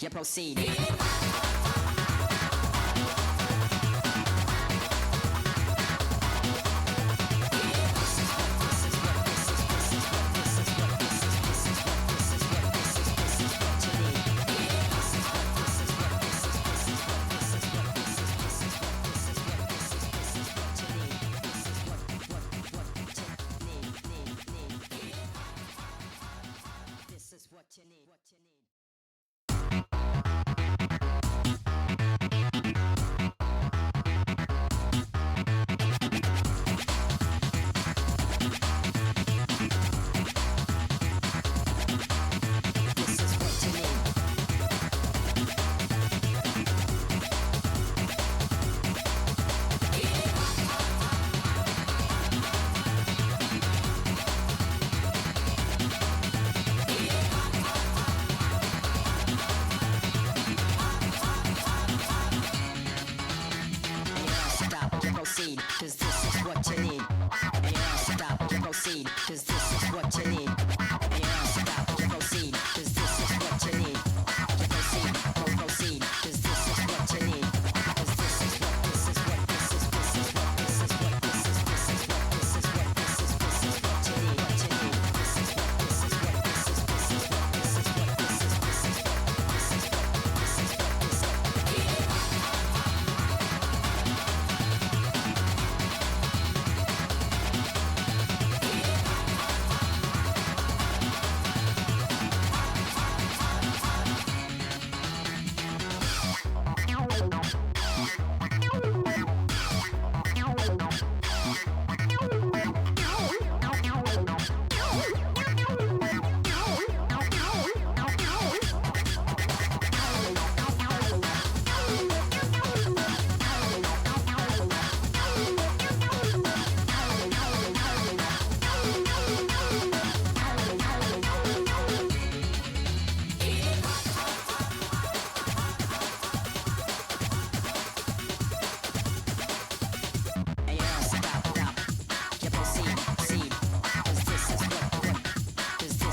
you proceed. Proceed, cause this is what you need. And you don't stop, you proceed, cause this is what you need. And you don't stop, you proceed, cause this is what you need. You proceed, proceed, cause this is what you need. Cause this is what, this is what, this is, this is what, this is what, this is, this is what, this is what, this is, this is what you need, what you need. This is what, this is what, this is, this is what, this is what, this is, this is what, this is what, this is what, this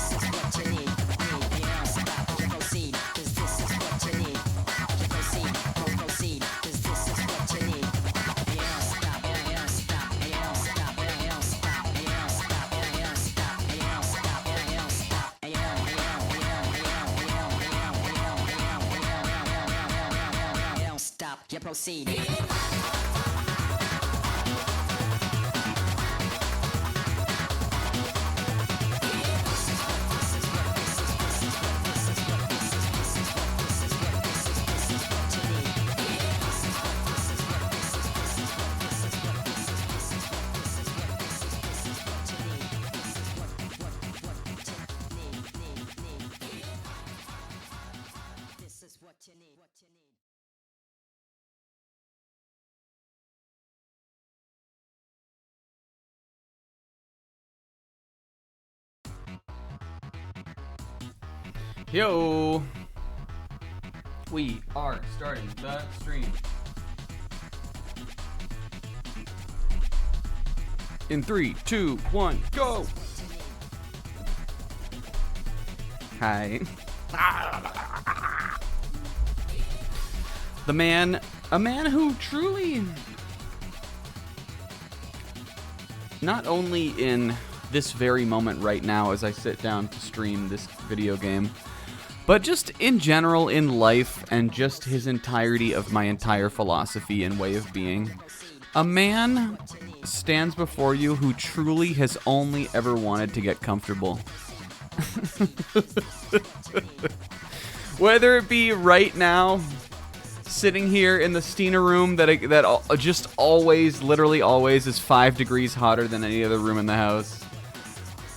is. You proceed. Yo! We are starting the stream. In 3, 2, 1, go! Hi. A man who truly, not only in this very moment right now as I sit down to stream this video game, but just in general in life and just his entirety of my entire philosophy and way of being. A man stands before you who truly has only ever wanted to get comfortable. Whether it be right now, sitting here in the Stina room that just always, literally always is 5 degrees hotter than any other room in the house.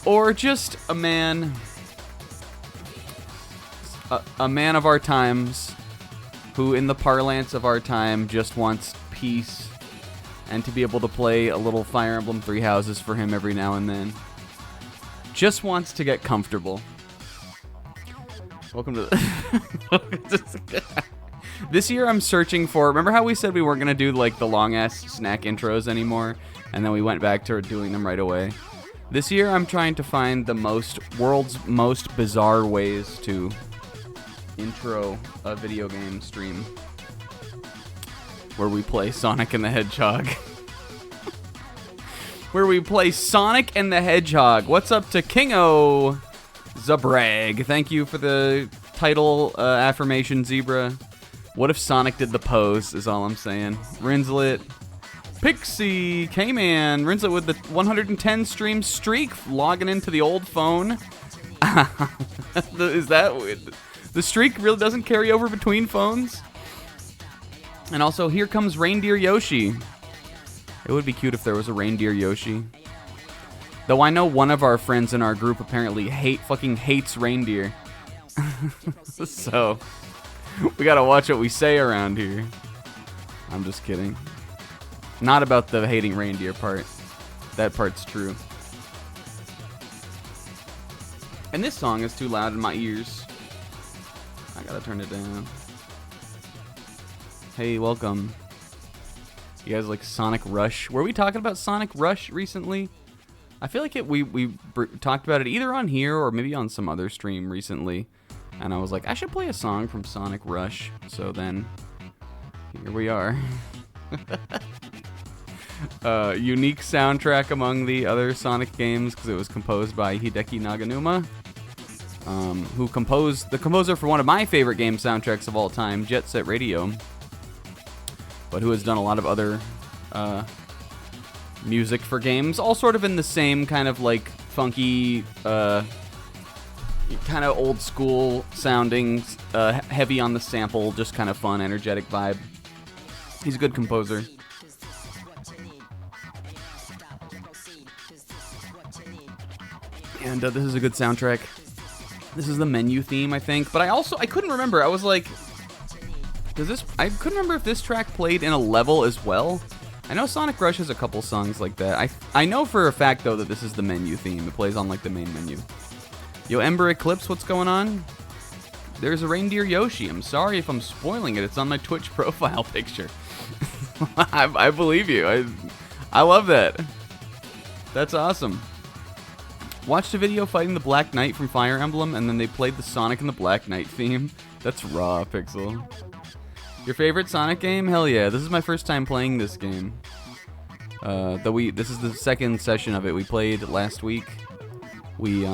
Or just a man of our times who, in the parlance of our time, just wants peace and to be able to play a little Fire Emblem Three Houses for him every now and then. Just wants to get comfortable. Welcome to This year I'm searching for... Remember how we said we weren't going to do like the long-ass snack intros anymore? And then we went back to doing them right away. This year I'm trying to find the world's most bizarre ways to intro video game stream where we play Sonic and the Hedgehog. Where we play Sonic and the Hedgehog. What's up to Kingo Zabrag? Thank you for the title affirmation, Zebra. What if Sonic did the pose, is all I'm saying. Rinslet. Pixie, K-Man, Rinslet with the 110 stream streak, logging into the old phone. Is that... The streak really doesn't carry over between phones? And also, here comes Reindeer Yoshi. It would be cute if there was a Reindeer Yoshi. Though I know one of our friends in our group apparently fucking hates reindeer. So, we gotta watch what we say around here. I'm just kidding. Not about the hating reindeer part. That part's true. And this song is too loud in my ears. I gotta turn it down. Hey, welcome. You guys like Sonic Rush? Were we talking about Sonic Rush recently? I feel like we talked about it either on here or maybe on some other stream recently. And I was like, I should play a song from Sonic Rush. So then, here we are. Unique soundtrack among the other Sonic games because it was composed by Hideki Naganuma, who composed the composer for one of my favorite game soundtracks of all time, Jet Set Radio, but who has done a lot of other music for games, all sort of in the same kind of like funky, kind of old school sounding, heavy on the sample, just kind of fun, energetic vibe. He's a good composer. And this is a good soundtrack. This is the menu theme, I think. But I couldn't remember. I was like, I couldn't remember if this track played in a level as well. I know Sonic Rush has a couple songs like that. I know for a fact, though, that this is the menu theme. It plays on, like, the main menu. Yo, Ember Eclipse, what's going on? There's a Reindeer Yoshi. I'm sorry if I'm spoiling it. It's on my Twitch profile picture. I believe you. I love that. That's awesome. Watched a video fighting the Black Knight from Fire Emblem, and then they played the Sonic and the Black Knight theme. That's raw, Pixel. Your favorite Sonic game? Hell yeah. This is my first time playing this game. This is the second session of it. We played last week. We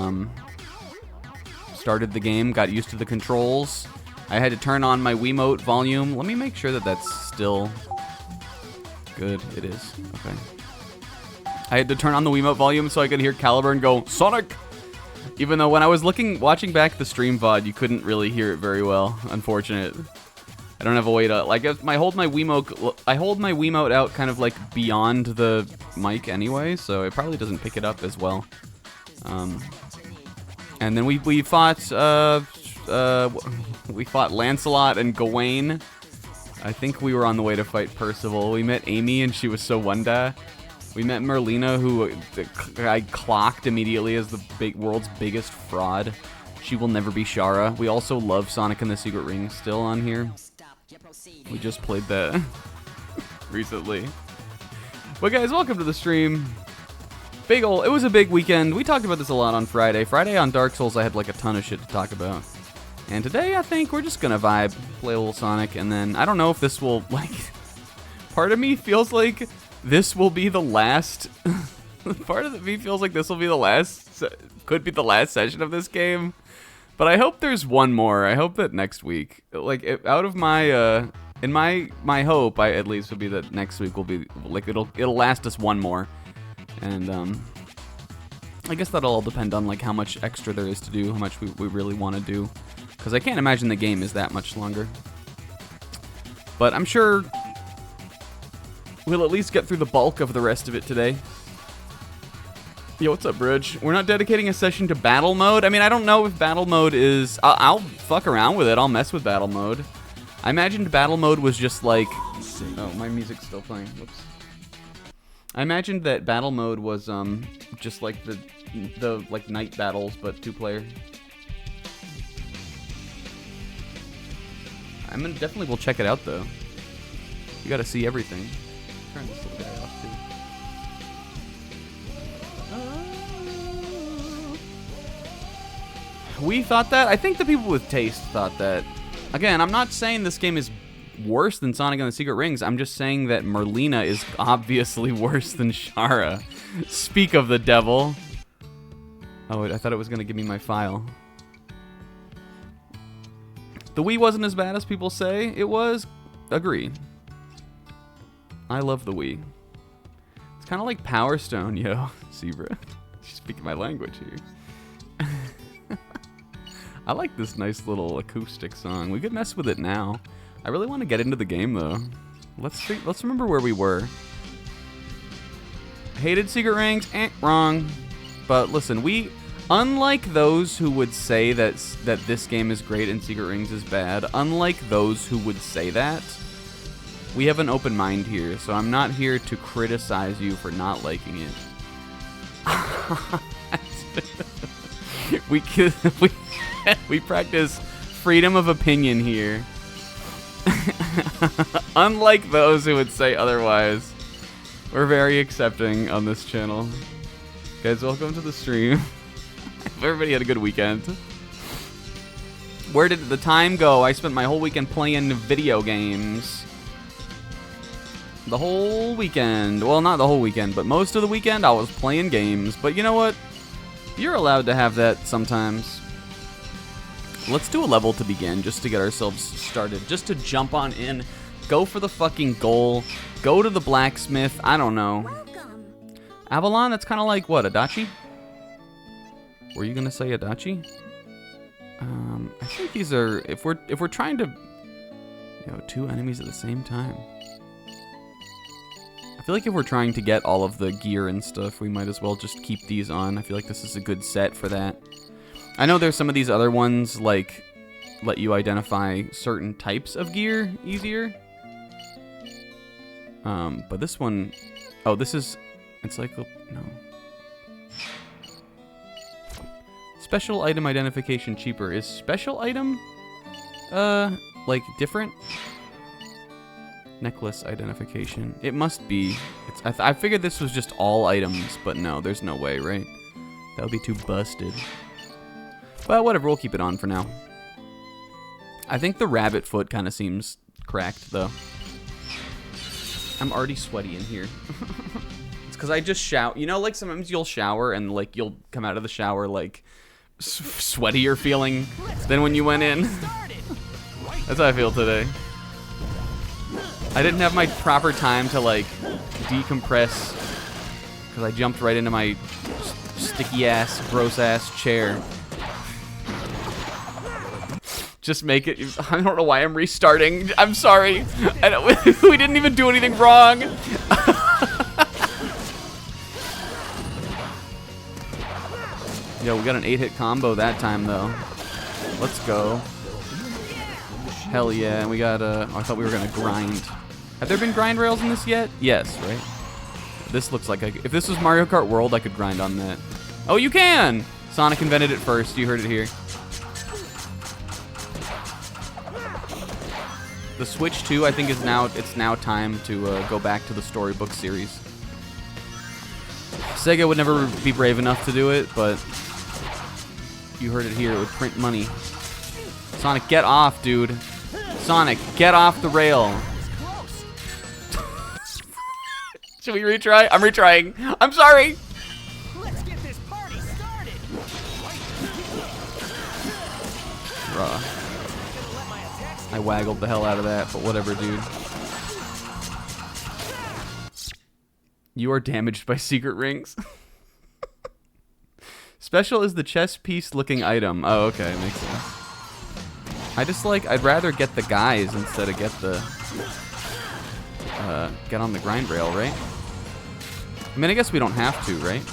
started the game, got used to the controls. I had to turn on my Wiimote volume. Let me make sure that that's still good. It is. Okay. I had to turn on the Wiimote volume so I could hear Caliburn go, Sonic! Even though when I was watching back the stream VOD, you couldn't really hear it very well. Unfortunate. I don't have a way to, like, I hold my Wiimote out kind of, like, beyond the mic anyway, so it probably doesn't pick it up as well. And then we fought, Lancelot and Gawain. I think we were on the way to fight Percival. We met Amy, and she was so wanda. We met Merlina, who I clocked immediately as the world's biggest fraud. She will never be Shara. We also love Sonic and the Secret Ring still on here. We just played that recently. But guys, welcome to the stream. It was a big weekend. We talked about this a lot on Friday. Friday on Dark Souls, I had like a ton of shit to talk about. And today, I think we're just gonna vibe, play a little Sonic, and then I don't know if this will, like... Part of me feels like this will be the last... Part of me feels like this will be the last... Could be the last session of this game. But I hope there's one more. I hope that next week... Like, out of my... in my hope, at least, would be that next week will be... Like, it'll last us one more. And, I guess that'll all depend on, like, how much extra there is to do, how much we really want to do. Because I can't imagine the game is that much longer. But I'm sure we'll at least get through the bulk of the rest of it today. Yo, what's up, Bridge? We're not dedicating a session to battle mode. I mean, I don't know if battle mode is... I'll fuck around with it. I'll mess with battle mode. I imagined battle mode was just like... Oh, my music's still playing. Whoops. I imagined that battle mode was just like the like night battles, but 2-player. Definitely will check it out though. You gotta see everything. Turn this little guy off too. We thought that? I think the people with taste thought that. Again, I'm not saying this game is worse than Sonic and the Secret Rings. I'm just saying that Merlina is obviously worse than Shara. Speak of the devil. Oh, I thought it was going to give me my file. The Wii wasn't as bad as people say it was. Agree. I love the Wii. It's kind of like Power Stone, yo. Zebra. She's speaking my language here. I like this nice little acoustic song. We could mess with it now. I really want to get into the game, though. Let's remember where we were. Hated Secret Rings? Wrong. But listen, unlike those who would say that this game is great and Secret Rings is bad, unlike those who would say that, we have an open mind here, so I'm not here to criticize you for not liking it. We practice freedom of opinion here. Unlike those who would say otherwise, we're very accepting on this channel. Guys, welcome to the stream. Everybody had a good weekend. Where did the time go? I spent my whole weekend playing video games. The whole weekend. Well, not the whole weekend, but most of the weekend I was playing games. But you know what? You're allowed to have that sometimes. Let's do a level to begin, just to get ourselves started. Just to jump on in. Go for the fucking goal. Go to the blacksmith. I don't know. Welcome. Avalon, that's kind of like, what, Adachi? Were you going to say Adachi? I think these are, if we're trying to, two enemies at the same time. I feel like if we're trying to get all of the gear and stuff, we might as well just keep these on. I feel like this is a good set for that. I know there's some of these other ones, like, let you identify certain types of gear easier. But this one, oh, this is, no. Special item identification cheaper. Is special item, like, different? Necklace identification. It must be. I figured this was just all items, but no, there's no way, right? That would be too busted. But whatever, we'll keep it on for now. I think the rabbit foot kind of seems cracked, though. I'm already sweaty in here. It's because I just shower. You know, like sometimes you'll shower and like you'll come out of the shower like sweatier feeling than when you went in. That's how I feel today. I didn't have my proper time to like decompress because I jumped right into my sticky ass, gross ass chair. Just make it. I don't know why I'm restarting. I'm sorry. We didn't even do anything wrong. Yo, we got an 8-hit combo that time though. Let's go. Hell yeah. And we got oh, I thought we were gonna grind. Have there been grind rails in this yet? Yes, right? This looks like if this was Mario Kart World, I could grind on that. Oh, you can! Sonic invented it first. You heard it here. The Switch 2, I think, it's now time to go back to the storybook series. Sega would never be brave enough to do it, but you heard it here. It would print money. Sonic, get off, dude. Sonic, get off the rail. Should we retry? I'm retrying. I'm sorry. Let's get this party started. Bruh. I waggled the hell out of that, but whatever, dude. You are damaged by secret rings. Special is the chess piece looking item. Oh, okay, makes sense. I'd rather get the guys instead of get on the grind rail, right? I mean, I guess we don't have to, right?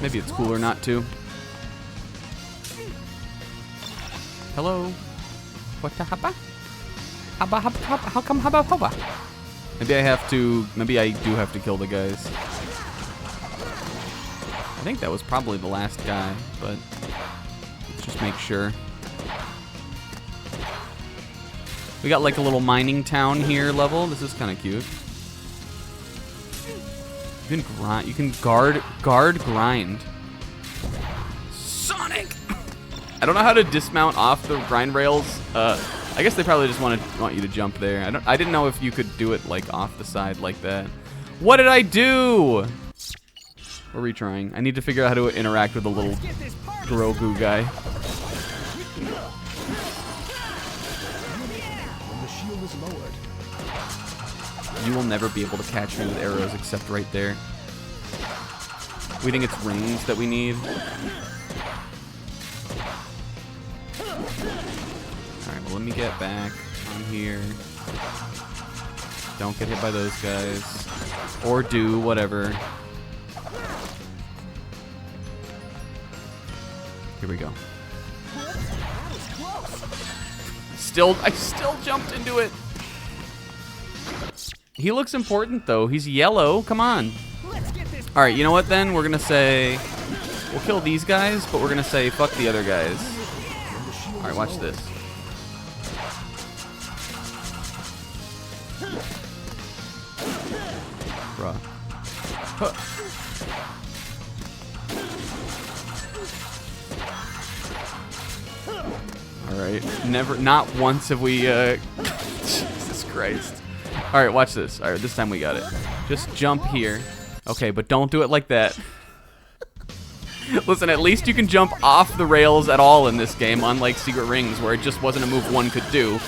Maybe it's cooler not to. Hello? What the haba? How come haba? Maybe I do have to kill the guys. I think that was probably the last guy, but let's just make sure. We got like a little mining town here level. This is kind of cute. You can grind. You can guard, grind. Sonic. I don't know how to dismount off the grind rails. I guess they probably just want you to jump there. I didn't know if you could do it like off the side like that. What did I do? We're retrying. I need to figure out how to interact with the little Grogu guy. The shield is lowered. You will never be able to catch me with arrows except right there. We think it's rings that we need. Alright, well let me get back on here. Don't get hit by those guys. Or do, whatever. Here we go. I still jumped into it. He looks important though. He's yellow. Come on. All right, you know what then? We're gonna say we'll kill these guys, but we're gonna say fuck the other guys. All right, watch this. Bruh. Huh. All right, not once have we, Jesus Christ. All right, watch this. All right, this time we got it. Just jump here. Okay, but don't do it like that. Listen, at least you can jump off the rails at all in this game, unlike Secret Rings, where it just wasn't a move one could do.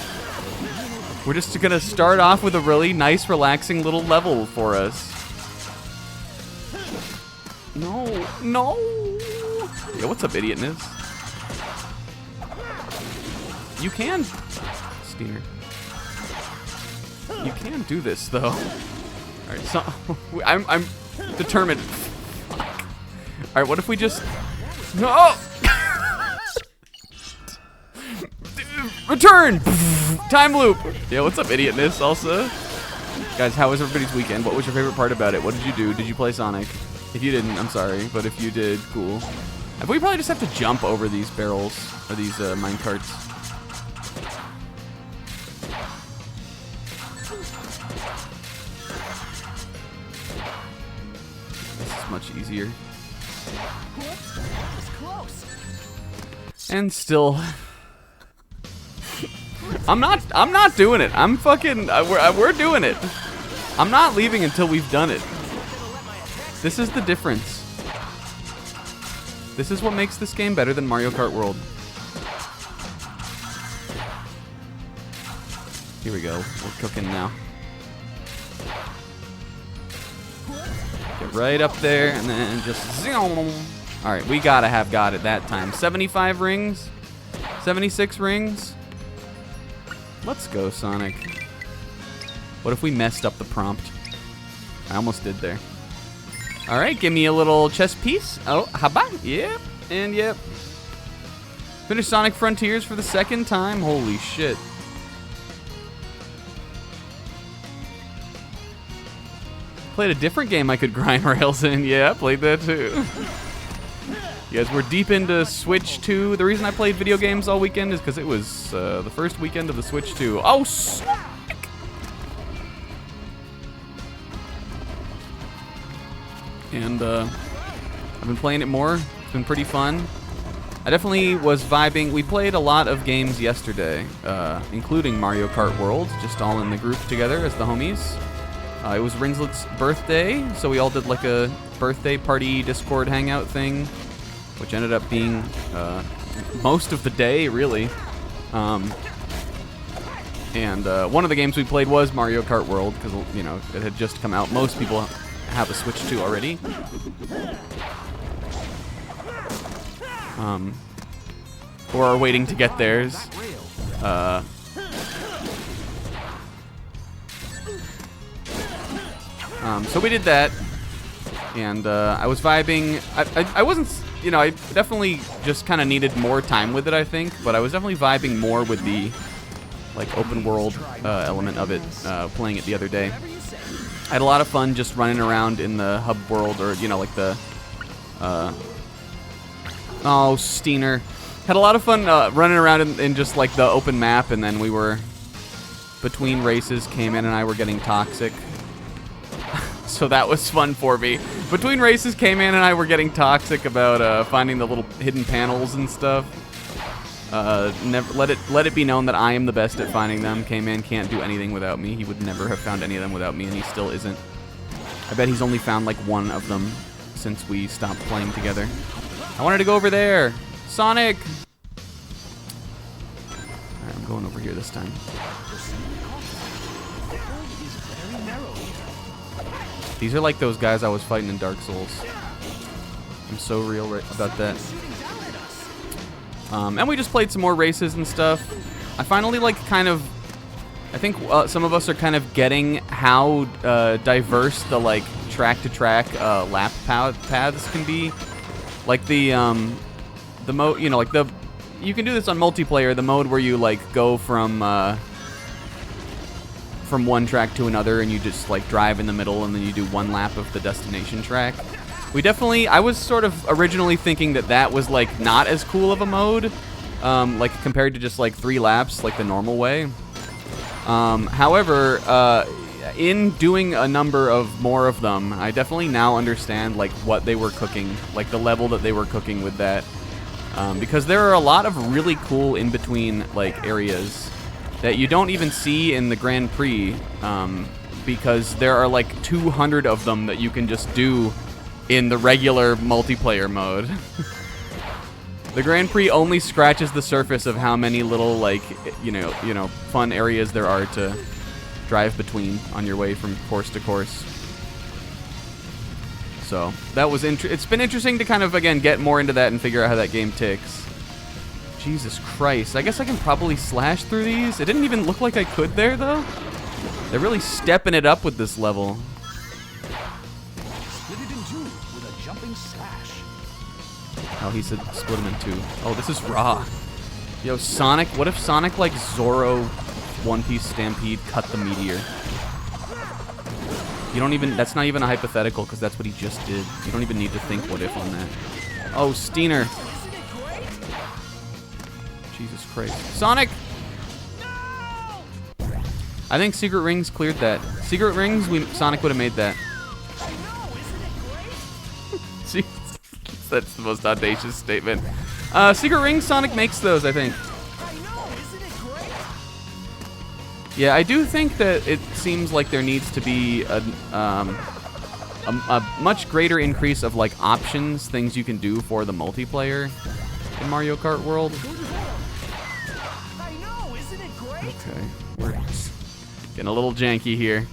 We're just gonna start off with a really nice, relaxing little level for us. No. Yeah, what's up, idiotness? You can, Steiner. You can do this though. All right, so I'm determined. Fuck. All right, what if we just no? Return. Time loop. Yeah, what's up, idiotness? Also, guys, how was everybody's weekend? What was your favorite part about it? What did you do? Did you play Sonic? If you didn't, I'm sorry, but if you did, cool. We probably just have to jump over these barrels or these mine carts. Much easier. And still I'm not doing it. I'm fucking we're doing it. I'm not leaving until we've done it. This is the difference. This is what makes this game better than Mario Kart World. Here we go. We're cooking now. Get right up there, and then just zoom. All right, we gotta have got it that time. 75 rings, 76 rings. Let's go, Sonic. What if we messed up the prompt? I almost did there. All right, give me a little chess piece. Oh, how about? Yep, and yep. Finish Sonic Frontiers for the second time. Holy shit. Played a different game I could grind rails in. Yeah, I played that too. You guys, we're deep into Switch 2. The reason I played video games all weekend is because it was the first weekend of the Switch 2. Oh, Sonic! And I've been playing it more. It's been pretty fun. I definitely was vibing. We played a lot of games yesterday, including Mario Kart World, just all in the group together as the homies. It was Ringslet's birthday, so we all did like a birthday party Discord hangout thing, which ended up being most of the day, really. And one of the games we played was Mario Kart World, because, you know, it had just come out. Most people have a Switch 2 already. Or are waiting to get theirs. So we did that, and I was vibing. I wasn't, you know, I definitely just kind of needed more time with it, I think, but I was definitely vibing more with the, like, open world element of it, playing it the other day. I had a lot of fun just running around in the hub world, or, you know, like the, oh, Steiner. Had a lot of fun running around in just, like, the open map, and then we were, between races, Cayman and I were getting toxic. So that was fun for me. Between races, K-Man and I were getting toxic about finding the little hidden panels and stuff. Never let it be known that I am the best at finding them. K-Man can't do anything without me. He would never have found any of them without me, and he still isn't. I bet he's only found like one of them since we stopped playing together. I wanted to go over there. Sonic! Alright, I'm going over here this time. These are like those guys I was fighting in Dark Souls. I'm so real about that. And we just played some more races and stuff. I finally like kind of... I think some of us are kind of getting how diverse the like track-to-track lap paths can be. Like the mode, you know, like you can do this on multiplayer. The mode where you like go from one track to another, and you just like drive in the middle, and then you do one lap of the destination track. I was sort of originally thinking that was like not as cool of a mode, like compared to just like 3 laps, like the normal way. However, in doing a number of more of them, I definitely now understand like what they were cooking, like the level that they were cooking with that, because there are a lot of really cool in between like areas that you don't even see in the Grand Prix, because there are like 200 of them that you can just do in the regular multiplayer mode. The Grand Prix only scratches the surface of how many little like you know fun areas there are to drive between on your way from course to course. So that was it's been interesting to kind of again get more into that and figure out how that game ticks. Jesus Christ, I guess I can probably slash through these. It didn't even look like I could there though. They're really stepping it up with this level. Split it in 2 with a jumping slash. Oh, he said split them in 2. Oh, this is raw. Yo, Sonic, what if Sonic like Zorro One Piece Stampede cut the meteor? You don't even, that's not even a hypothetical because that's what he just did. You don't even need to think what if on that. Oh, Steiner. Jesus Christ. Sonic! I think Secret Rings cleared that. Secret Rings, Sonic would have made that. That's the most audacious statement. Secret Rings, Sonic makes those, I think. Yeah, I do think that it seems like there needs to be a much greater increase of like options, things you can do for the multiplayer in Mario Kart World. Okay, we're getting a little janky here.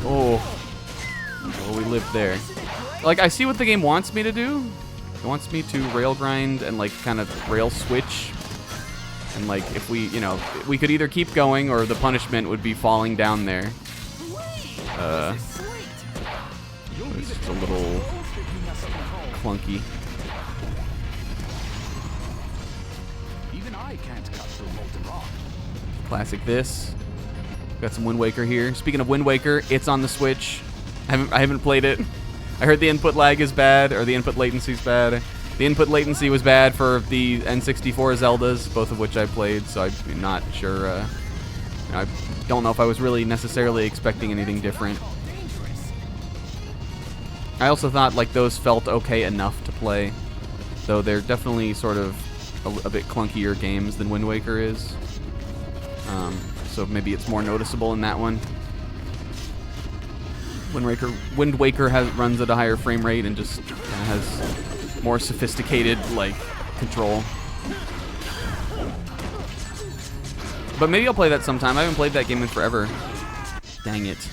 Oh, well, we lived there. Like, I see what the game wants me to do. It wants me to rail grind and like kind of rail switch. And like, if we, you know, we could either keep going or the punishment would be falling down there. It's just a little clunky. Even I can't cut through molten rock. Classic this. Got some Wind Waker here. Speaking of Wind Waker, it's on the Switch. I haven't played it. I heard the input lag is bad, or the input latency is bad. The input latency was bad for the N64 Zeldas, both of which I played, so I'm not sure. I don't know if I was really necessarily expecting anything different. I also thought like those felt okay enough to play, though they're definitely sort of a bit clunkier games than Wind Waker is. So maybe it's more noticeable in that one. Wind Waker runs at a higher frame rate and just has more sophisticated like control. But maybe I'll play that sometime. I haven't played that game in forever. Dang it.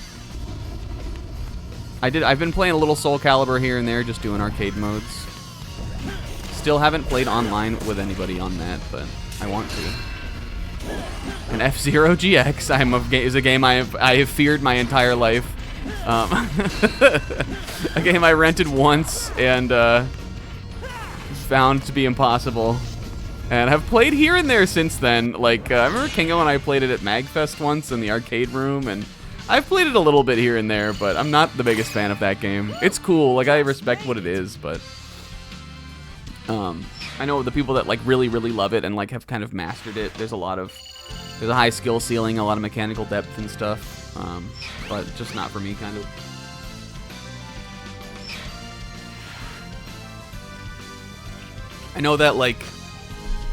I've been playing a little Soul Calibur here and there, just doing arcade modes. Still haven't played online with anybody on that, but I want to. And F-Zero GX is a game I have feared my entire life. A game I rented once and found to be impossible, and have played here and there since then. Like I remember Kingo and I played it at MagFest once in the arcade room, and I've played it a little bit here and there, but I'm not the biggest fan of that game. It's cool, like I respect what it is, but I know the people that like really love it and like have kind of mastered it. There's a high skill ceiling, a lot of mechanical depth and stuff, but just not for me, kind of. I know that, like,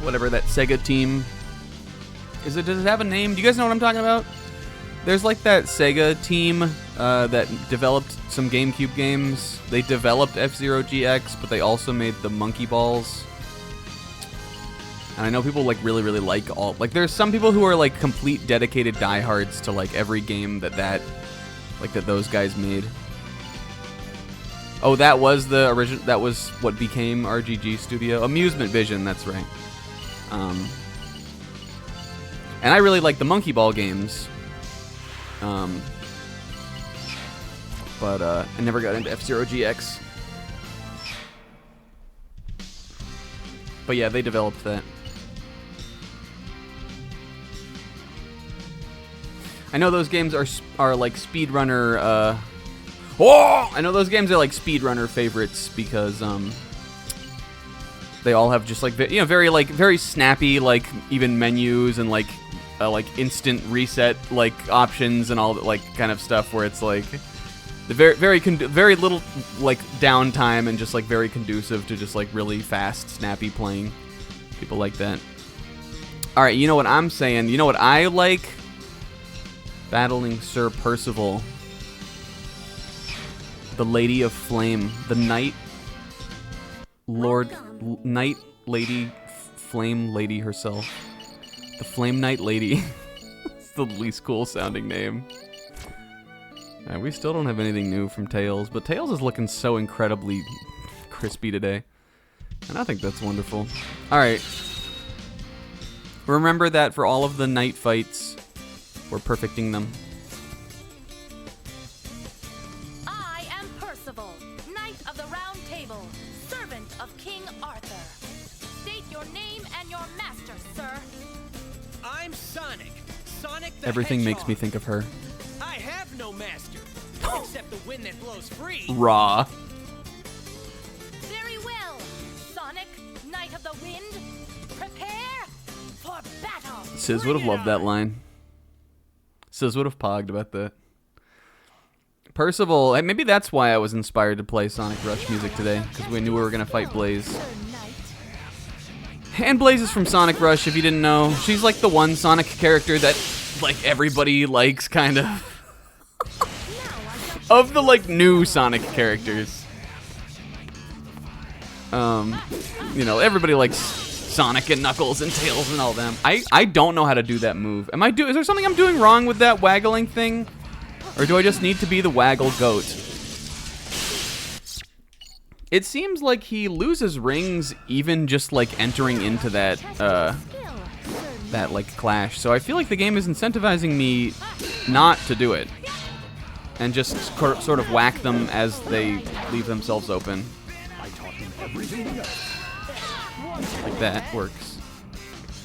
whatever that Sega team... does it have a name? Do you guys know what I'm talking about? There's, like, that Sega team that developed some GameCube games. They developed F-Zero GX, but they also made the Monkey Balls. And I know people, like, really, really like all... Like, there's some people who are, like, complete dedicated diehards to, like, every game that those guys made. Oh, that was the original... That was what became RGG Studio. Amusement Vision, that's right. And I really like the Monkey Ball games. But I never got into F-Zero GX. But yeah, they developed that. I know those games are like speedrunner. I know those games are like speedrunner favorites because they all have just like very snappy like even menus and like instant reset like options and all that like kind of stuff where it's like the very little like downtime and just like very conducive to just like really fast snappy playing. People like that. All right, you know what I'm saying? You know what I like? Battling Sir Percival, the Lady of Flame, the Knight Lady, Flame Lady herself. The Flame Knight Lady. It's the least cool sounding name. We still don't have anything new from Tails, but Tails is looking so incredibly crispy today. And I think that's wonderful. Alright. Remember that for all of the night fights, we're perfecting them. I am Percival, Knight of the Round Table, servant of King Arthur. State your name and your master, sir. I'm Sonic. Sonic the Everything Hedgehog. makes me think of her. I have no master, except the wind that blows free. Raw. Very well, Sonic, Knight of the Wind. Prepare for battle. Sizz would have loved that line. Sizz would have pogged about that. Percival, maybe that's why I was inspired to play Sonic Rush music today, because we knew we were going to fight Blaze. Sir Knight. And Blaze is from Sonic Rush, if you didn't know. She's like the one Sonic character that, like, everybody likes, kind of. Of the, like, new Sonic characters. You know, everybody likes Sonic and Knuckles and Tails and all them. I don't know how to do that move. Is there something I'm doing wrong with that waggling thing? Or do I just need to be the waggle goat? It seems like he loses rings even just like entering into that that like clash. So I feel like the game is incentivizing me not to do it. And just sort of whack them as they leave themselves open. I taught him everything he knows. Like that works.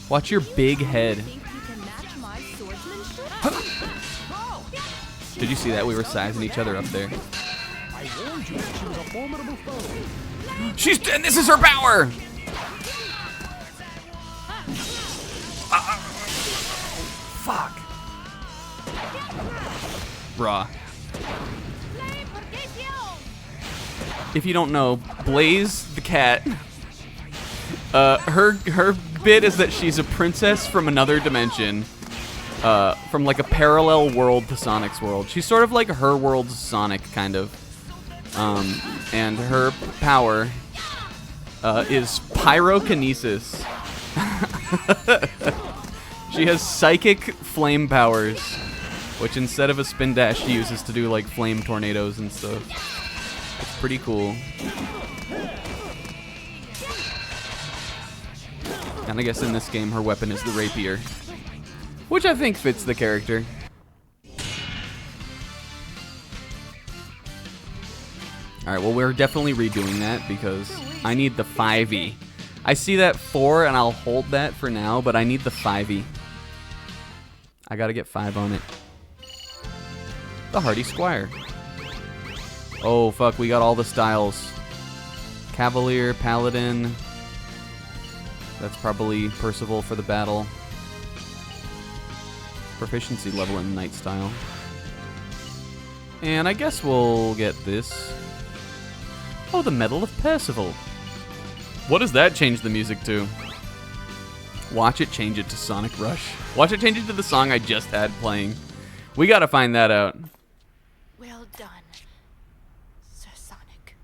Watch your big head. Think you can match my swordsmanship? Did you see that? We were sizing each other up there. I warned you that she was a formidable foe. And this is her power! Fuck. Raw. If you don't know, Blaze the cat, her bit is that she's a princess from another dimension, from like a parallel world to Sonic's world. She's sort of like her world's Sonic, kind of. And her power is pyrokinesis. She has psychic flame powers, which instead of a spin dash she uses to do like flame tornadoes and stuff. It's pretty cool. And I guess in this game her weapon is the rapier, which I think fits the character. Alright, well we're definitely redoing that because I need the 5e. I see that 4 and I'll hold that for now, but I need the 5e. I gotta get 5 on it. The Hardy Squire. Oh fuck, we got all the styles. Cavalier, Paladin. That's probably Percival for the battle. Proficiency level in Knight style. And I guess we'll get this. Oh, the Medal of Percival. What does that change the music to? Watch it change it to Sonic Rush. Watch it change it to the song I just had playing. We gotta find that out. Well done, Sir Sonic.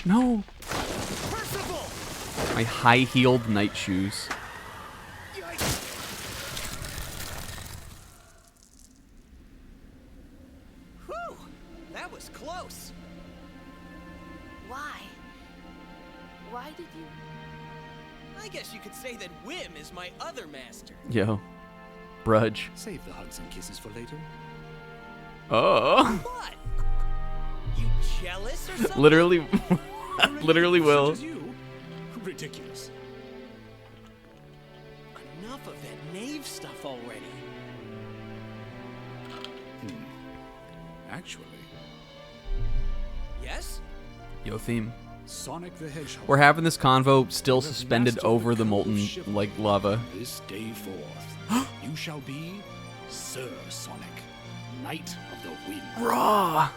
No. Percival! My high-heeled night shoes. Whew! That was close. Why? Why did you? I guess you could say that Whim is my other master. Yo. Brudge. Save the hugs and kisses for later. Oh. What? You jealous or something? Literally. Literally will. Such as you? Ridiculous. Enough of that knave stuff already. Actually, Yes? Yo, theme. Sonic the Hedgehog. We're having this convo still suspended over the molten, like, lava. This day forth, you shall be Sir Sonic, Knight of the Wind. Raw.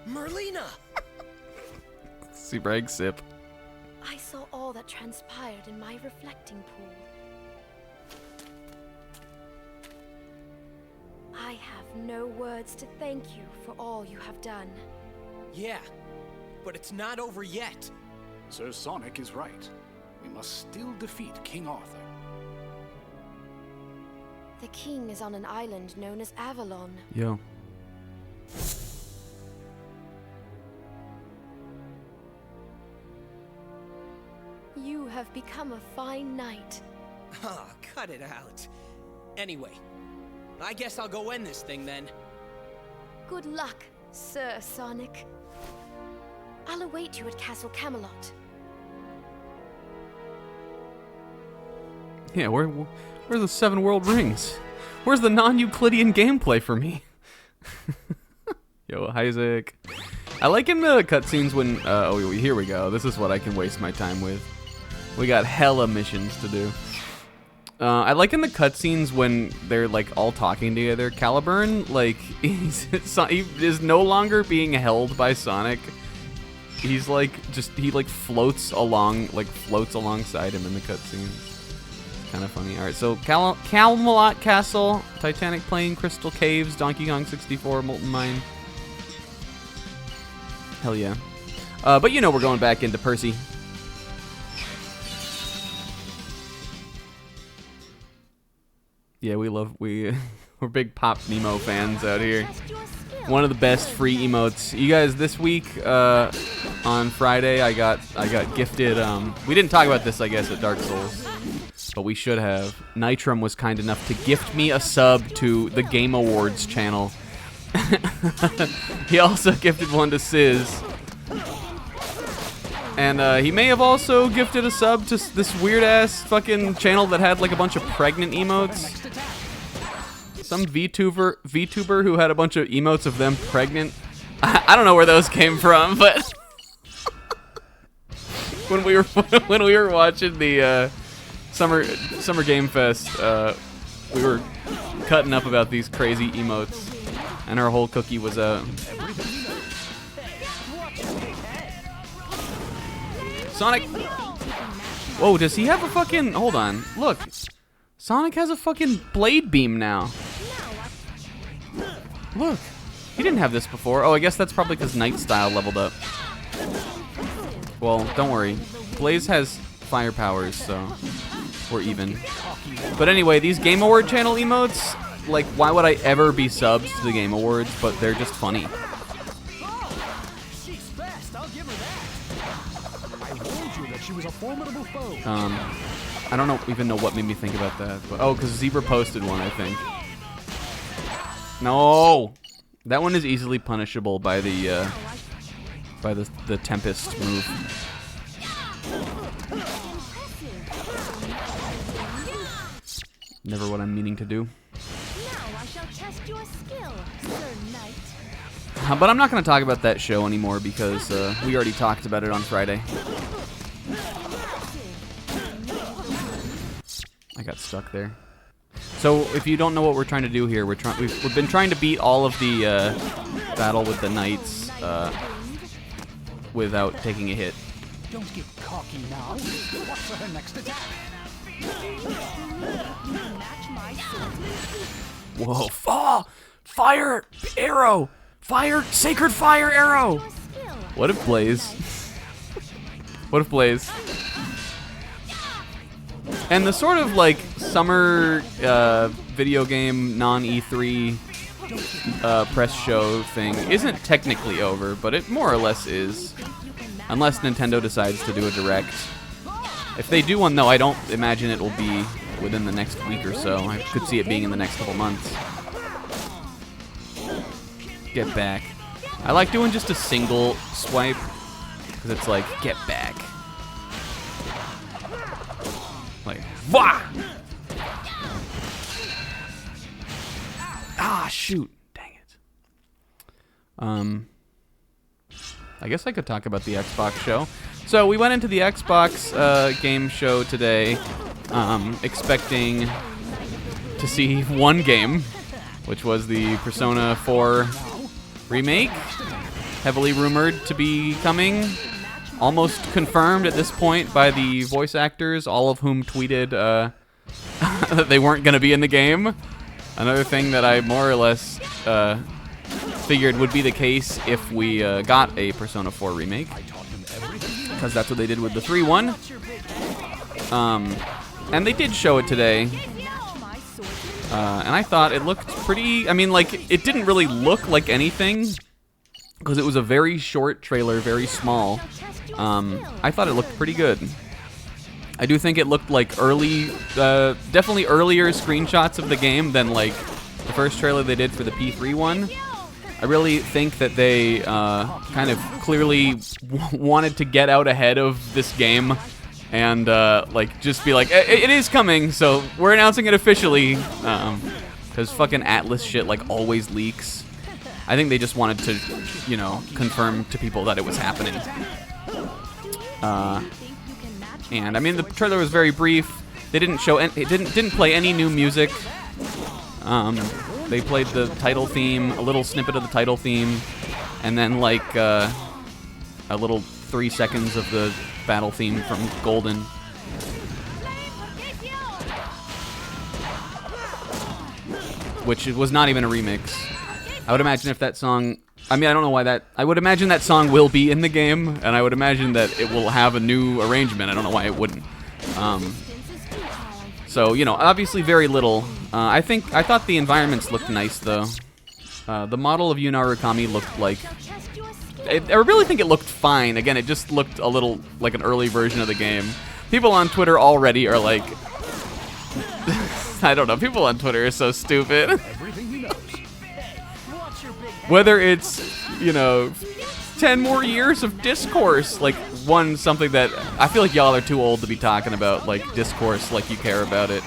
Merlina! See brag sip. I saw all that transpired in my reflecting pool. I have no words to thank you for all you have done. Yeah, but it's not over yet. Sir Sonic is right. We must still defeat King Arthur. The king is on an island known as Avalon. Yo. You have become a fine knight. Ah, cut it out. Anyway, I guess I'll go end this thing then. Good luck, Sir Sonic. I'll await you at Castle Camelot. Yeah, where's the 7 world rings? Where's the non-Euclidean gameplay for me? Yo, Isaac. I like in the cutscenes when, oh, here we go. This is what I can waste my time with. We got hella missions to do. I like in the cutscenes when they're, like, all talking together. Caliburn, like, he is no longer being held by Sonic. He's, like, he, like, floats alongside him in the cutscenes. Kind of funny. All right, so Camelot Castle, Titanic Plane, Crystal Caves, Donkey Kong 64, Molten Mine. Hell yeah. But you know we're going back into Percy. Yeah, we're big Pop Nemo fans out here. One of the best free emotes. You guys, this week on Friday, I got gifted. We didn't talk about this, I guess, at Dark Souls, but we should have. Nitrum was kind enough to gift me a sub to the Game Awards channel. He also gifted one to Sizz. And he may have also gifted a sub to this weird-ass fucking channel that had like a bunch of pregnant emotes. Some VTuber who had a bunch of emotes of them pregnant. I don't know where those came from, but when we were watching the Summer Game Fest, we were cutting up about these crazy emotes, and our whole cookie was out. Sonic. Whoa, does he have a fucking... Hold on. Look. Sonic has a fucking blade beam now. Look. He didn't have this before. Oh, I guess that's probably because Night Style leveled up. Well, don't worry. Blaze has fire powers, so we're even. But anyway, these Game Award channel emotes, like, why would I ever be subbed to the Game Awards? But they're just funny. She's fast, I'll give her that. I warned you that she was a formidable foe. I don't even know what made me think about that. But, oh, because Zebra posted one, I think. No! That one is easily punishable by the Tempest move. Never what I'm meaning to do. Now I shall test your skill, Sir Knight. But I'm not going to talk about that show anymore because we already talked about it on Friday. I got stuck there. So if you don't know what we're trying to do here, we've been trying to beat all of the battle with the knights without taking a hit. Don't get cocky now. Watch for her next attack. Whoa! Fire arrow! Fire! Sacred fire arrow! What if Blaze? What if Blaze? And the sort of like summer video game non-E3 press show thing isn't technically over, but it more or less is. Unless Nintendo decides to do a direct. If they do one though, I don't imagine it will be within the next week or so. I could see it being in the next couple months. Get back. I like doing just a single swipe, because it's like, get back. Like, wah! Ah, shoot. Dang it. I guess I could talk about the Xbox show. So we went into the Xbox game show today expecting to see one game, which was the Persona 4 remake, heavily rumored to be coming, almost confirmed at this point by the voice actors, all of whom tweeted that they weren't going to be in the game. Another thing that I more or less figured would be the case if we got a Persona 4 remake, because that's what they did with the 3-1. And they did show it today, and I thought it looked pretty. I mean, like, it didn't really look like anything because it was a very short trailer, very small. I thought it looked pretty good. I do think it looked like early, definitely earlier screenshots of the game than like the first trailer they did for the P3 one. I really think that they kind of clearly wanted to get out ahead of this game and like just be like, it is coming, so we're announcing it officially, because fucking Atlas shit like always leaks. I think they just wanted to, you know, confirm to people that it was happening. And I mean, the trailer was very brief. They didn't show it didn't play any new music. They played the title theme, a little snippet of the title theme, and then like a little 3 seconds of the battle theme from Golden. Which was not even a remix. I would imagine if that song, I mean, I don't know why that, I would imagine that song will be in the game, and I would imagine that it will have a new arrangement. I don't know why it wouldn't. So, you know, obviously very little. I thought the environments looked nice, though. The model of Yu Narukami looked like, I really think it looked fine. Again, it just looked a little like an early version of the game. People on Twitter already are like, I don't know, people on Twitter are so stupid. Whether it's, you know, 10 more years of discourse, like something that I feel like y'all are too old to be talking about, like discourse like you care about it,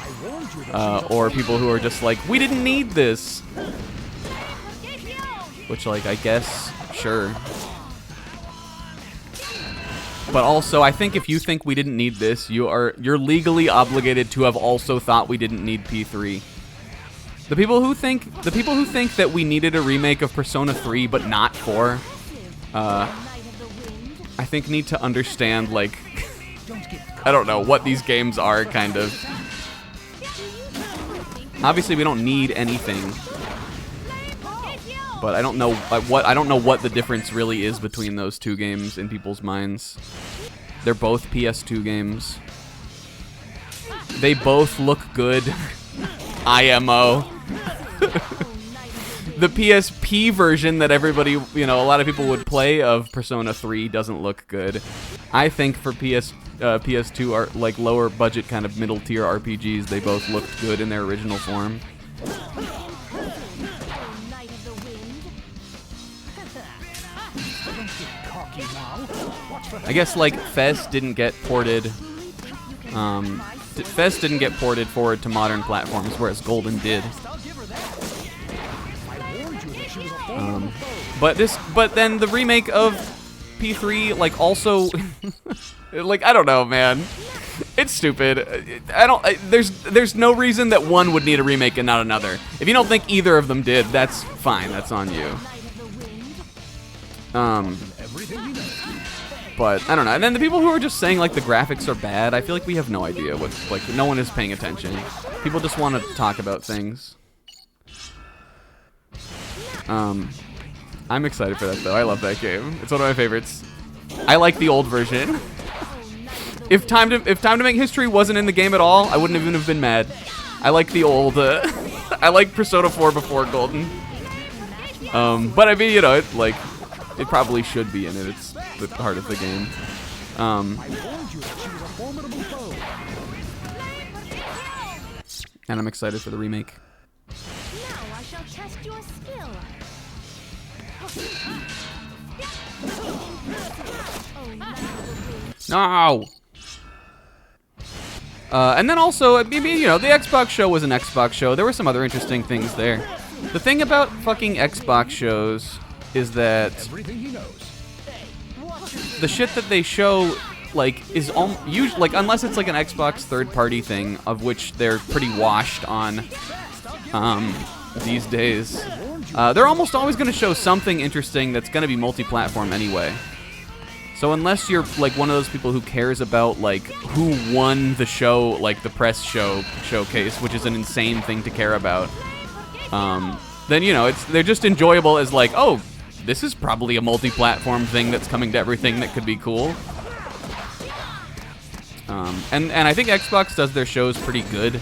or people who are just like, we didn't need this, which, like, I guess, sure. But also, I think if you think we didn't need this, you're legally obligated to have also thought we didn't need P3. The people who think that we needed a remake of Persona 3 but not 4, I think need to understand, like, I don't know what these games are, kind of. Obviously, we don't need anything, but I don't know what the difference really is between those two games in people's minds. They're both PS2 games. They both look good. IMO. The PSP version that everybody, you know, a lot of people would play of Persona 3 doesn't look good. I think for PS2 are like lower budget kind of middle tier RPGs, they both looked good in their original form. I guess like Fez didn't get ported. Fez didn't get ported forward to modern platforms, whereas Golden did. But then the remake of P3, like, also, like, I don't know, man. It's stupid. There's no reason that one would need a remake and not another. If you don't think either of them did, that's fine. That's on you. But I don't know. And then the people who are just saying like the graphics are bad, I feel like we have no idea what, like, no one is paying attention. People just want to talk about things. I'm excited for that though. I love that game. It's one of my favorites. I like the old version. If Time to Make History wasn't in the game at all, I wouldn't even have been mad. I like the old. I like Persona 4 before Golden. But I mean, you know, it probably should be in it. It's the heart of the game. And I'm excited for the remake. Now I shall test your skill. No! And then also, I mean, you know, the Xbox show was an Xbox show. There were some other interesting things there. The thing about fucking Xbox shows is that the shit that they show, like, is usually, like, unless it's like an Xbox third-party thing, of which they're pretty washed on these days. They're almost always going to show something interesting that's going to be multi-platform anyway. So unless you're like one of those people who cares about like who won the show, like the press showcase, which is an insane thing to care about, then you know they're just enjoyable as like, oh, this is probably a multi-platform thing that's coming to everything that could be cool. And I think Xbox does their shows pretty good,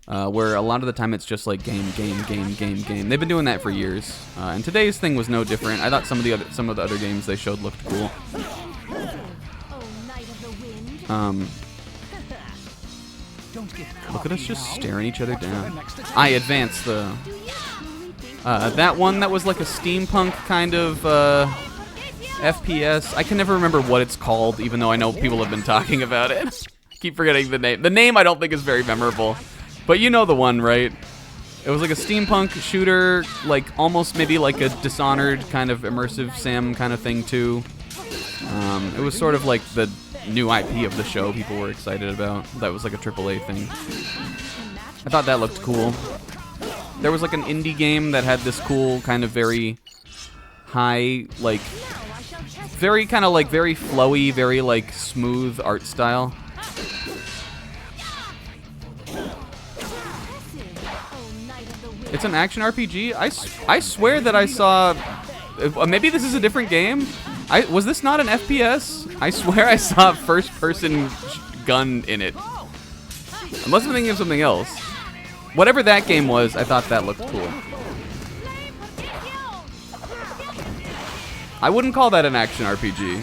where a lot of the time it's just like game. They've been doing that for years, and today's thing was no different. I thought some of the other games they showed looked cool. Look at us just staring each other down. I advanced the that one that was like a steampunk kind of FPS. I can never remember what it's called, even though I know people have been talking about it. Keep forgetting the name. The name I don't think is very memorable, but you know the one, right? It was like a steampunk shooter, like almost maybe like a Dishonored kind of immersive sim kind of thing too. It was sort of like the new IP of the show people were excited about. That was like a AAA thing. I thought that looked cool. There was like an indie game that had this cool kind of very high, like very kind of like very flowy, very like smooth art style. It's an action RPG? I swear that I saw... maybe this is a different game? Was this not an FPS? I swear I saw a first-person gun in it. Unless I'm thinking of something else. Whatever that game was, I thought that looked cool. I wouldn't call that an action RPG.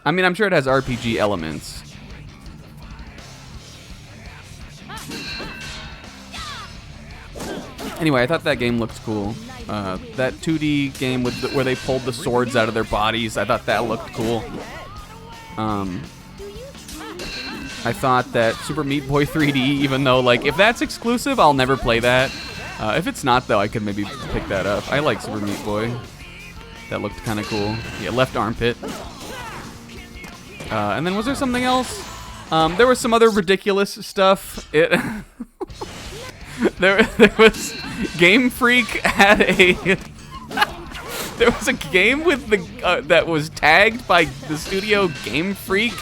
I mean, I'm sure it has RPG elements. Anyway, I thought that game looked cool. That 2D game with where they pulled the swords out of their bodies, I thought that looked cool. I thought that Super Meat Boy 3D, even though, like, if that's exclusive, I'll never play that. If it's not, though, I could maybe pick that up. I like Super Meat Boy. That looked kind of cool. Yeah, left armpit. And then was there something else? There was some other ridiculous stuff. There was Game Freak had a there was a game with the that was tagged by the studio Game Freak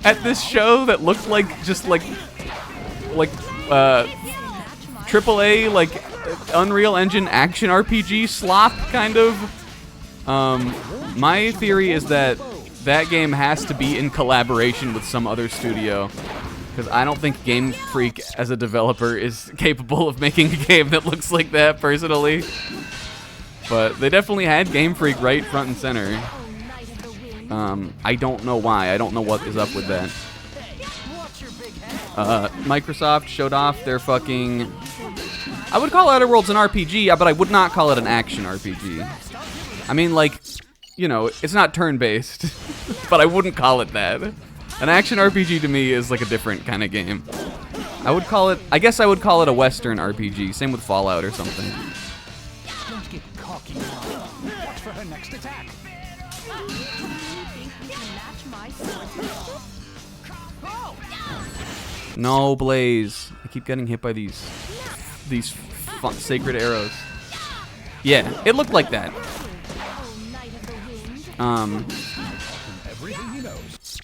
at this show that looked like just like AAA like Unreal Engine action RPG slop kind of. My theory is that that game has to be in collaboration with some other studio. Because I don't think Game Freak, as a developer, is capable of making a game that looks like that, personally. But they definitely had Game Freak right front and center. I don't know why. I don't know what is up with that. Microsoft showed off their fucking... I would call Outer Worlds an RPG, but I would not call it an action RPG. I mean, like, you know, it's not turn-based, but I wouldn't call it that. An action RPG to me is like a different kind of game. I would call it, I guess I would call it a Western RPG. Same with Fallout or something. Don't get cocky now. Watch for her next attack. No, Blaze. I keep getting hit by these sacred arrows. Yeah, it looked like that. Everything he knows.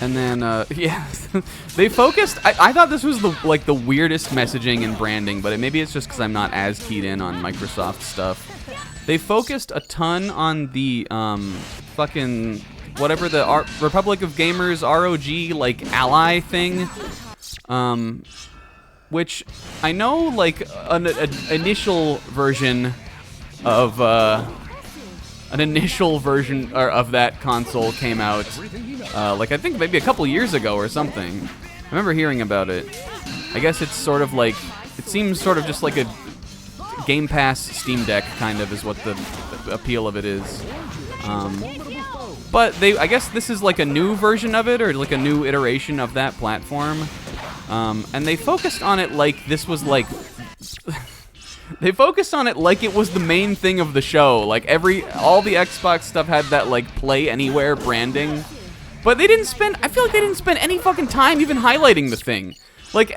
And then, yeah, they focused. I thought this was the weirdest messaging and branding, but maybe it's just because I'm not as keyed in on Microsoft stuff. They focused a ton on the fucking whatever the Republic of Gamers ROG like ally thing, which I know like an initial version of of that console came out, like I think maybe a couple years ago or something. I remember hearing about it. I guess it's sort of like, it seems sort of just like a Game Pass Steam Deck kind of is what the appeal of it is. But I guess this is like a new version of it, or like a new iteration of that platform. And they focused on it like this was like they focused on it like it was the main thing of the show. Like all the Xbox stuff had that like Play Anywhere branding. But they didn't spend, I feel like they didn't spend any fucking time even highlighting the thing. Like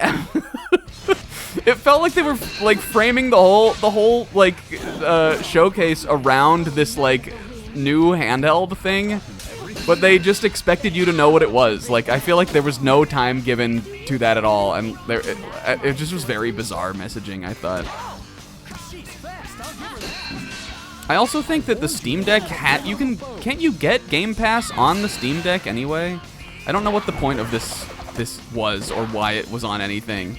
it felt like they were like framing the whole like showcase around this like new handheld thing, but they just expected you to know what it was. Like I feel like there was no time given to that at all, and it just was very bizarre messaging, I thought. I also think that the Steam Deck can't you get Game Pass on the Steam Deck anyway? I don't know what the point of this was or why it was on anything.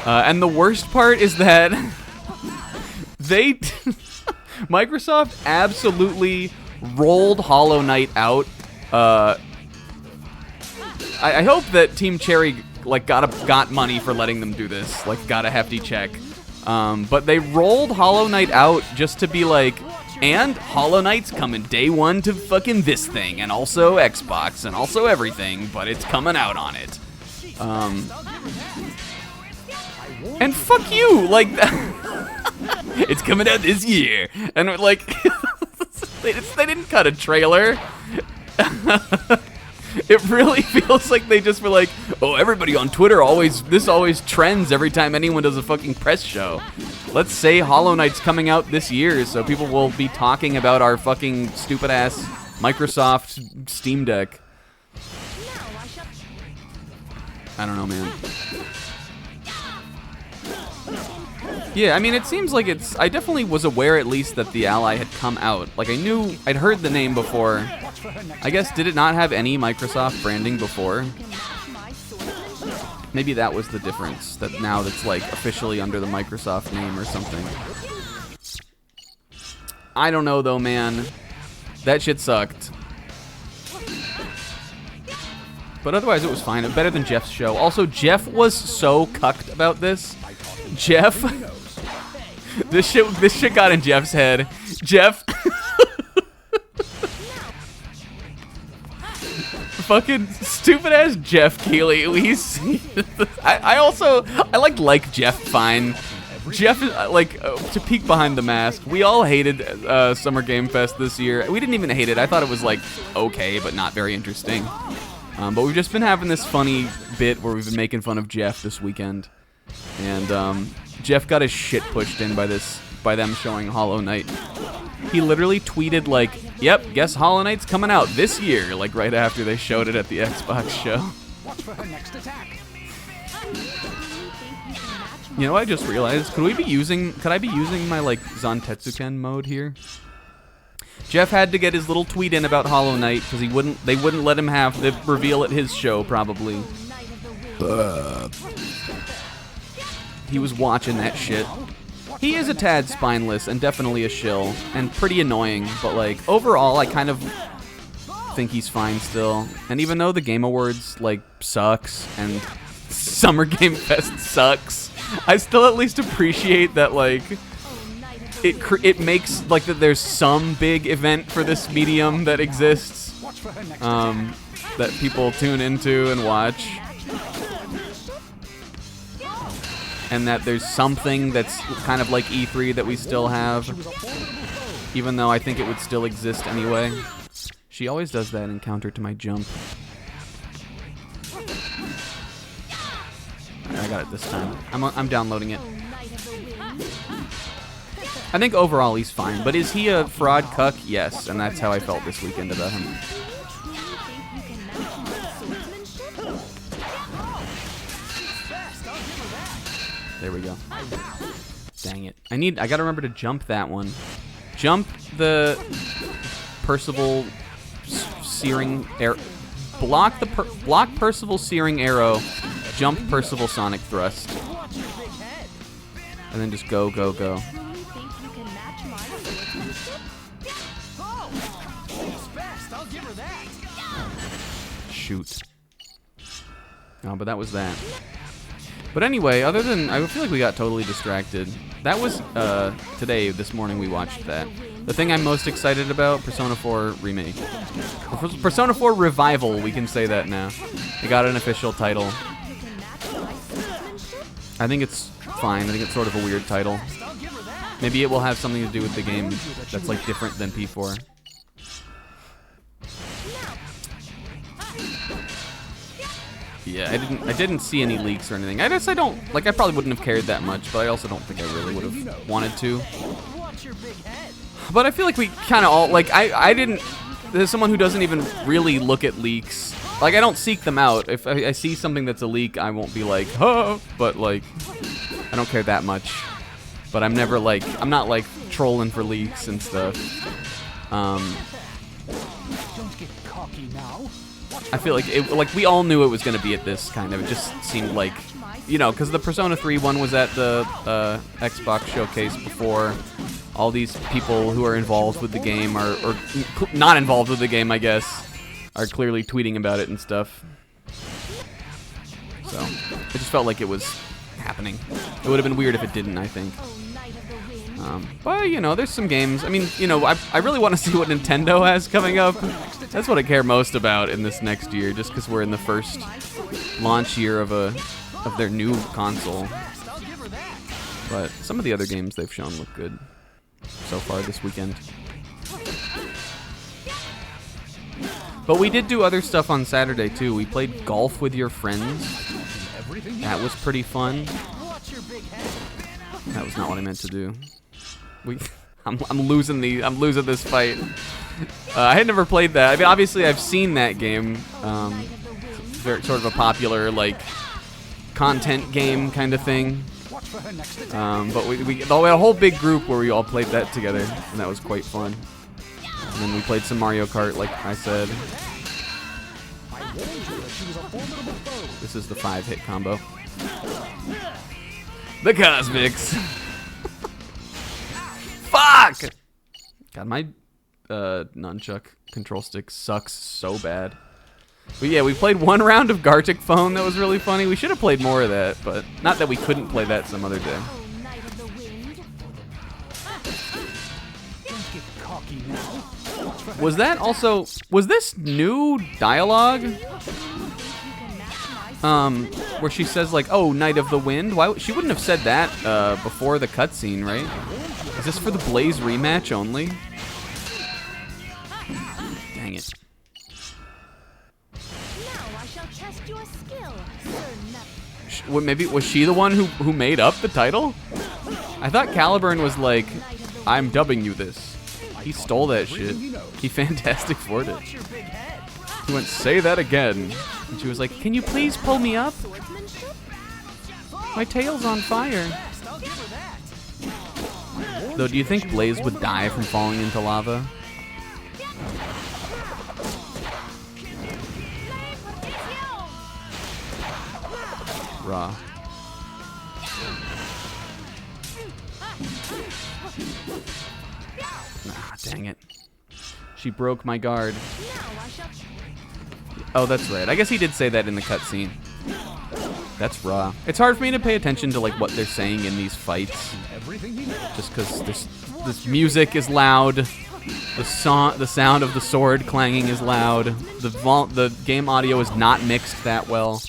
And the worst part is that Microsoft absolutely rolled Hollow Knight out. I hope that Team Cherry like got money for letting them do this, like got a hefty check. But they rolled Hollow Knight out just to be like, and Hollow Knight's coming day one to fucking this thing, and also Xbox, and also everything, but it's coming out on it. And fuck you, like, it's coming out this year, and like, they didn't cut a trailer. It really feels like they just were like, oh, everybody on Twitter always trends every time anyone does a fucking press show. Let's say Hollow Knight's coming out this year, so people will be talking about our fucking stupid ass Microsoft Steam Deck. I don't know, man. Yeah, I mean, it seems like I definitely was aware at least that the Ally had come out. Like, I'd heard the name before. I guess, did it not have any Microsoft branding before? Maybe that was the difference, that now it's like officially under the Microsoft name or something. I don't know though, man. That shit sucked. But otherwise it was fine. Better than Jeff's show. Also, Jeff was so cucked about this. Jeff... This shit got in Jeff's head. Jeff... Fucking stupid ass Jeff Keighley. I like Jeff fine. Jeff is like to peek behind the mask. We all hated Summer Game Fest this year. We didn't even hate it. I thought it was like okay, but not very interesting. But we've just been having this funny bit where we've been making fun of Jeff this weekend, and Jeff got his shit pushed in by them showing Hollow Knight. He literally tweeted like, yep, guess Hollow Knight's coming out this year, like right after they showed it at the Xbox show. Watch for her next attack. You know what I just realized? Could I be using my like Zantetsuken mode here? Jeff had to get his little tweet in about Hollow Knight because they wouldn't let him have the reveal at his show probably. He was watching that shit. He is a tad spineless and definitely a shill and pretty annoying, but like overall I kind of think he's fine still. And even though the Game Awards like sucks and Summer Game Fest sucks, I still at least appreciate that like it makes like that there's some big event for this medium that exists, that people tune into and watch. And that there's something that's kind of like E3 that we still have, even though I think it would still exist anyway. She always does that in counter to my jump. I got it this time. I'm downloading it. I think overall he's fine, but is he a fraud cuck? Yes, and that's how I felt this weekend about him. There we go. Dang it. I gotta remember to jump that one. Jump the Percival searing arrow. Block Percival searing arrow. Jump Percival sonic thrust. And then just go, go, go. Shoot. Oh, but that was that. But anyway, other than, I feel like we got totally distracted. That was, this morning we watched that. The thing I'm most excited about, Persona 4 Remake. Persona 4 Revival, we can say that now. It got an official title. I think it's fine. I think it's sort of a weird title. Maybe it will have something to do with the game that's like different than P4. Yeah, I didn't see any leaks or anything. I guess I don't, like, I probably wouldn't have cared that much, but I also don't think I really would have wanted to. But I feel like we kind of all, like, I didn't, there's someone who doesn't even really look at leaks. Like, I don't seek them out. If I see something that's a leak, I won't be like, oh, but, like, I don't care that much. But I'm never, like, I'm not, like, trolling for leaks and stuff. I feel like we all knew it was going to be at this, kind of. It just seemed like, you know, because the Persona 3 one was at the Xbox showcase before. All these people who are involved with the game or not involved with the game, I guess, are clearly tweeting about it and stuff. So it just felt like it was happening. It would have been weird if it didn't, I think. But, you know, there's some games. I mean, you know, I really want to see what Nintendo has coming up. That's what I care most about in this next year, just because we're in the first launch year of their new console. But some of the other games they've shown look good so far this weekend. But we did do other stuff on Saturday, too. We played golf with your friends. That was pretty fun. That was not what I meant to do. I'm losing this fight. I had never played that. I mean, obviously I've seen that game. Very sort of a popular, like, content game kind of thing. But we had a whole big group where we all played that together, and that was quite fun. And then we played some Mario Kart, like I said. This is the 5-hit combo. The Cosmics. Fuck! God, my nunchuck control stick sucks so bad. But yeah, we played one round of Gartic Phone. That was really funny. We should have played more of that, but not that we couldn't play that some other day. Was that also... Was this new dialogue? Where she says, like, oh, Night of the Wind? Why? She wouldn't have said that before the cutscene, right? Is this for the Blaze rematch only? Dang it. Maybe was she the one who made up the title? I thought Caliburn was like, I'm dubbing you this. He stole that shit. He Fantastic Four'd it. He went, say that again. And she was like, can you please pull me up? My tail's on fire. Though, do you think Blaze would die from falling into lava? Raw. Ah, dang it. She broke my guard. Oh, that's right. I guess he did say that in the cutscene. That's raw. It's hard for me to pay attention to like what they're saying in these fights, just because this music is loud. The sound of the sword clanging is loud. The game audio is not mixed that well.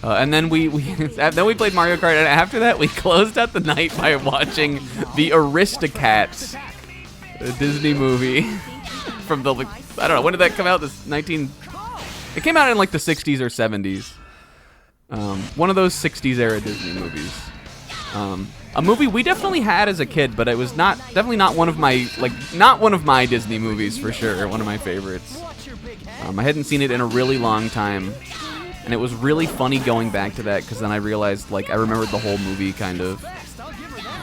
And then we then we played Mario Kart, and after that we closed out the night by watching the Aristocats, a Disney movie from the, like, I don't know, when did that come out? It came out in like the 60s or 70s. One of those 60s era Disney movies. A movie we definitely had as a kid, but it was definitely not one of my Disney movies for sure. One of my favorites. I hadn't seen it in a really long time, and it was really funny going back to that because then I realized, like, I remembered the whole movie kind of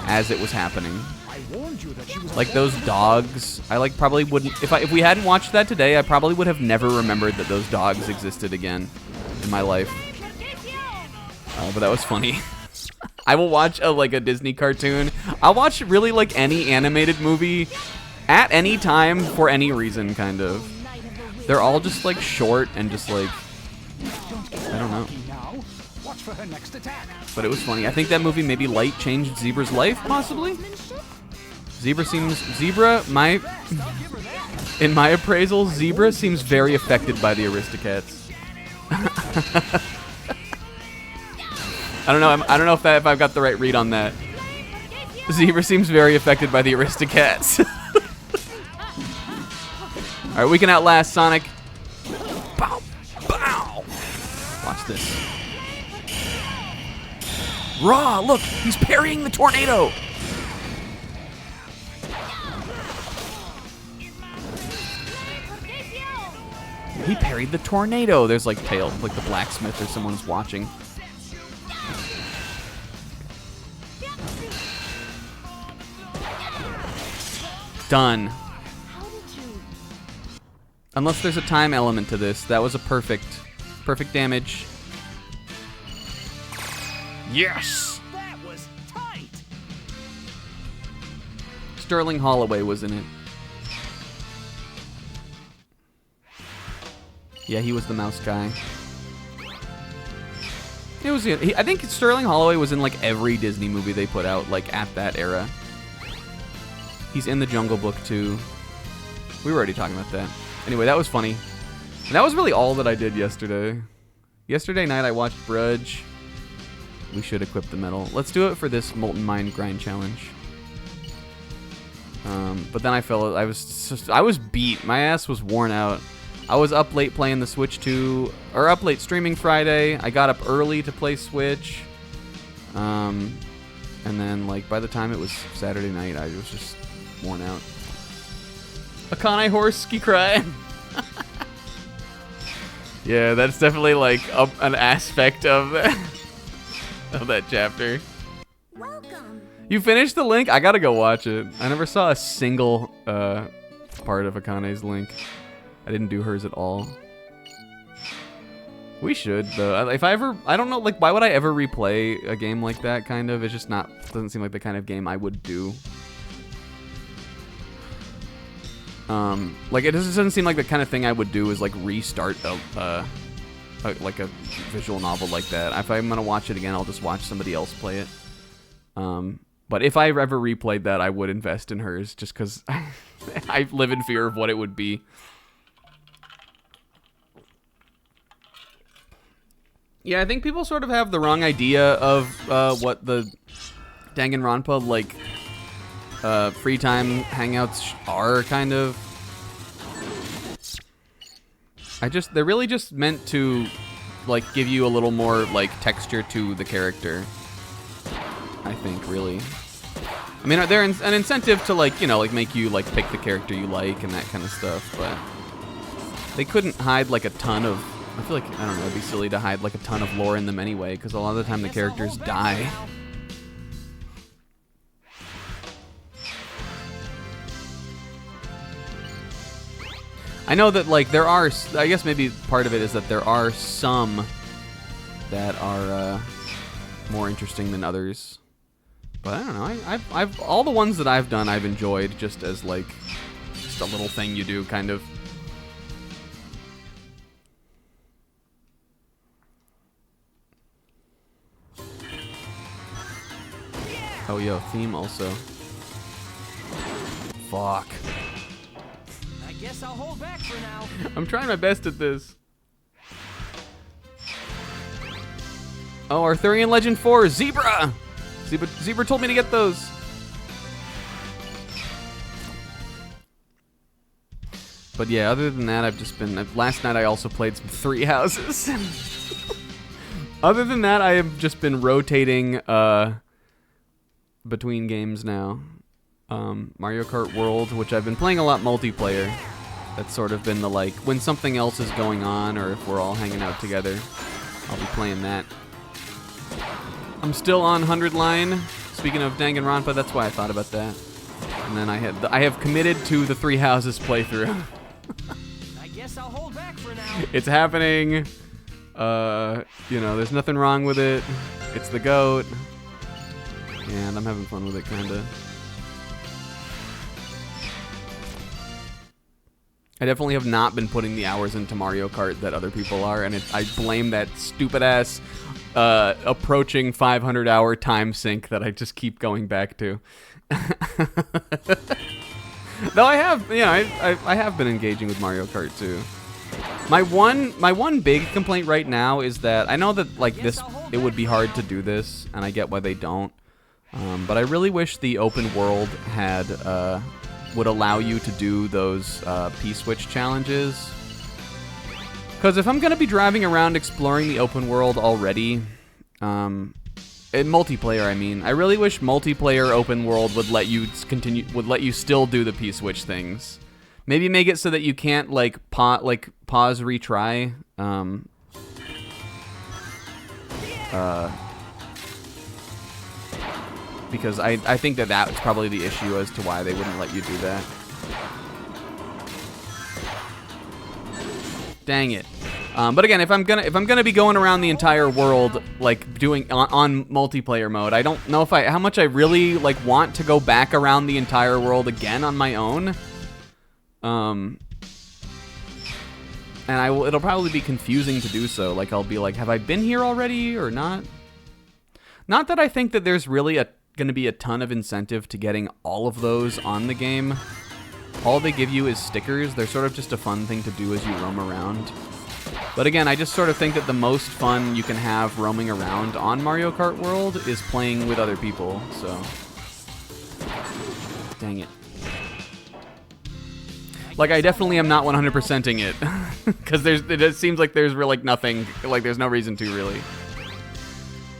as it was happening. Like those dogs, I like probably wouldn't, if we hadn't watched that today, I probably would have never remembered that those dogs existed again in my life. But that was funny. I will watch a Disney cartoon. I'll watch really like any animated movie at any time for any reason, kind of. They're all just like short and just like, I don't know. But it was funny. I think that movie maybe light changed Zebra's life, possibly. In my appraisal, Zebra seems very affected by the Aristocats. I don't know if I've got the right read on that. Zebra seems very affected by the Aristocats. All right, we can outlast Sonic. Bow, bow. Watch this. Raw, look, he's parrying the tornado. He parried the tornado. There's like Tail, like the blacksmith or someone's watching. Done. Unless there's a time element to this. That was a perfect damage. Yes! That was tight. Sterling Holloway was in it. Yeah, he was the mouse guy. I think Sterling Holloway was in like every Disney movie they put out, like at that era. He's in the Jungle Book too. We were already talking about that. Anyway, that was funny. And that was really all that I did yesterday. Yesterday night I watched Brudge. We should equip the medal. Let's do it for this Molten Mind grind challenge. But then I was beat. My ass was worn out. I was up late playing the Switch 2, or up late streaming Friday. I got up early to play Switch. And then like by the time it was Saturday night, I was just worn out. Akane horse ski cry. Yeah, that's definitely like an aspect of that chapter. Welcome. You finished the Link? I gotta go watch it. I never saw a single part of Akane's Link. I didn't do hers at all. We should though. I don't know, like why would I ever replay a game like that? Kind of, it's just doesn't seem like the kind of game I would do. Like it doesn't seem like the kind of thing I would do is like restart like a visual novel like that. If I'm gonna watch it again, I'll just watch somebody else play it. But if I ever replayed that, I would invest in hers just because I live in fear of what it would be. Yeah, I think people sort of have the wrong idea of what the Danganronpa like free time hangouts are, kind of. They're really just meant to like give you a little more like texture to the character. I think, really. I mean, they're an incentive to like, you know, like make you like pick the character you like and that kind of stuff, but they couldn't hide like a ton of, I feel like, I don't know, it'd be silly to hide like a ton of lore in them anyway, because a lot of the time the characters die. I know that like there are, I guess maybe part of it is that there are some that are more interesting than others. But I don't know, I've all the ones that I've done I've enjoyed just as like just a little thing you do, kind of. Oh, yo, theme also. Fuck. I guess I'll hold back for now. I'm trying my best at this. Oh, Arthurian Legend 4, Zebra! Zebra told me to get those. But yeah, other than that, I've just been... Last night I also played some Three Houses. Other than that, I have just been rotating between games now. Mario Kart World, which I've been playing a lot multiplayer. That's sort of been the, like, when something else is going on or if we're all hanging out together, I'll be playing that. I'm still on 100 line. Speaking of Danganronpa, that's why I thought about that. And then I have committed to the Three Houses playthrough. I guess I'll hold back for now. It's happening. You know, there's nothing wrong with it. It's the GOAT. And I'm having fun with it, kinda. I definitely have not been putting the hours into Mario Kart that other people are, and I blame that stupid-ass approaching 500-hour time sink that I just keep going back to. Though I have, you know, I have been engaging with Mario Kart too. My one big complaint right now is that I know that like it would be hard to do this, and I get why they don't. But I really wish the open world had would allow you to do those P-switch challenges. Because if I'm gonna be driving around exploring the open world already, in multiplayer, I mean, I really wish multiplayer open world would let you still do the P-switch things. Maybe make it so that you can't like pause, retry. Because I think that's probably the issue as to why they wouldn't let you do that. Dang it. But again, if I'm gonna be going around the entire world like doing on multiplayer mode, I don't know how much I really like want to go back around the entire world again on my own. And it'll probably be confusing to do so. Like I'll be like, have I been here already or not? Not that I think that there's really gonna be a ton of incentive to getting all of those on the game. All they give you is stickers. They're sort of just a fun thing to do as you roam around. But again, I just sort of think that the most fun you can have roaming around on Mario Kart World is playing with other people, so... Dang it. Like, I definitely am not 100%ing it. Because it seems like there's really nothing, like there's no reason to, really.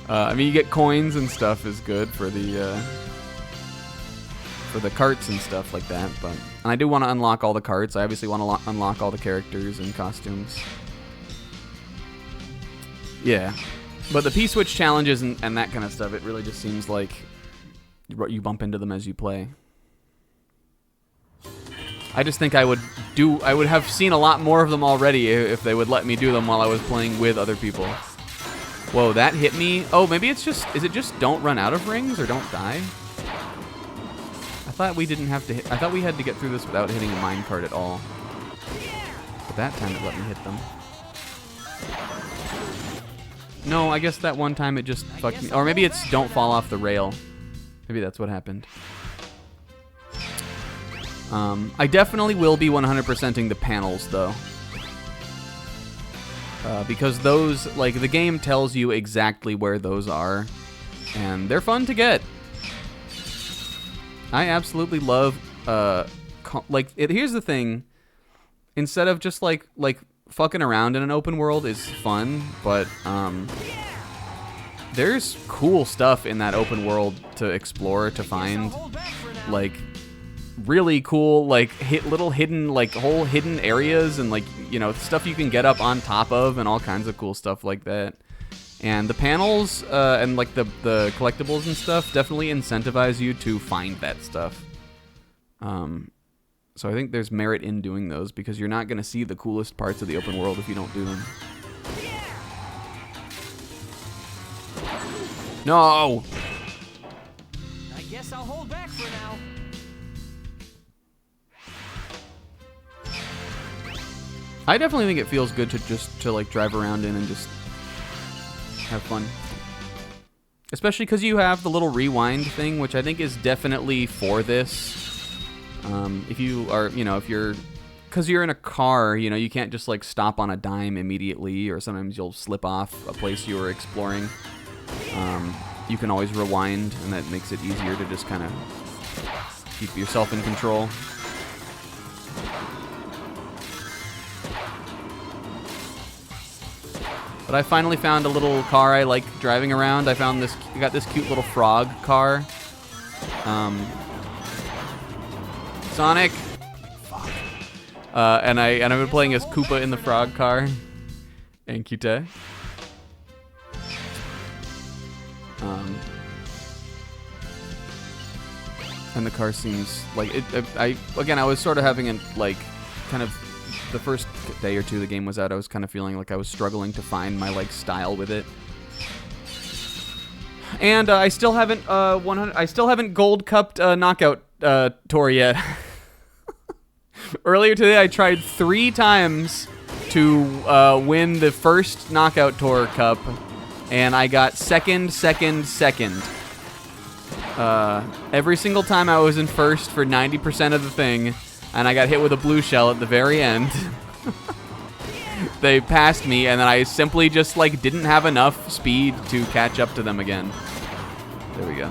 I mean, you get coins and stuff is good for the carts and stuff like that, but... And I do want to unlock all the carts. I obviously want to unlock all the characters and costumes. Yeah. But the P-switch challenges and that kind of stuff, it really just seems like you bump into them as you play. I just think I would have seen a lot more of them already if they would let me do them while I was playing with other people. Whoa, that hit me. Oh, maybe it's just, is it just don't run out of rings or don't die? I thought we didn't have to hit, I thought we had to get through this without hitting a minecart at all. But that time it let me hit them. No, I guess that one time it just fucked me. Or maybe it's don't fall off the rail. Maybe that's what happened. I definitely will be 100%ing the panels, though. Because those, like, the game tells you exactly where those are. And they're fun to get. I absolutely love, here's the thing. Instead of just, like fucking around in an open world is fun, but, there's cool stuff in that open world to explore, to find. Like, really cool, like, little hidden, like, whole hidden areas and, like, you know, stuff you can get up on top of and all kinds of cool stuff like that. And the panels and, like, the collectibles and stuff definitely incentivize you to find that stuff. So I think there's merit in doing those because you're not going to see the coolest parts of the open world if you don't do them. No! I guess I'll hold back for now. I definitely think it feels good to like drive around in and just have fun. Especially because you have the little rewind thing, which I think is definitely for this. If you are, you know, because you're in a car, you know, you can't just like stop on a dime immediately, or sometimes you'll slip off a place you were exploring. you can always rewind, and that makes it easier to just kind of keep yourself in control. But I finally found a little car I like driving around. I got this cute little frog car. Sonic. Fuck. And I've been playing as Koopa in the frog car. And Cute. And the car seems like it. I was sort of having kind of the first day or two the game was out. I was kind of feeling like I was struggling to find my style with it. And I still haven't gold cupped knockout tour yet. Earlier today, I tried 3 times to win the first knockout tour cup, and I got second. Every single time I was in first for 90% of the thing, and I got hit with a blue shell at the very end. They passed me, and then I simply just didn't have enough speed to catch up to them again. There we go.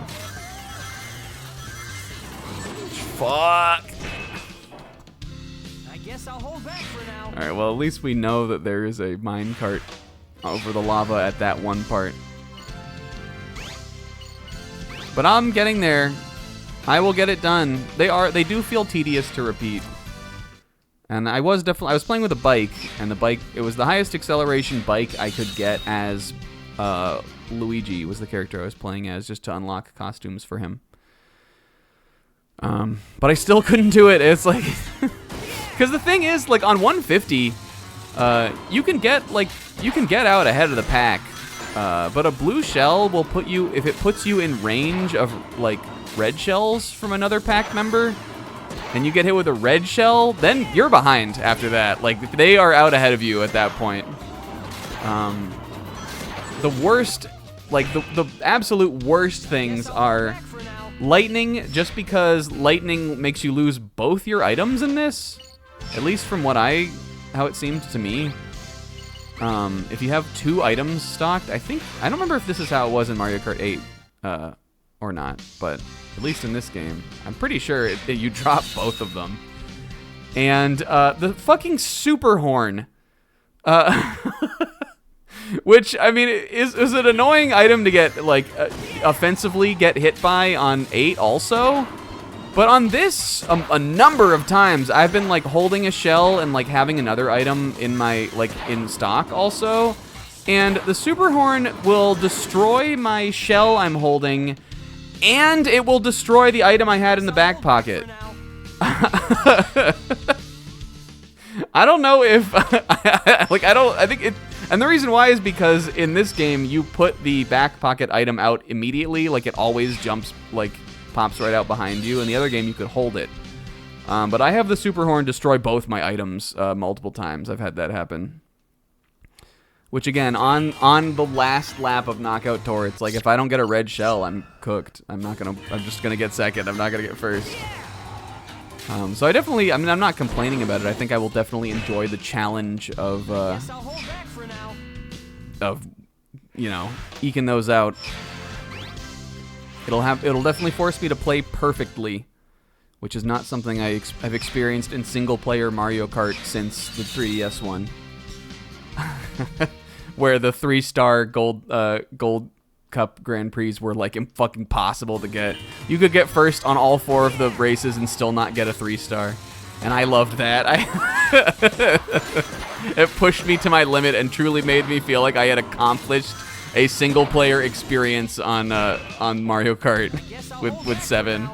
Fuck. I guess I'll hold back for now. All right, well, at least we know that there is a minecart over the lava at that one part. But I'm getting there. I will get it done. They do feel tedious to repeat. And I was playing with a bike, and it was the highest acceleration bike I could get as Luigi was the character I was playing as, just to unlock costumes for him. But I still couldn't do it. It's because the thing is, on 150, you can get out ahead of the pack. But a blue shell will if it puts you in range of red shells from another pack member, and you get hit with a red shell, then you're behind after that. They are out ahead of you at that point. The worst, the absolute worst things are lightning, just because lightning makes you lose both your items in this. At least from how it seemed to me. If you have 2 items stocked, I don't remember if this is how it was in Mario Kart 8 or not, but at least in this game, I'm pretty sure you drop both of them. And the fucking super horn, which, I mean, is an annoying item to get, offensively get hit by on 8 also. But on this, a number of times, I've been, holding a shell and, having another item in my, in stock also. And the super horn will destroy my shell I'm holding, and it will destroy the item I had in the back pocket. I don't know if, I think it, and the reason why is because in this game, you put the back pocket item out immediately, it always jumps, pops right out behind you. In the other game, you could hold it. But I have the super horn destroy both my items multiple times. I've had that happen. Which again, on the last lap of Knockout Tour, it's if I don't get a red shell, I'm cooked. I'm just gonna get second. I'm not gonna get first. So I'm not complaining about it. I think I will definitely enjoy the challenge of eking those out. It'll definitely force me to play perfectly, which is not something I've experienced in single-player Mario Kart since the 3DS one, where the 3-star gold Cup Grand Prix were fucking impossible to get. You could get first on all 4 of the races and still not get a 3-star, and I loved that. It pushed me to my limit and truly made me feel like I had accomplished a single-player experience on Mario Kart with 7.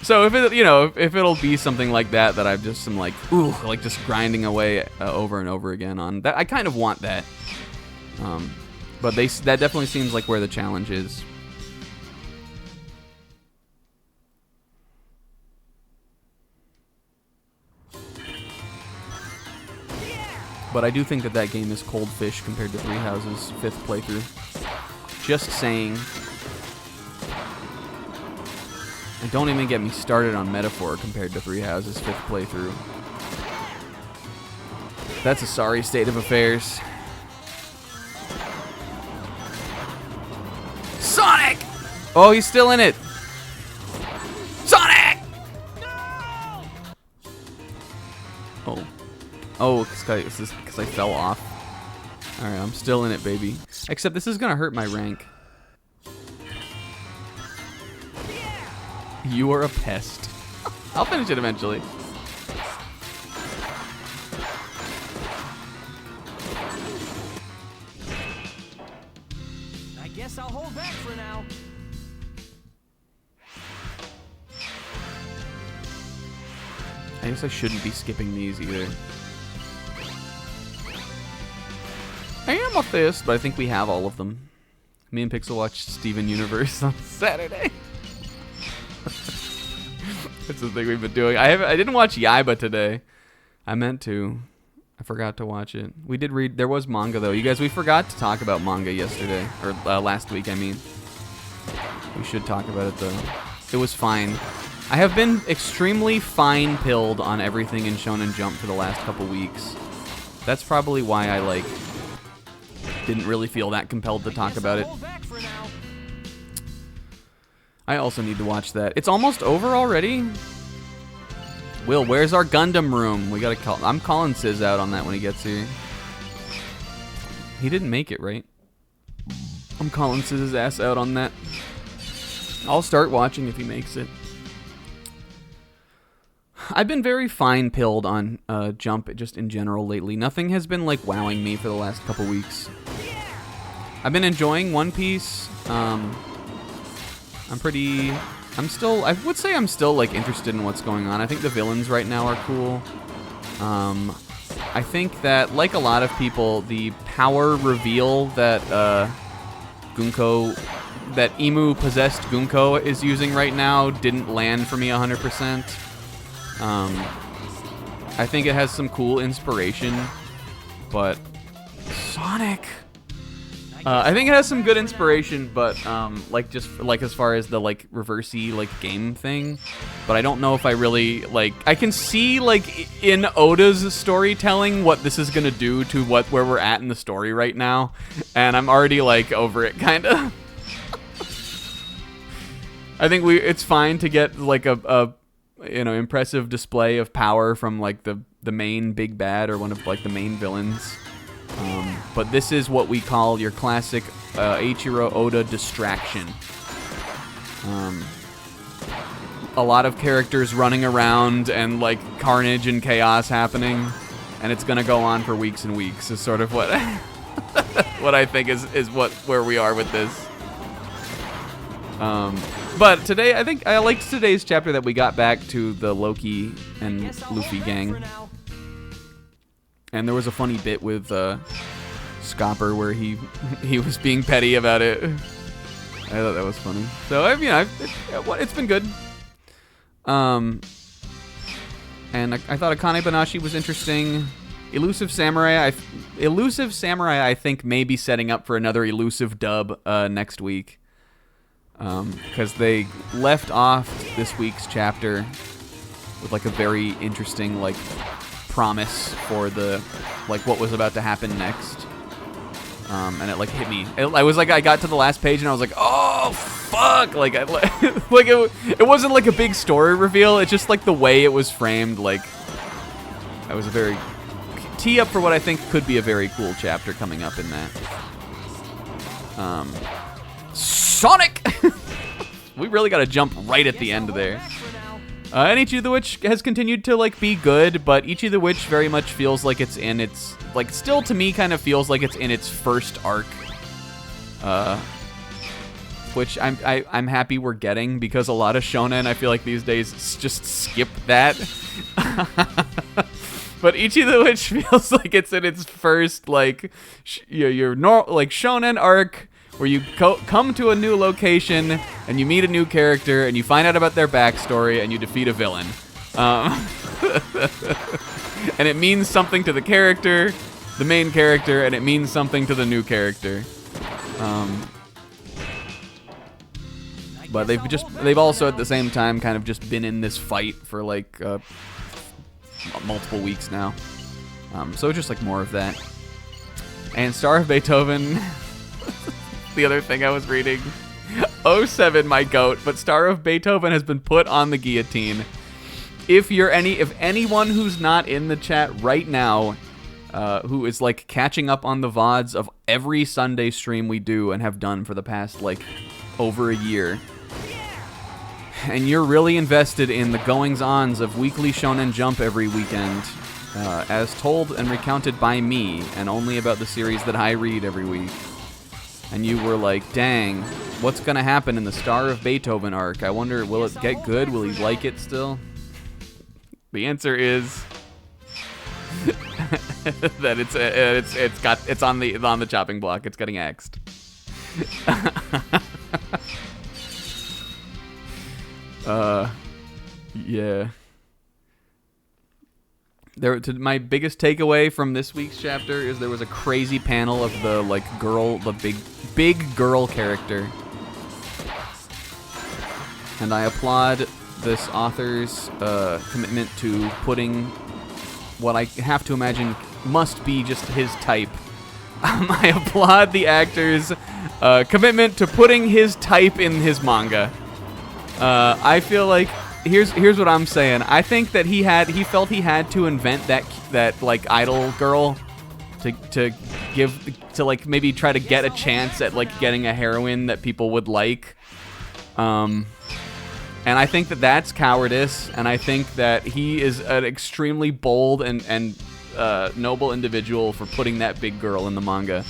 So if it'll be something like that I just am just grinding away over and over again on that, I kind of want that. But that definitely seems like where the challenge is. But I do think that game is cold fish compared to Three Houses' 5th playthrough. Just saying. And don't even get me started on Metaphor compared to Three Houses' 5th playthrough. That's a sorry state of affairs. Oh, he's still in it. Sonic! Oh. Oh, because I fell off. Alright, I'm still in it, baby. Except this is gonna hurt my rank. You are a pest. I'll finish it eventually. I guess I'll hold back for now. I guess I shouldn't be skipping these either. Amethyst, but I think we have all of them. Me and Pixel watched Steven Universe on Saturday. That's the thing we've been doing. I didn't watch Yaiba today. I meant to. I forgot to watch it. We did read. There was manga though. You guys, we forgot to talk about manga yesterday or last week. I mean, we should talk about it though. It was fine. I have been extremely fine-pilled on everything in Shonen Jump for the last couple weeks. That's probably why I didn't really feel that compelled to talk about it. I also need to watch that. It's almost over already. Will, where's our Gundam room? We gotta call. I'm calling Sizz out on that when he gets here. He didn't make it, right? I'm calling Sizz's ass out on that. I'll start watching if he makes it. I've been very fine-pilled on Jump just in general lately. Nothing has been wowing me for the last couple weeks. I've been enjoying One Piece. I would say I'm still interested in what's going on. I think the villains right now are cool. I think that, like a lot of people, the power reveal that that Emu-possessed Gunko is using right now didn't land for me 100%. I think it has some cool inspiration, but Sonic. I think it has some good inspiration, but as far as the reversey game thing, but I don't know if I really I can see in Oda's storytelling what this is gonna do to where we're at in the story right now, and I'm already over it kinda. I think it's fine to get a impressive display of power from the main big bad or one of the main villains. But this is what we call your classic Eiichiro Oda distraction. A lot of characters running around and carnage and chaos happening, and it's gonna go on for weeks and weeks. Is sort of what what I think is where we are with this. But today, I think I liked today's chapter that we got back to the Loki and Luffy gang. And there was a funny bit with Scopper where he was being petty about it. I thought that was funny. So it's been good. And I thought Akane Banashi was interesting. Elusive Samurai, I think may be setting up for another elusive dub next week. Because they left off this week's chapter with a very interesting promise for the what was about to happen next. And it hit me. I got to the last page and I was like, oh fuck! It wasn't a big story reveal. It's just the way it was framed. I was a very tee up for what I think could be a very cool chapter coming up in that. Sonic! We really got to jump right at the end there. And Ichi the Witch has continued to be good, but Ichi the Witch very much feels like it's in its still to me kind of feels like it's in its first arc. Which I'm happy we're getting, because a lot of shonen I feel like these days just skip that. But Ichi the Witch feels like it's in its first your shonen arc, where you come to a new location and you meet a new character and you find out about their backstory and you defeat a villain. And it means something to the character, the main character, and it means something to the new character. But they've also at the same time kind of just been in this fight for multiple weeks now. So just more of that. And Star of Beethoven. The other thing I was reading. 07, my goat, but Star of Beethoven has been put on the guillotine. If anyone who's not in the chat right now, who is like catching up on the VODs of every Sunday stream we do and have done for the past like over a year, and you're really invested in the goings-ons of Weekly Shonen Jump every weekend, as told and recounted by me, and only about the series that I read every week, and you were like, dang, what's gonna happen in the Star of Beethoven arc? I wonder, will it get good? Will he like it still? The answer is that it's on the chopping block. It's getting axed. Yeah. My biggest takeaway from this week's chapter is there was a crazy panel of the big girl character, and I applaud this author's commitment to putting what I have to imagine must be just his type. I applaud the actor's commitment to putting his type in his manga. I feel like here's what I'm saying. I think that he felt he had to invent that like idol girl to like maybe try to get a chance at like getting a heroine that people would like. And I think that that's cowardice, and I think that he is an extremely bold and noble individual for putting that big girl in the manga.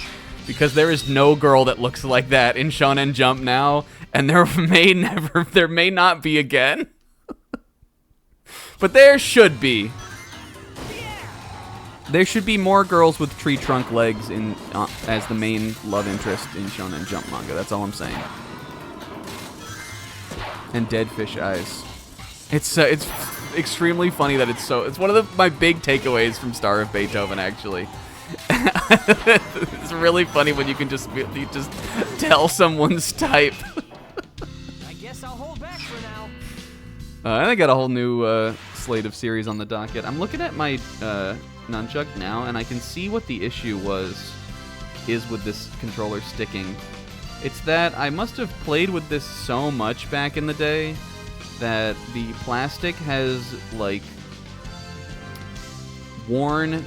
Because there is no girl that looks like that in Shonen Jump now, and there may not be again. But there should be. There should be more girls with tree trunk legs as the main love interest in Shonen Jump manga. That's all I'm saying. And dead fish eyes. It's extremely funny that it's one of my big takeaways from Star of Beethoven, actually. It's really funny when you can just tell someone's type. I guess I'll hold back for now. And I got a whole new slate of series on the docket. I'm looking at my nunchuck now, and I can see what the issue is with this controller sticking. It's that I must have played with this so much back in the day that the plastic has, like, worn.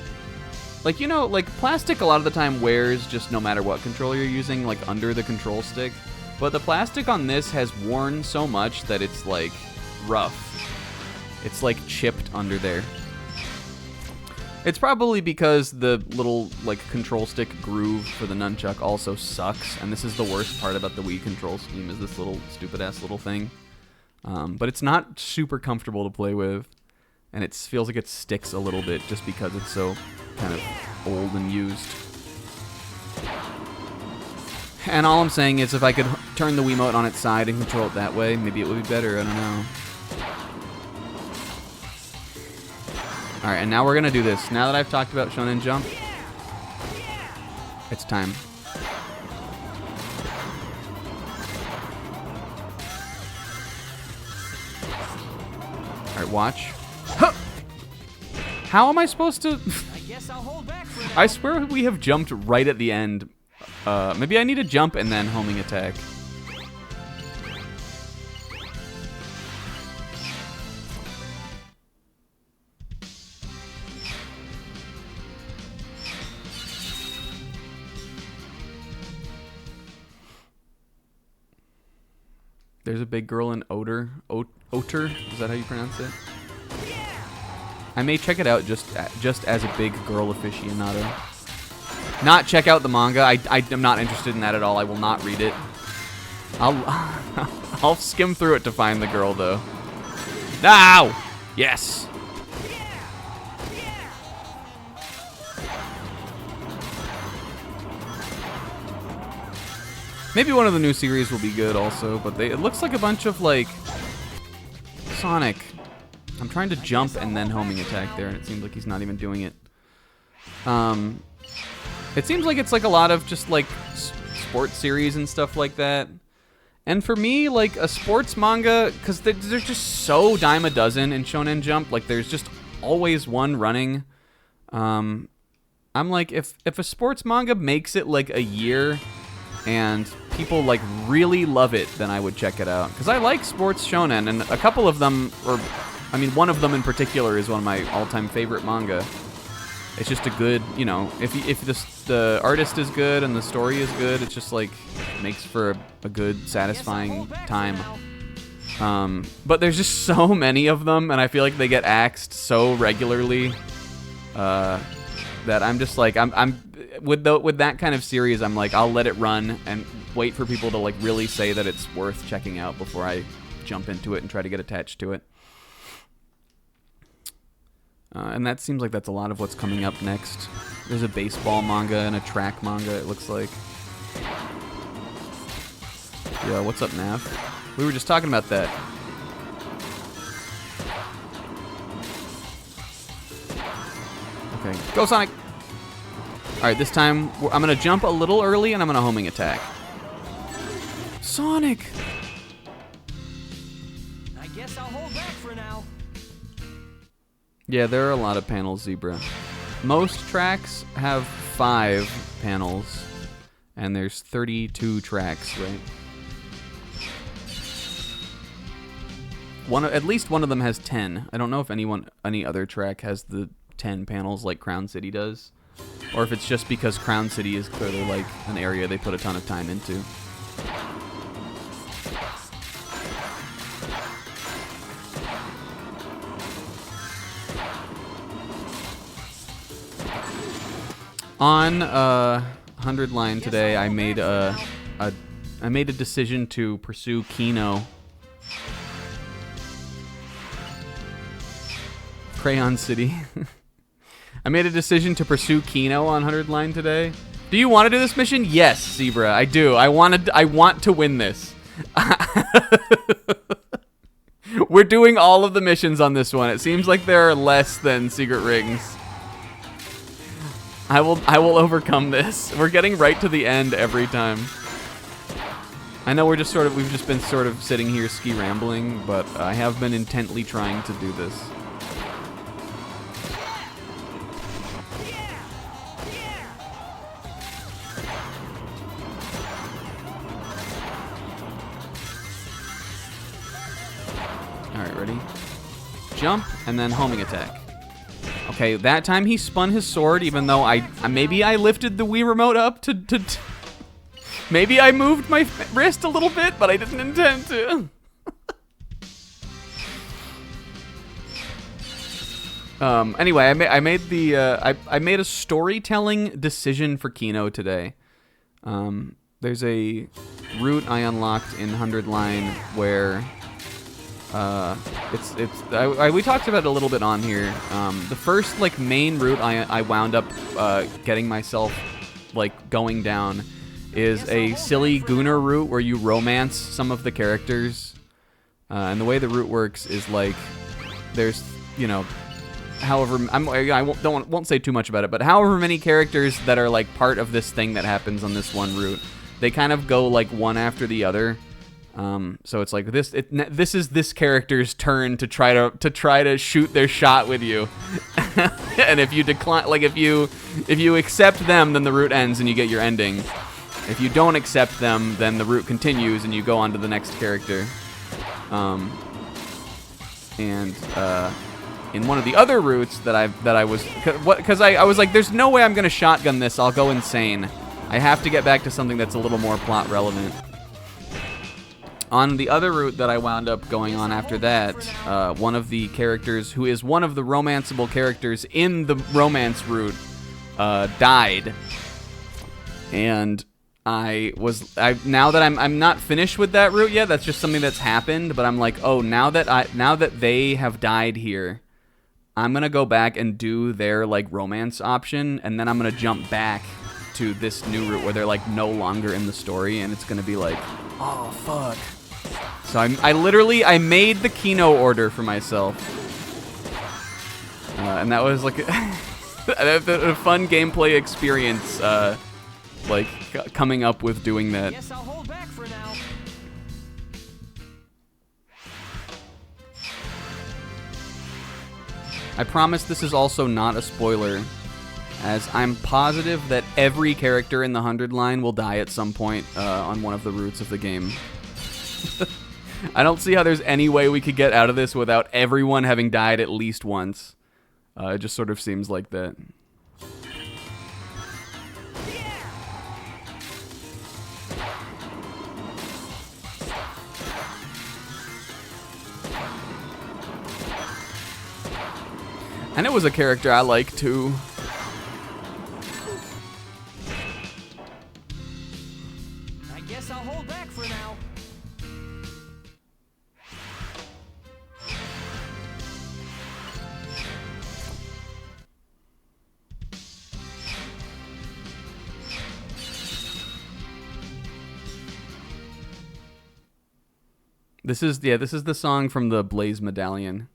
Like, you know, like, plastic a lot of the time wears just no matter what controller you're using, like, under the control stick. But the plastic on this has worn so much that it's, like, rough. It's, like, chipped under there. It's probably because the little, like, control stick groove for the nunchuck also sucks, and this is the worst part about the Wii control scheme, is this little stupid-ass little thing. But it's not super comfortable to play with, and it feels like it sticks a little bit just because it's so kind of old and used. And all I'm saying is if I could turn the Wiimote on its side and control it that way, maybe it would be better, I don't know. Alright, and now we're going to do this. Now that I've talked about Shonen Jump, it's time. Alright, watch. Huh! How am I supposed to... I guess I'll hold back for now. I swear we have jumped right at the end. Maybe I need to jump and then homing attack. There's a big girl in Oter. Oter? Is that how you pronounce it? I may check it out just as a big girl aficionado. Not check out the manga. I am not interested in that at all. I will not read it. I'll skim through it to find the girl, though. Now! Yes! Maybe one of the new series will be good also, but it looks like a bunch of, like, Sonic. I'm trying to jump and then homing attack there, and it seems like he's not even doing it. It seems like it's, like, a lot of just, like, sports series and stuff like that. And for me, like, a sports manga, because they're just so dime a dozen in Shonen Jump, like, there's just always one running. I'm like, if a sports manga makes it, like, a year and people like really love it, then I would check it out. Because I like sports shonen, and a couple of them, one of them in particular is one of my all-time favorite manga. It's just a good, if the artist is good and the story is good, it's just like makes for a good, satisfying time. But there's just so many of them, and I feel like they get axed so regularly that I'm just like I'm with that kind of series. I'm like, I'll let it run and wait for people to like really say that it's worth checking out before I jump into it and try to get attached to it. And that seems like that's a lot of what's coming up next. There's a baseball manga and a track manga, it looks like. Yeah, what's up, Nav? We were just talking about that. Okay, go Sonic! Alright, this time I'm going to jump a little early and I'm going to homing attack. Sonic! I guess I'll hold back for now. Yeah, there are a lot of panels, Zebra. Most tracks have 5 panels, and there's 32 tracks, right? At least one of them has 10. I don't know if any other track has the 10 panels like Crown City does, or if it's just because Crown City is clearly like an area they put a ton of time into. On 100 line today, I made a decision to pursue Kino. Crayon City. I made a decision to pursue Kino on 100 line today. Do you want to do this mission? Yes, Zebra, I do. I want to win this. We're doing all of the missions on this one. It seems like there are less than secret rings. I will overcome this. We're getting right to the end every time. I know we've just been sort of sitting here ski rambling, but I have been intently trying to do this. Alright, ready? Jump, and then homing attack. Okay, that time he spun his sword, even though maybe I lifted the Wii remote up to maybe I moved my wrist a little bit, but I didn't intend to. Anyway, I made a storytelling decision for Kino today. There's a route I unlocked in 100 line where we talked about it a little bit on here. The first like main route I wound up getting myself like going down is a silly Gooner route where you romance some of the characters, and the way the route works is like there's however I won't say too much about it, but however many characters that are like part of this thing that happens on this one route, they kind of go like one after the other. So it's like this is this character's turn to try to shoot their shot with you. And if you decline, like if you accept them, then the route ends and you get your ending. If you don't accept them, then the route continues and you go on to the next character. In one of the other routes that I was, because I was like, there's no way I'm gonna shotgun this. I'll go insane. I have to get back to something that's a little more plot relevant. On the other route that I wound up going on after that, one of the characters who is one of the romanceable characters in the romance route died, and now that I'm not finished with that route yet. That's just something that's happened, but I'm like, oh, now that they have died here, I'm gonna go back and do their like romance option, and then I'm gonna jump back to this new route where they're like no longer in the story, and it's gonna be like, oh fuck. So I made the Kino order for myself, and that was like a fun gameplay experience, like coming up with doing that. Guess I'll hold back for now. I promise this is also not a spoiler, as I'm positive that every character in the 100 line will die at some point on one of the routes of the game. I don't see how there's any way we could get out of this without everyone having died at least once. It just sort of seems like that. And it was a character I like too. I guess I'll hold back for now. This is the song from the Blaze Medallion.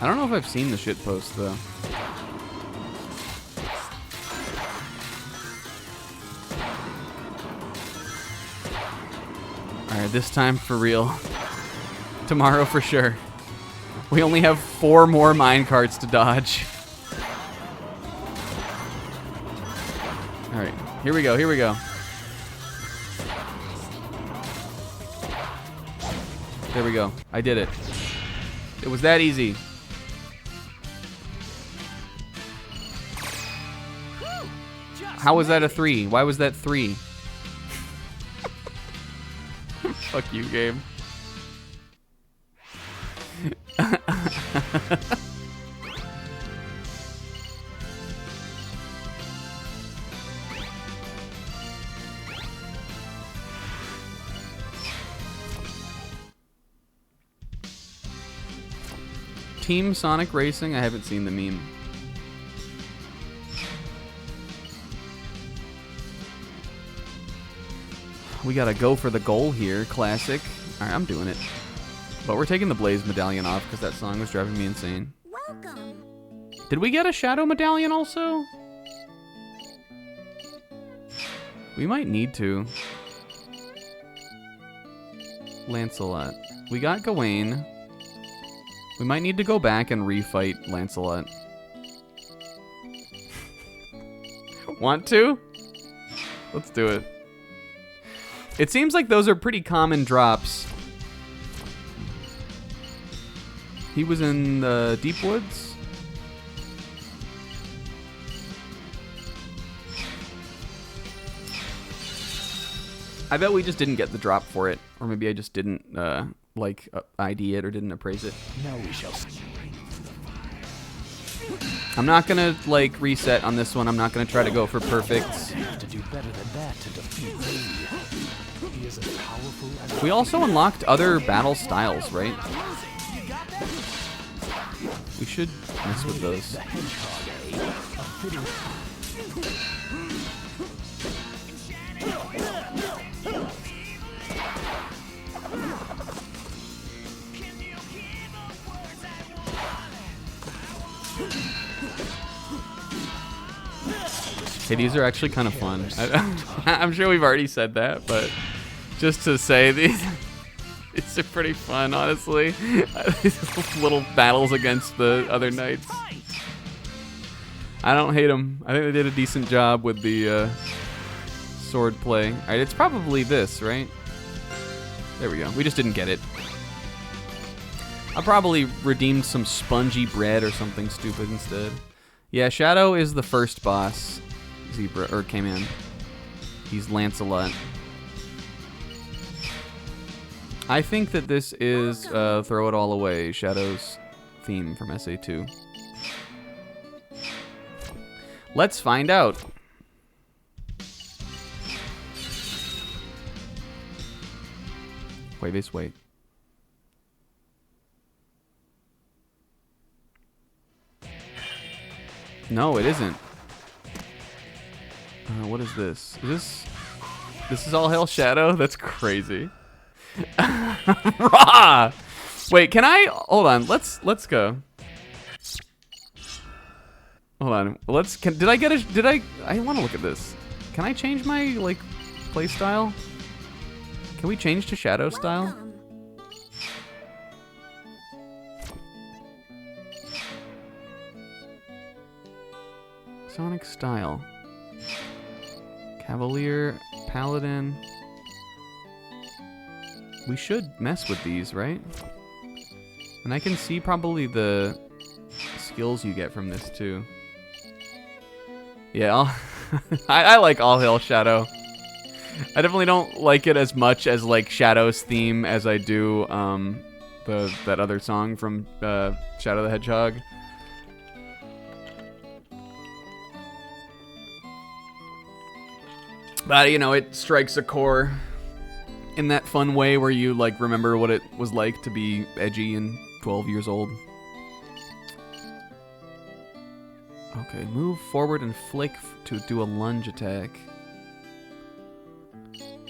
I don't know if I've seen the shitpost though. Alright, this time for real. Tomorrow for sure. We only have 4 more minecarts to dodge. Alright, here we go, here we go. There we go. I did it. It was that easy. How was that a 3? Why was that 3? Fuck you, game. Team Sonic Racing? I haven't seen the meme. We gotta go for the goal here, classic. Alright, I'm doing it. But we're taking the Blaze Medallion off because that song was driving me insane. Welcome. Did we get a Shadow Medallion also? We might need to. Lancelot. We got Gawain. We might need to go back and refight Lancelot. Want to? Let's do it. It seems like those are pretty common drops. He was in the Deep Woods? I bet we just didn't get the drop for it. Or maybe I just didn't, ID it or didn't appraise it. Now we shall see. I'm not gonna, reset on this one. I'm not gonna try to go for perfects. To do better than that to defeat me. He is as powerful as We also unlocked other battle styles, right? We should mess with those. the hedgehog, eh? A fitting Hey, these are actually kind of fun. I'm sure we've already said that, but just to say these are pretty fun, honestly. These little battles against the other knights. I don't hate them. I think they did a decent job with the sword play. All right, it's probably this, right? There we go. We just didn't get it. I probably redeemed some spongy bread or something stupid instead. Yeah, Shadow is the first boss. Zebra, or K-Man. He's Lancelot. I think that this is Throw It All Away, Shadow's theme from SA2. Let's find out. Wait, this wait. No, it isn't. What is this? This is all Hell Shadow? That's crazy. Raw! Wait, can I hold on, let's go. Hold on. I wanna look at this. Can I change my play style? Can we change to Shadow style? Welcome. Sonic style. Cavalier, Paladin. We should mess with these, right? And I can see probably the skills you get from this too. Yeah, I like All Hail Shadow. I definitely don't like it as much as like Shadow's theme as I do that other song from Shadow the Hedgehog. But you know, it strikes a chord in that fun way where you like remember what it was like to be edgy and 12 years old. Okay, move forward and flick to do a lunge attack.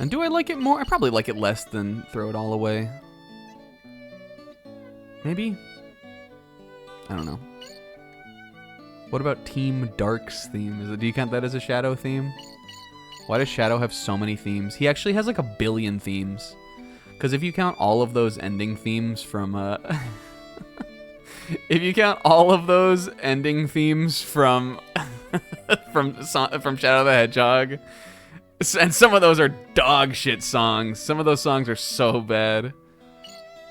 And do I like it more? I probably like it less than throw it all away. Maybe? I don't know. What about Team Dark's theme? Do you count that as a Shadow theme? Why does Shadow have so many themes? He actually has like 1 billion themes. Because if you count all of those ending themes from if you count all of those ending themes from from Shadow the Hedgehog, and some of those are dog shit songs. Some of those songs are so bad.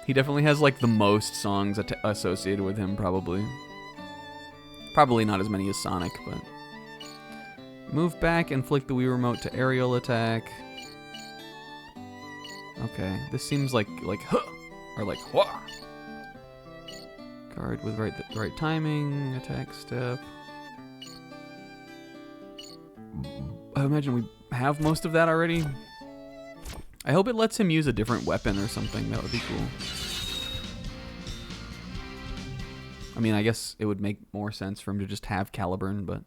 He definitely has like the most songs associated with him, probably. Probably not as many as Sonic, but move back and flick the Wii remote to aerial attack. Okay, this seems like huh, or like wha. Guard with the right timing, attack step. I imagine we have most of that already. I hope it lets him use a different weapon or something. That would be cool. I mean, I guess it would make more sense for him to just have Caliburn, but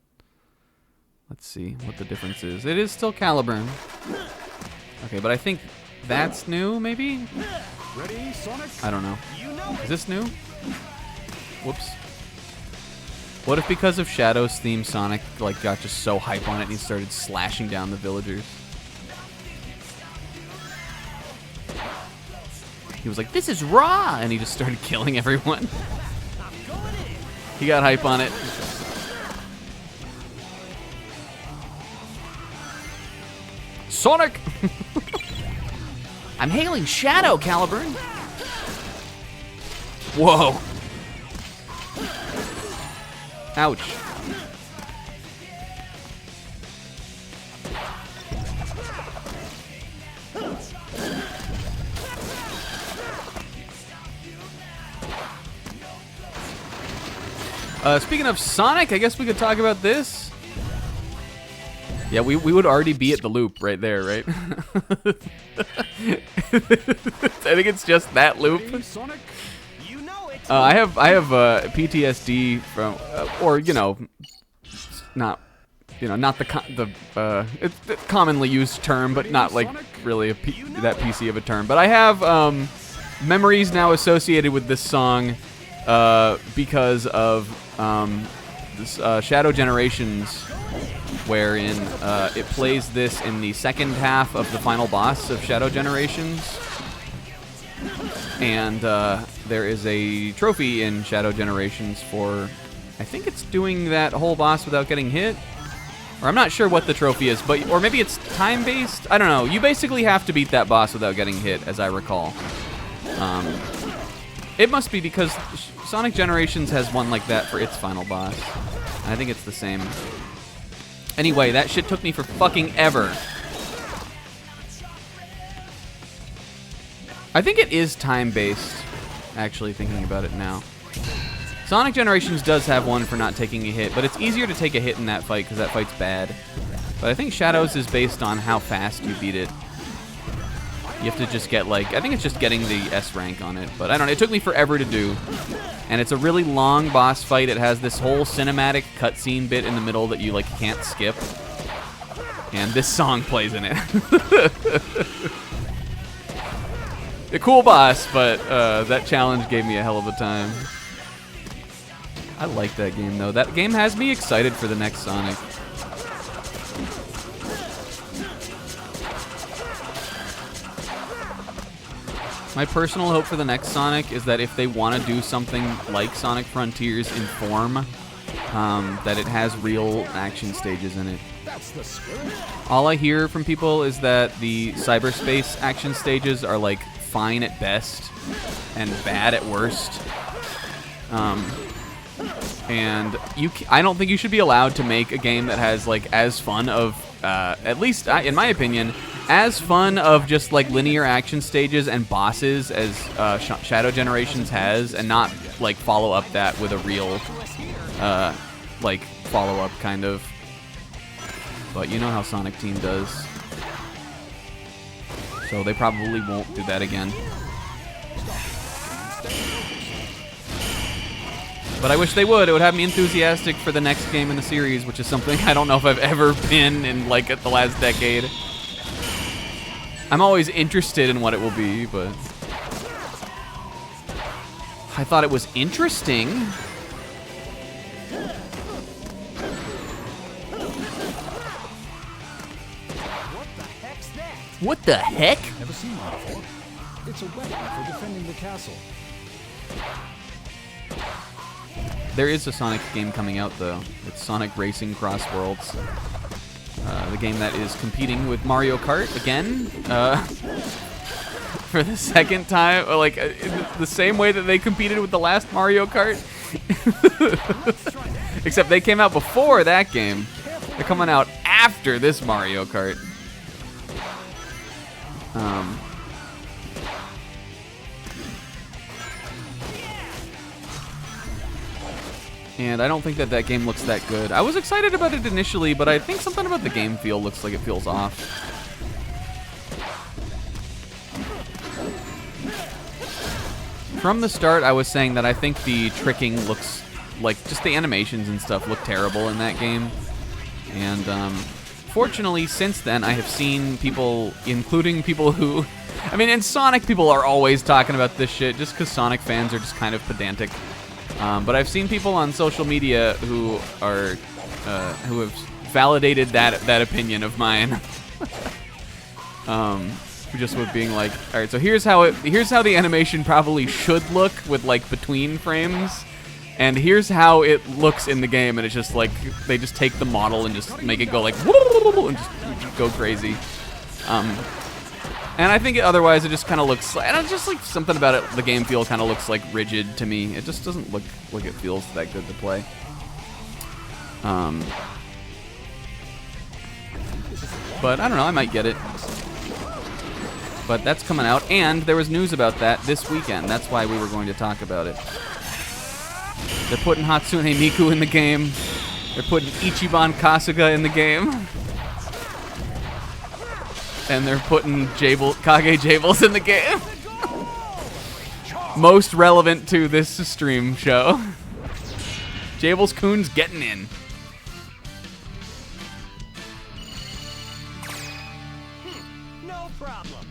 let's see what the difference is. It is still Caliburn. Okay, but I think that's new, maybe? Ready, Sonic? I don't know. Is this new? Whoops. What if because of Shadow's theme, Sonic like got just so hype on it and he started slashing down the villagers? He was like, "This is raw!" And he just started killing everyone. He got hype on it. Sonic! I'm hailing Shadow, Caliburn! Whoa. Ouch. Speaking of Sonic, I guess we could talk about this. Yeah, we would already be at the loop right there, right? I think it's just that loop. Sonic, you know it. I have PTSD from, or you know, not the it's a commonly used term, but not like really that PC of a term. But I have memories now associated with this song because of this Shadow Generations, wherein it plays this in the second half of the final boss of Shadow Generations. And there is a trophy in Shadow Generations for, I think it's doing that whole boss without getting hit. Or I'm not sure what the trophy is, but or maybe it's time-based? I don't know. You basically have to beat that boss without getting hit, as I recall. It must be because Sonic Generations has one like that for its final boss. And I think it's the same. Anyway, that shit took me for fucking ever. I think it is time-based, actually, thinking about it now. Sonic Generations does have one for not taking a hit, but it's easier to take a hit in that fight because that fight's bad. But I think Shadows is based on how fast you beat it. You have to just get, like, I think it's just getting the S rank on it. But I don't know, it took me forever to do. And it's a really long boss fight. It has this whole cinematic cutscene bit in the middle that you, like, can't skip. And this song plays in it. A cool boss, but that challenge gave me a hell of a time. I like that game, though. That game has me excited for the next Sonic. My personal hope for the next Sonic is that if they want to do something like Sonic Frontiers in form, that it has real action stages in it. That's the spirit. All I hear from people is that the cyberspace action stages are like fine at best and bad at worst. And I don't think you should be allowed to make a game that has like as fun of, at least in my opinion, as fun of just like linear action stages and bosses as Shadow Generations has, and not like follow up that with a real like follow up kind of. But you know how Sonic Team does, so they probably won't do that again. But I wish they would. It would have me enthusiastic for the next game in the series, which is something I don't know if I've ever been in like at the last decade. I'm always interested in what it will be, but I thought it was interesting. What the heck? Never seen one before. It's a weapon for defending the castle. There is a Sonic game coming out, though. It's Sonic Racing Cross Worlds. The game that is competing with Mario Kart again. For the second time. Like, the same way that they competed with the last Mario Kart. Except they came out before that game. They're coming out after this Mario Kart. And I don't think that game looks that good. I was excited about it initially, but I think something about the game feel looks like it feels off. From the start, I was saying that I think the tricking looks like, just the animations and stuff look terrible in that game. And fortunately, since then, I have seen people, including people who... I mean, in Sonic, people are always talking about this shit just because Sonic fans are just kind of pedantic. But I've seen people on social media who are who have validated that opinion of mine. Just with being like, all right, so here's how the animation probably should look with like between frames, and here's how it looks in the game, and it's just like they just take the model and just make it go like and just go crazy. And I think otherwise it just kind of looks, and it's just like something about it, the game feel kind of looks like rigid to me. It just doesn't look like it feels that good to play. But I don't know, I might get it. But that's coming out, and there was news about that this weekend. That's why we were going to talk about it. They're putting Hatsune Miku in the game. They're putting Ichiban Kasuga in the game. And they're putting Kage Jables in the game. Most relevant to this stream show. Jables Coon's getting in. No problem.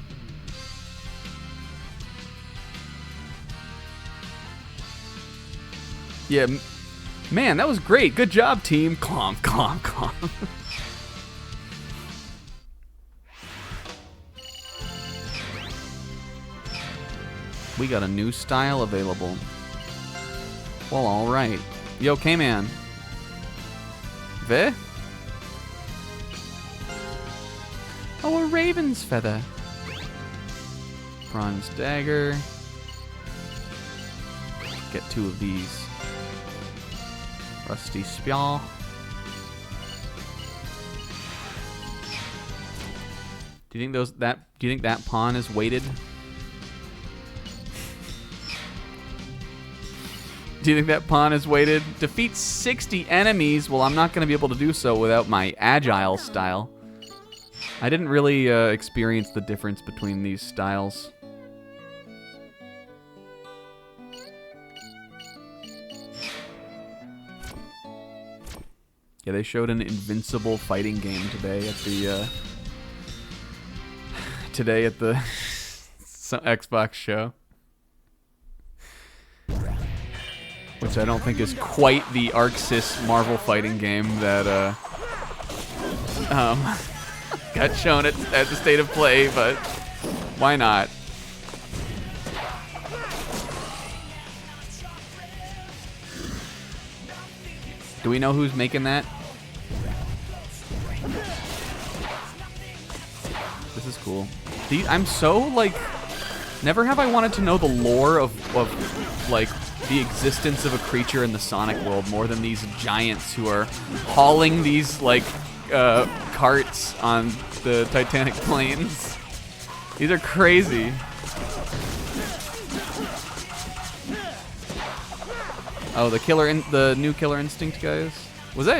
Yeah, man, that was great. Good job, team. Clomp, clomp, clomp. We got a new style available. Well, alright. Yo, K-Man. Ve? Oh, a raven's feather. Bronze dagger. Get 2 of these. Rusty Spjaw. Do you think that pawn is weighted? Do you think that pawn is weighted? Defeat 60 enemies. Well, I'm not going to be able to do so without my agile style. I didn't really experience the difference between these styles. Yeah, they showed an invincible fighting game today at the Xbox show, which I don't think is quite the ArcSys Marvel fighting game that got shown at the State of Play, but why not? Do we know who's making that? This is cool. I'm so, like... Never have I wanted to know the lore of like, the existence of a creature in the Sonic world more than these giants who are hauling these, like, carts on the Titanic plains. These are crazy. Oh, the new Killer Instinct guys.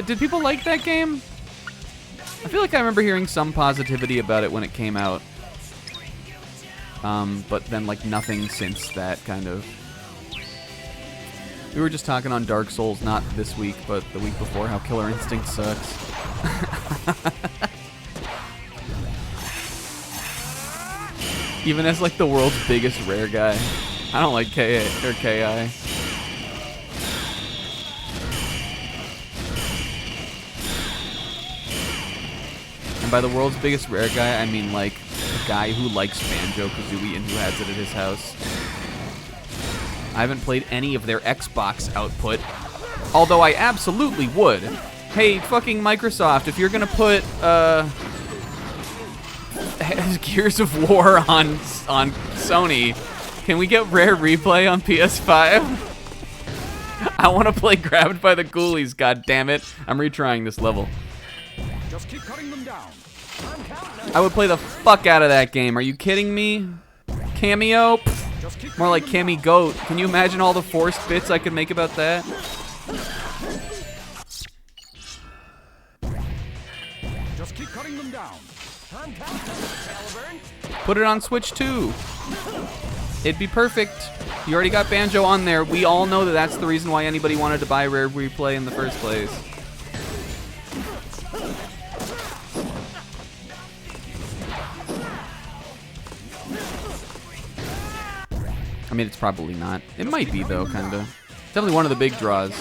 Did people like that game? I feel like I remember hearing some positivity about it when it came out. But then, like, nothing since that, kind of. We were just talking on Dark Souls, not this week, but the week before, how Killer Instinct sucks. Even as, like, the world's biggest rare guy. I don't like KI. And by the world's biggest rare guy, I mean, like, a guy who likes Banjo-Kazooie and who has it at his house. I haven't played any of their Xbox output, although I absolutely would. Hey, fucking Microsoft, if you're gonna put, Gears of War on Sony, can we get Rare Replay on PS5? I want to play Grabbed by the Ghoulies, god damn it. I'm retrying this level. Just keep cutting them down. I would play the fuck out of that game. Are you kidding me? Cameo? Pfft, more like Cammy Goat. Can you imagine all the forced bits I could make about that? Just keep cutting them down. Put it on Switch too. It'd be perfect. You already got Banjo on there. We all know that that's the reason why anybody wanted to buy Rare Replay in the first place. I mean, it's probably not. It might be, though, kind of. Definitely one of the big draws.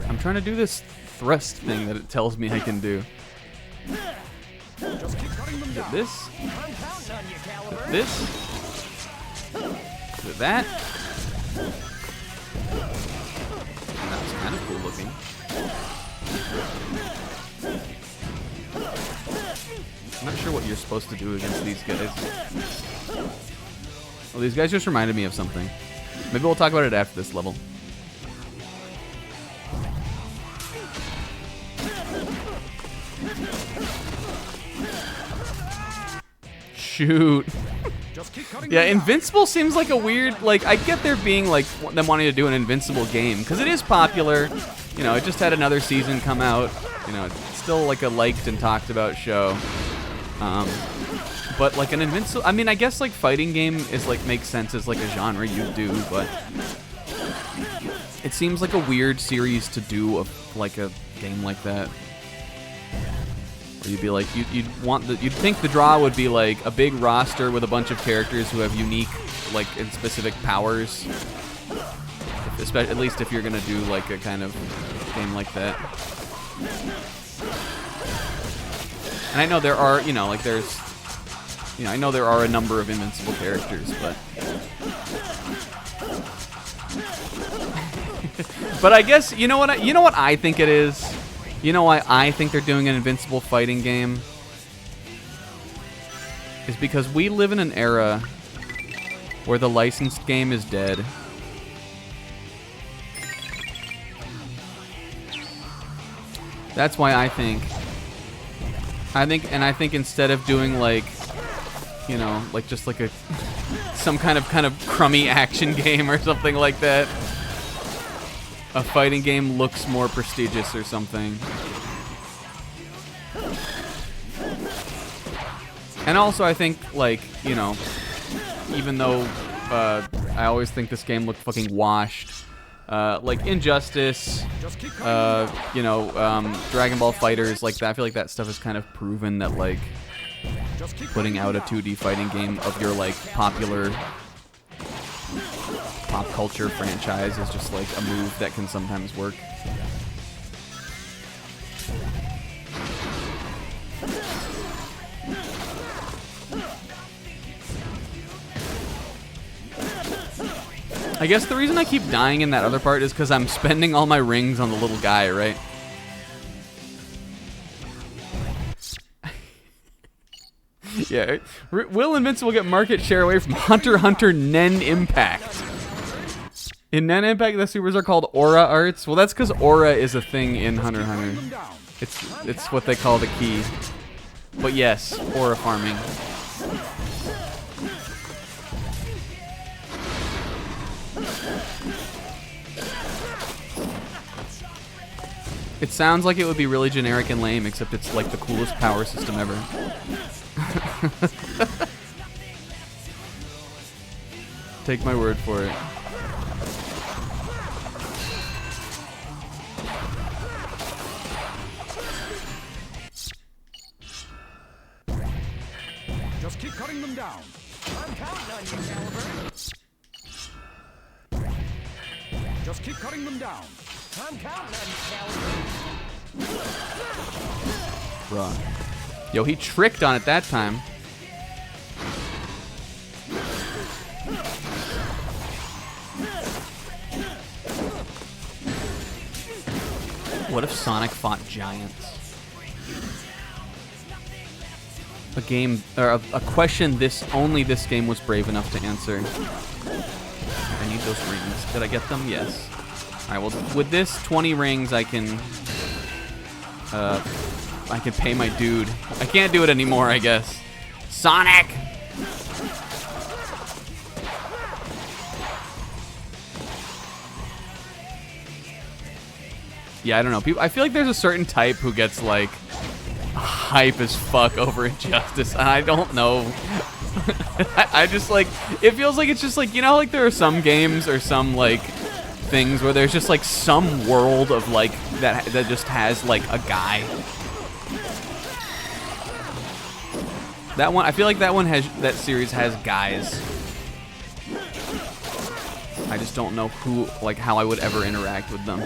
I'm trying to do this thrust thing that it tells me I can do. Is it this? Is it this? Is it that? That was kind of cool looking. I'm not sure what you're supposed to do against these guys. Well, these guys just reminded me of something. Maybe we'll talk about it after this level. Shoot. Yeah, Invincible seems like a weird, like, I get there being, like, them wanting to do an Invincible game, because it is popular. You know, it just had another season come out. You know, it's still, like, a liked and talked about show. But, like, an Invincible, I mean, I guess, like, fighting game is, like, makes sense as, like, a genre you do, but it seems like a weird series to do of, like, a game like that. You'd be like, you'd think the draw would be like a big roster with a bunch of characters who have unique, like, and specific powers. At least if you're gonna do like a kind of game like that. And I know there are, you know, like there's, you know, I know there are a number of invincible characters, but. But I guess you know what I think it is. You know why I think they're doing an Invincible fighting game? Is because we live in an era where the licensed game is dead. That's why I think instead of doing like, you know, like just like some kind of crummy action game or something like that, a fighting game looks more prestigious or something. And also I think, like, you know, even though I always think this game looked fucking washed, like Injustice, you know, Dragon Ball FighterZ, like that, I feel like that stuff is kind of proven that, like, putting out a 2D fighting game of your, like, popular pop culture franchise is just like a move that can sometimes work. I guess the reason I keep dying in that other part is because I'm spending all my rings on the little guy, right? Yeah, will Invincible get market share away from Hunter x Hunter Nen Impact? In Nen Impact, the supers are called Aura Arts. Well, that's because Aura is a thing in Hunter x Hunter. It's what they call the key. But yes, Aura farming. It sounds like it would be really generic and lame, except it's like the coolest power system ever. Take my word for it. Just keep cutting them down. I'm counting on you, Caliber. Just keep cutting them down. I'm counting on you, Caliber. Bruh. Yo, he tricked on it that time. What if Sonic fought giants? A game, or a question only this game was brave enough to answer. I need those rings. Did I get them? Yes. Alright, well, with this 20 rings, I can pay my dude. I can't do it anymore, I guess. Sonic! Yeah, I don't know. I feel like there's a certain type who gets, like, hype as fuck over Injustice, and I don't know. I just, like, it feels like it's just, like, you know, like, there are some games or some, like, things where there's just, like, some world of, like, that just has, like, a guy. That one, I feel like that series has guys. I just don't know who, like, how I would ever interact with them.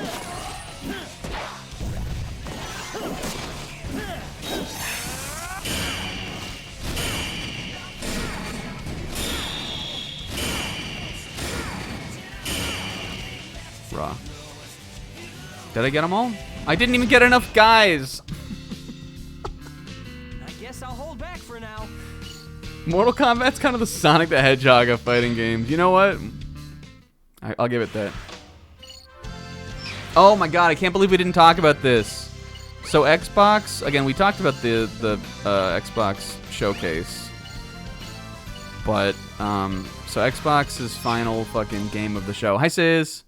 Raw. Did I get them all? I didn't even get enough guys. I guess I'll hold back for now. Mortal Kombat's kind of the Sonic the Hedgehog of fighting games. You know what? I'll give it that. Oh my god, I can't believe we didn't talk about this. So Xbox, again, we talked about the Xbox showcase. But, so Xbox's final fucking game of the show. Hi, Sis.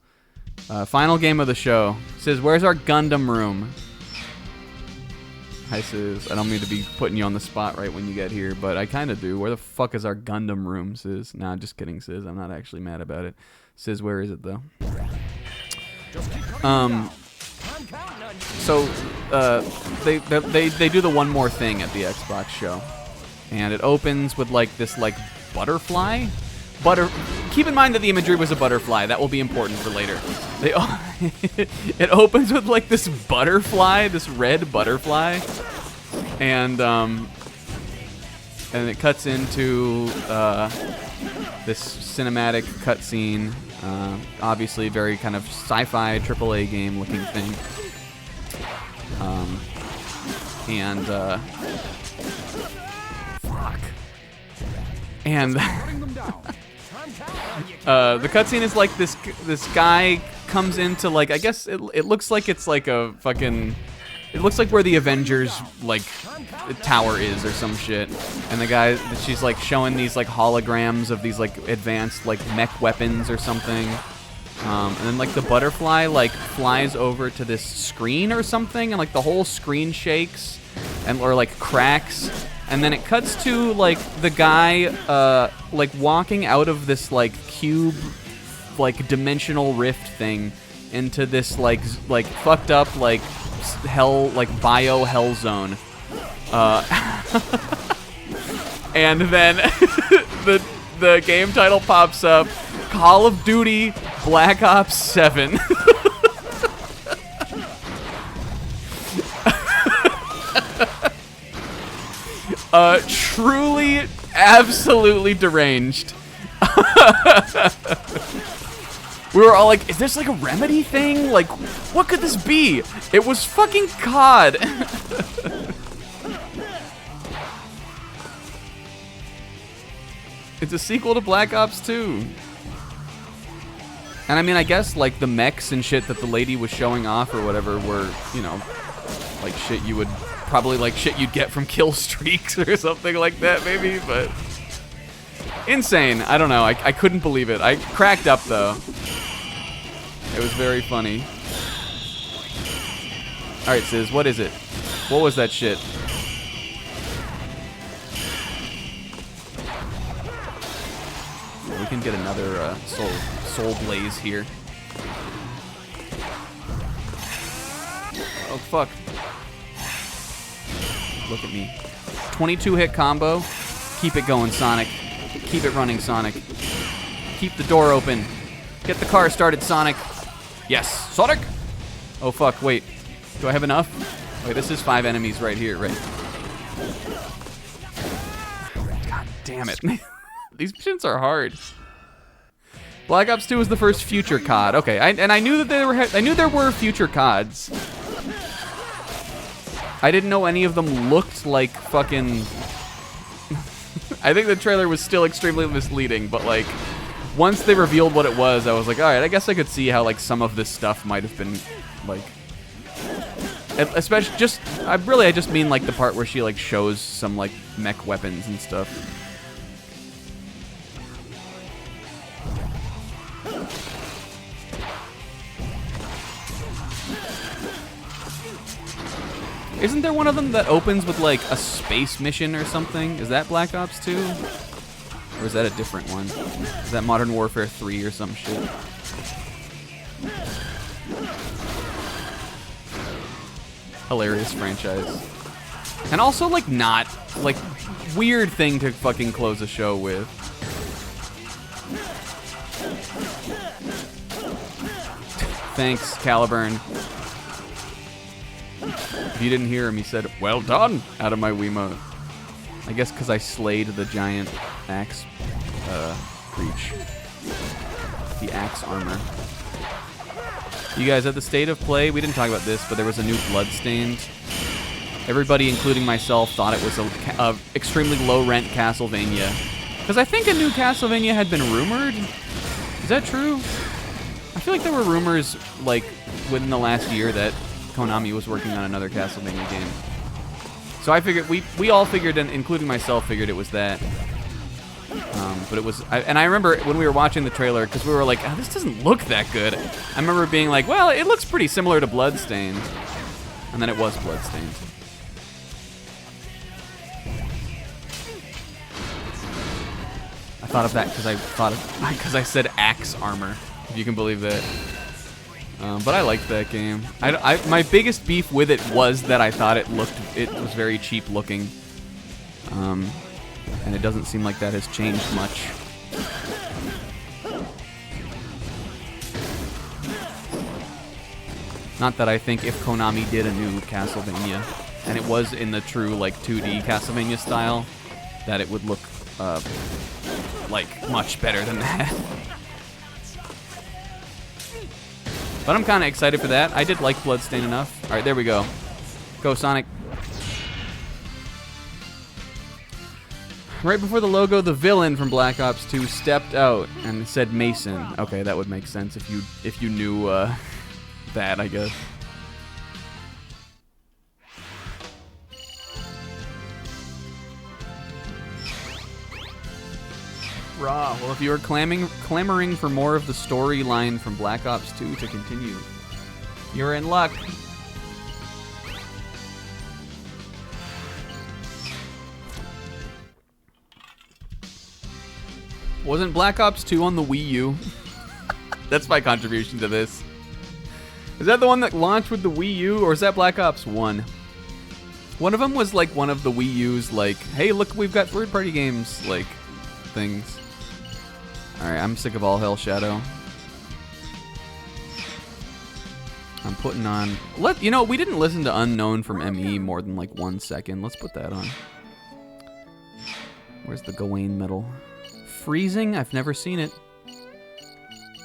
Final game of the show. Sis, where's our Gundam room? Hi, Sis. I don't mean to be putting you on the spot right when you get here, but I kind of do. Where the fuck is our Gundam room, Sis? Nah, just kidding, Sis. I'm not actually mad about it. Sis, where is it, though? So, they do the one more thing at the Xbox show. And it opens with, like, this, like, butterfly? Keep in mind that the imagery was a butterfly. That will be important for later. It opens with, like, this butterfly, this red butterfly. And it cuts into this cinematic cutscene. Obviously, very kind of sci-fi AAA game looking thing. Fuck. And the cutscene is like this guy comes into, like, I guess it looks like it's like a fucking, it looks like where the Avengers, like, tower is or some shit. And the guy, she's like showing these like holograms of these like advanced like mech weapons or something. And then like the butterfly like flies over to this screen or something, and like the whole screen shakes or like cracks. And then it cuts to like the guy like walking out of this like cube like dimensional rift thing into this like fucked up like hell, like bio hell zone. And then the game title pops up, Call of Duty Black Ops 7. Truly, absolutely deranged. We were all like, is this like a remedy thing? Like, what could this be? It was fucking COD. It's a sequel to Black Ops 2. And I mean, I guess like the mechs and shit that the lady was showing off or whatever were, you know, like shit you would probably like shit you'd get from kill streaks or something like that maybe, but insane. I don't know. I couldn't believe it. I cracked up though. It was very funny. All right, Sis, what is it? What was that shit? We can get another soul blaze here. Oh fuck! Look at me. 22 hit combo. Keep it going, Sonic. Keep it running, Sonic. Keep the door open. Get the car started, Sonic. Yes, Sonic. Oh fuck! Wait. Do I have enough? Wait, this is 5 enemies right here, right? God damn it! These missions are hard. Black Ops 2 was the first future COD. Okay, and I knew that there were future CODs. I didn't know any of them looked like fucking. I think the trailer was still extremely misleading, but like once they revealed what it was, I was like, all right, I guess I could see how like some of this stuff might have been like. Especially I just mean like the part where she like shows some like mech weapons and stuff. Isn't there one of them that opens with like a space mission or something? Is that Black Ops 2? Or is that a different one? Is that Modern Warfare 3 or some shit? Hilarious franchise. And also like not, like weird thing to fucking close a show with. Thanks, Caliburn. If you didn't hear him, he said, well done, out of my Wiimote. I guess because I slayed the giant axe creature. The axe armor. You guys, at the state of play, we didn't talk about this, but there was a new Bloodstained. Everybody, including myself, thought it was a extremely low-rent Castlevania. Because I think a new Castlevania had been rumored. Is that true? I feel like there were rumors, like, within the last year that Konami was working on another Castlevania game. So I figured, we all figured, and including myself, figured it was that. But it was, and I remember when we were watching the trailer, because we were like, oh, this doesn't look that good. I remember being like, well, it looks pretty similar to Bloodstained. And then it was Bloodstained. I thought of that because I said axe armor, if you can believe that. But I liked that game. My biggest beef with it was that I thought it was very cheap looking. And it doesn't seem like that has changed much. Not that I think if Konami did a new Castlevania, and it was in the true like 2D Castlevania style, that it would look like much better than that. But I'm kind of excited for that. I did like Bloodstained enough. All right, there we go. Go, Sonic. Right before the logo, the villain from Black Ops 2 stepped out and said Mason. Okay, that would make sense if you knew that, I guess. Raw. Well, if you are clamoring for more of the storyline from Black Ops 2 to continue, you're in luck. Wasn't Black Ops 2 on the Wii U? That's my contribution to this. Is that the one that launched with the Wii U, or is that Black Ops 1? One of them was like one of the Wii U's, like, hey, look, we've got third-party games, like, things. Alright, I'm sick of All Hell Shadow. I'm putting on... You know, we didn't listen to Unknown from ME more than like 1 second. Let's put that on. Where's the Gawain medal? Freezing? I've never seen it.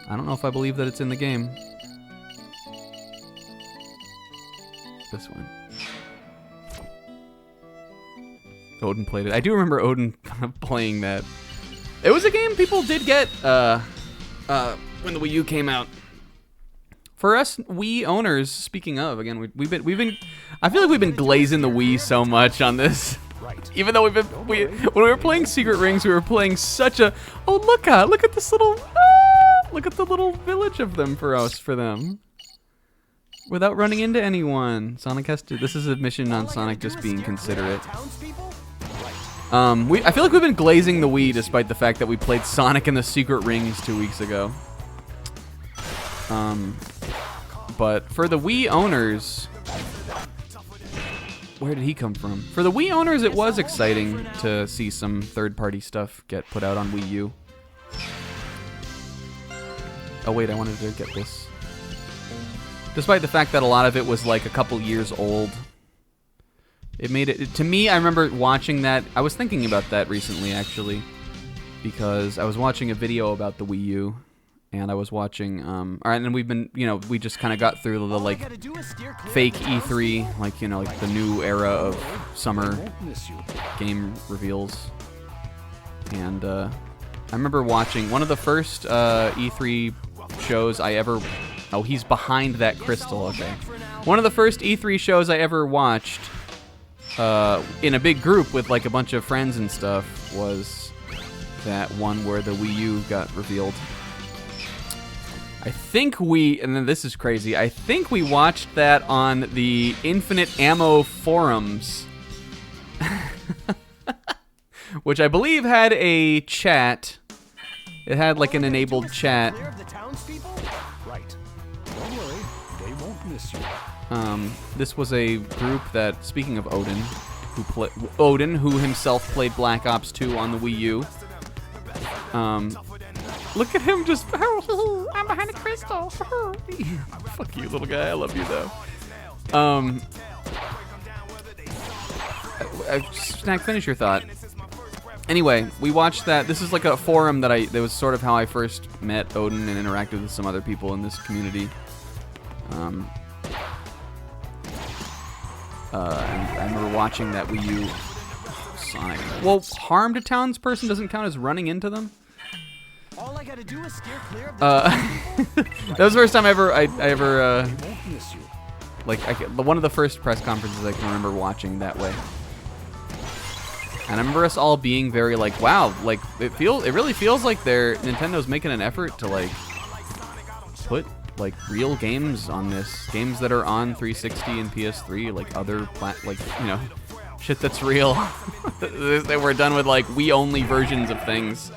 I don't know if I believe that it's in the game. This one. Odin played it. I do remember Odin playing that. It was a game people did get when the Wii U came out. For us Wii owners, speaking of, again, we've been. I feel like we've been glazing the Wii so much on this. Even though when we were playing Secret Rings, we were playing such a. Oh look at this little. Look at the little village of them for them. Without running into anyone, Sonic has to. This is a mission on Sonic just being considerate. I feel like we've been glazing the Wii despite the fact that we played Sonic and the Secret Rings 2 weeks ago. But for the Wii owners, where did he come from? For the Wii owners, it was exciting to see some third-party stuff get put out on Wii U. Oh wait, I wanted to get this. Despite the fact that a lot of it was like a couple years old. It made it, to me, I remember watching that. I was thinking about that recently, actually, because I was watching a video about the Wii U, and I was watching, alright, and we've been, we just kind of got through the, like, fake E3, like, like the new era of summer game reveals, and, I remember watching one of the first, E3 shows I ever, oh, he's behind that crystal, okay. One of the first E3 shows I ever watched, in a big group with like a bunch of friends and stuff, was that one where the Wii U got revealed. I think and then this is crazy, I think we watched that on the Infinite Ammo forums, which I believe had a chat. It had like an enabled chat. This was a group that, speaking of Odin, who himself played Black Ops 2 on the Wii U. Look at him just, I'm behind a crystal. Fuck you, little guy, I love you though. Snack, finish your thought. Anyway, we watched that. This is like a forum that was sort of how I first met Odin and interacted with some other people in this community. And I remember watching that Wii U Sonic. Well, harmed a townsperson doesn't count as running into them. All I gotta do is steer clear of that was the first time I ever one of the first press conferences I can remember watching that way. And I remember us all being very like, wow, like it really feels like Nintendo's making an effort to like put like real games on this, games that are on 360 and PS3, like other shit that's real. They were done with like Wii only versions of things.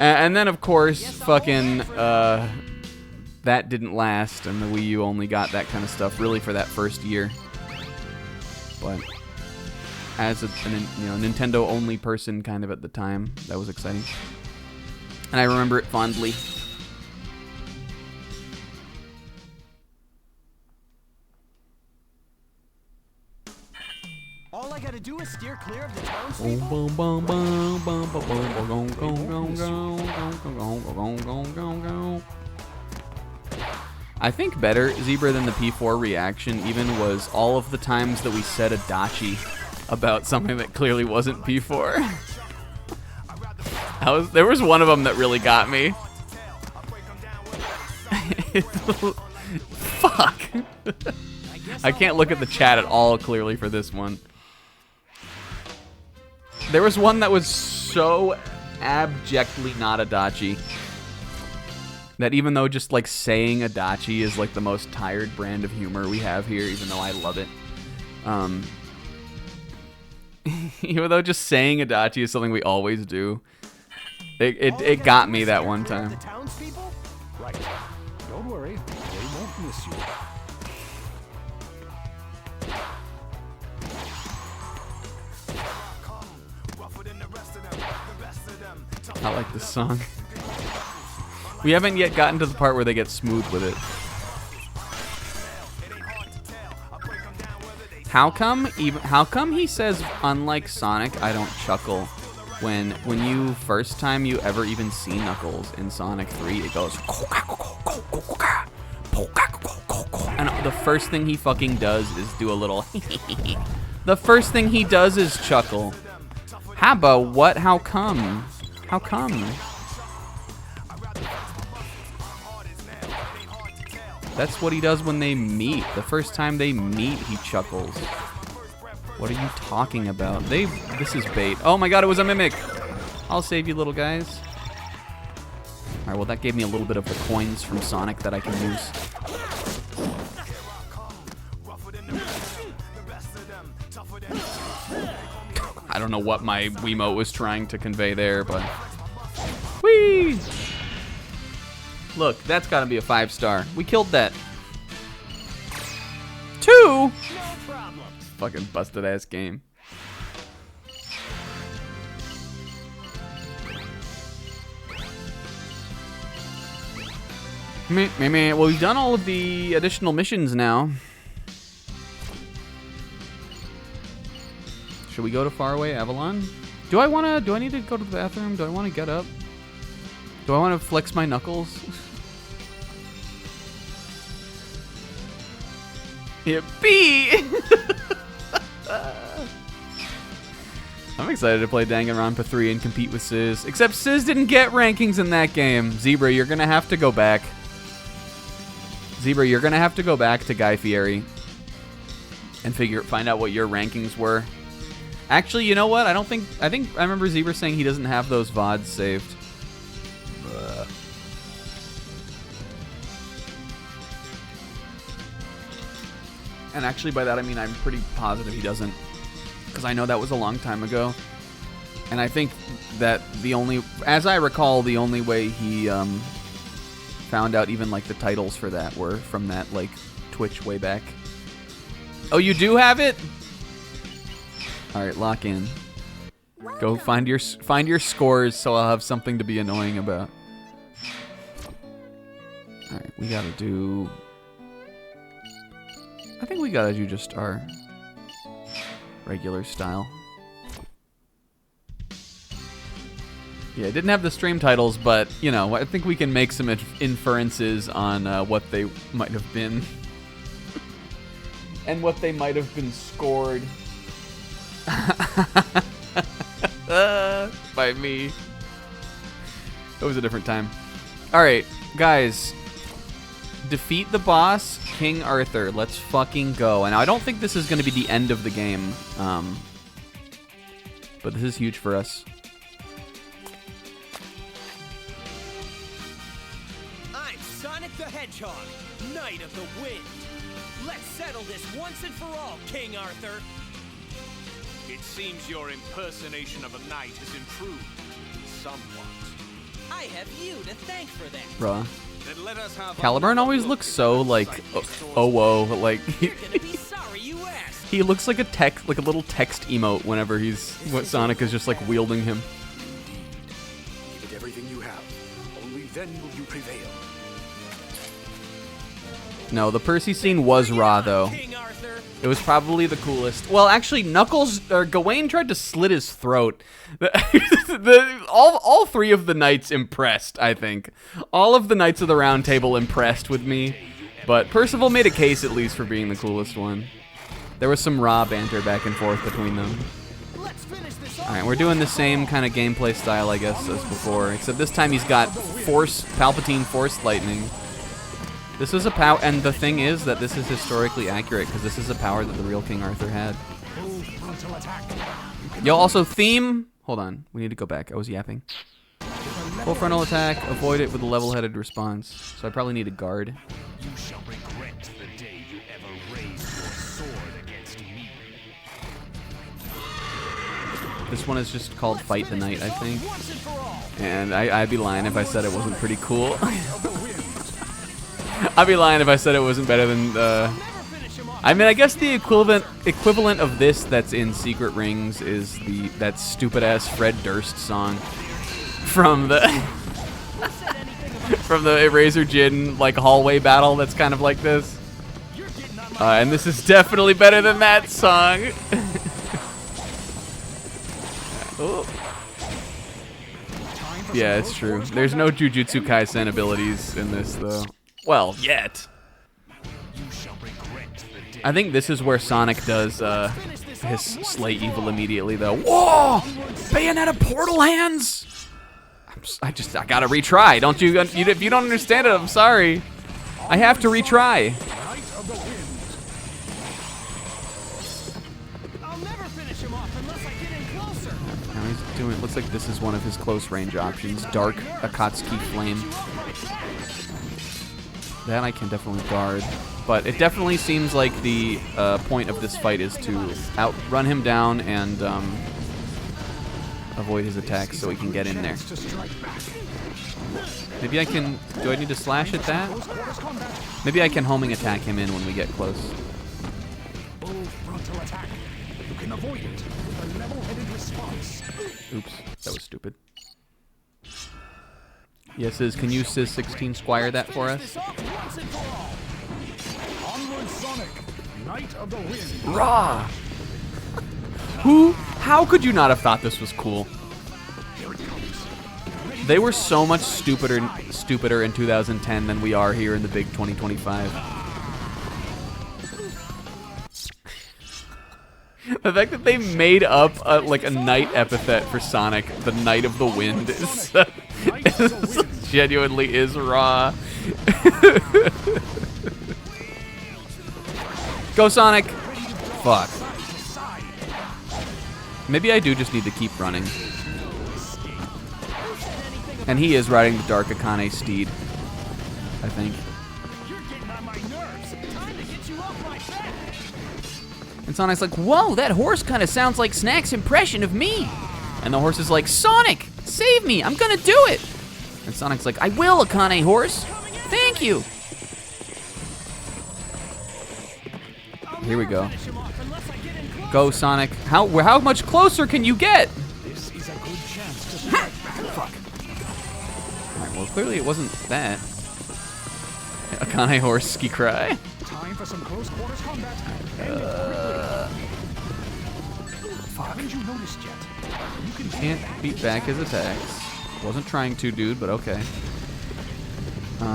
And then of course fucking that didn't last, and the Wii U only got that kind of stuff really for that first year. But as a Nintendo only person kind of at the time, that was exciting. And I remember it fondly. All I gotta do is steer clear of the townspeople. I think better, Zebra, than the P4 reaction even was all of the times that we said Adachi about something that clearly wasn't P4. There was one of them that really got me. Fuck. I can't look at the chat at all clearly for this one. There was one that was so abjectly not Adachi that even though just like saying Adachi is like the most tired brand of humor we have here, even though I love it, even though just saying Adachi is something we always do, it got me that one time. Right. Don't worry, they won't miss you. I like this song. We haven't yet gotten to the part where they get smooth with it. How come he says, unlike Sonic, I don't chuckle? when you first time you ever even see Knuckles in Sonic 3, it goes and the first thing he fucking does is do a little the first thing he does is chuckle. Habba, what? How come? How come? That's what he does when they meet. The first time they meet, he chuckles. What are you talking about? This is bait. Oh my god, it was a mimic. I'll save you, little guys. Alright, well that gave me a little bit of the coins from Sonic that I can use. I don't know what my Wiimote was trying to convey there, but... Whee! Look, that's gotta be a 5-star. We killed that. 2? Fucking busted ass game. Meh. Well, we've done all of the additional missions now. Should we go to Faraway Avalon? Do I need to go to the bathroom? Do I want to get up? Do I want to flex my knuckles? Yippee! I'm excited to play Danganronpa 3 and compete with Sizz. Except Sizz didn't get rankings in that game. Zebra, you're gonna have to go back. Zebra, you're gonna have to go back to Guy Fieri and find out what your rankings were. Actually, you know what? I remember Zebra saying he doesn't have those VODs saved. And actually by that I mean I'm pretty positive he doesn't, because I know that was a long time ago. And I think that as I recall, the only way he found out even like the titles for that were from that like Twitch way back. Oh, you do have it? All right, lock in. Go find your scores so I'll have something to be annoying about. All right, we gotta do. I think we gotta do just our regular style. Yeah, it didn't have the stream titles, but, you know, I think we can make some inferences on what they might have been. And what they might have been scored. By me. It was a different time. Alright, guys. Defeat the boss, King Arthur. Let's fucking go. And I don't think this is going to be the end of the game. But this is huge for us. I'm Sonic the Hedgehog, Knight of the Wind. Let's settle this once and for all, King Arthur. It seems your impersonation of a knight has improved somewhat. I have you to thank for that. Bruh. Then let us have Caliburn always looks so like whoa, like You're gonna be sorry you asked. he looks like a little text emote whenever Sonic is just like wielding him. Give it everything you have. Only then will you prevail. No, the Percy scene was raw though. King Arthur. It was probably the coolest. Well, actually, Gawain tried to slit his throat. All three of the knights impressed, I think. All of the knights of the Round Table impressed with me. But Percival made a case, at least, for being the coolest one. There was some raw banter back and forth between them. Alright, we're doing the same kind of gameplay style, I guess, as before. Except this time he's got Palpatine Force Lightning. This is a power, and the thing is that this is historically accurate, because this is a power that the real King Arthur had. Yo, also theme. Hold on, we need to go back. I was yapping. Full frontal attack. Avoid it with a level-headed response. So I probably need a guard. You shall regret the day you ever raised your sword against me. This one is just called Fight the Knight, I think. And I'd be lying if I said it wasn't pretty cool. I'd be lying if I said it wasn't better than I mean, I guess the equivalent of this that's in Secret Rings is that stupid ass Fred Durst song from the from the Eraser Jin like hallway battle that's kind of like this. And this is definitely better than that song. Oh. Yeah, it's true. There's no Jujutsu Kaisen abilities in this, though. Well, yet. I think this is where Sonic does his Slay Evil immediately, though. Whoa! Bayonetta portal hands! I gotta retry. Don't you? If you don't understand it, I'm sorry. I have to retry. I'll never finish him off unless I get in closer. Now he's doing. Looks like this is one of his close range options. Dark Akatsuki Flame. That I can definitely guard, but it definitely seems like the point of this fight is to outrun him down and avoid his attacks so he can get in there. Maybe I can. Do I need to slash at that? Maybe I can homing attack him in when we get close. Bold frontal attack. You can avoid it with a level-headed response. Oops, that was stupid. Yes, can you Sis 16 Squire that for us? Onward, Sonic, Knight of the Wind. Raw! How could you not have thought this was cool? They were so much stupider in 2010 than we are here in the big 2025. The fact that they made up like a knight epithet for Sonic, the Knight of the Wind, genuinely is raw. Go Sonic! Fuck. Maybe I do just need to keep running. And he is riding the Dark Akane steed, I think. And Sonic's like, whoa, that horse kind of sounds like Snack's impression of me. And the horse is like, Sonic, save me, I'm gonna do it. And Sonic's like, I will, Akane horse. Thank you. Here we go. Go, Sonic. How much closer can you get? This is a good chance to strike back. Fuck. Alright, well, clearly it wasn't that. Akane horse ski cry. Time for some close quarters combat. Fuck. Haven't you noticed yet? You can Can't beat back his attacks. Wasn't trying to, dude, but okay.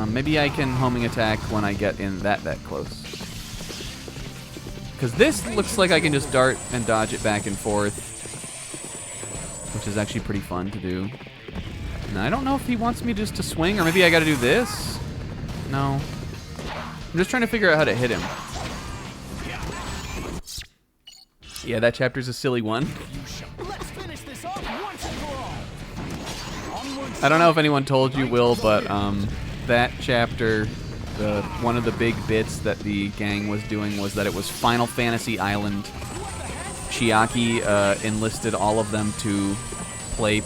Maybe I can homing attack when I get in that close. Because this looks like I can just dart and dodge it back and forth, which is actually pretty fun to do. And I don't know if he wants me just to swing, or maybe I gotta do this? No. I'm just trying to figure out how to hit him. Yeah, that chapter's a silly one. Let's finish this off once and for all. I don't know if anyone told you, Will, but that chapter, one of the big bits that the gang was doing was that it was Final Fantasy Island. Chiaki enlisted all of them to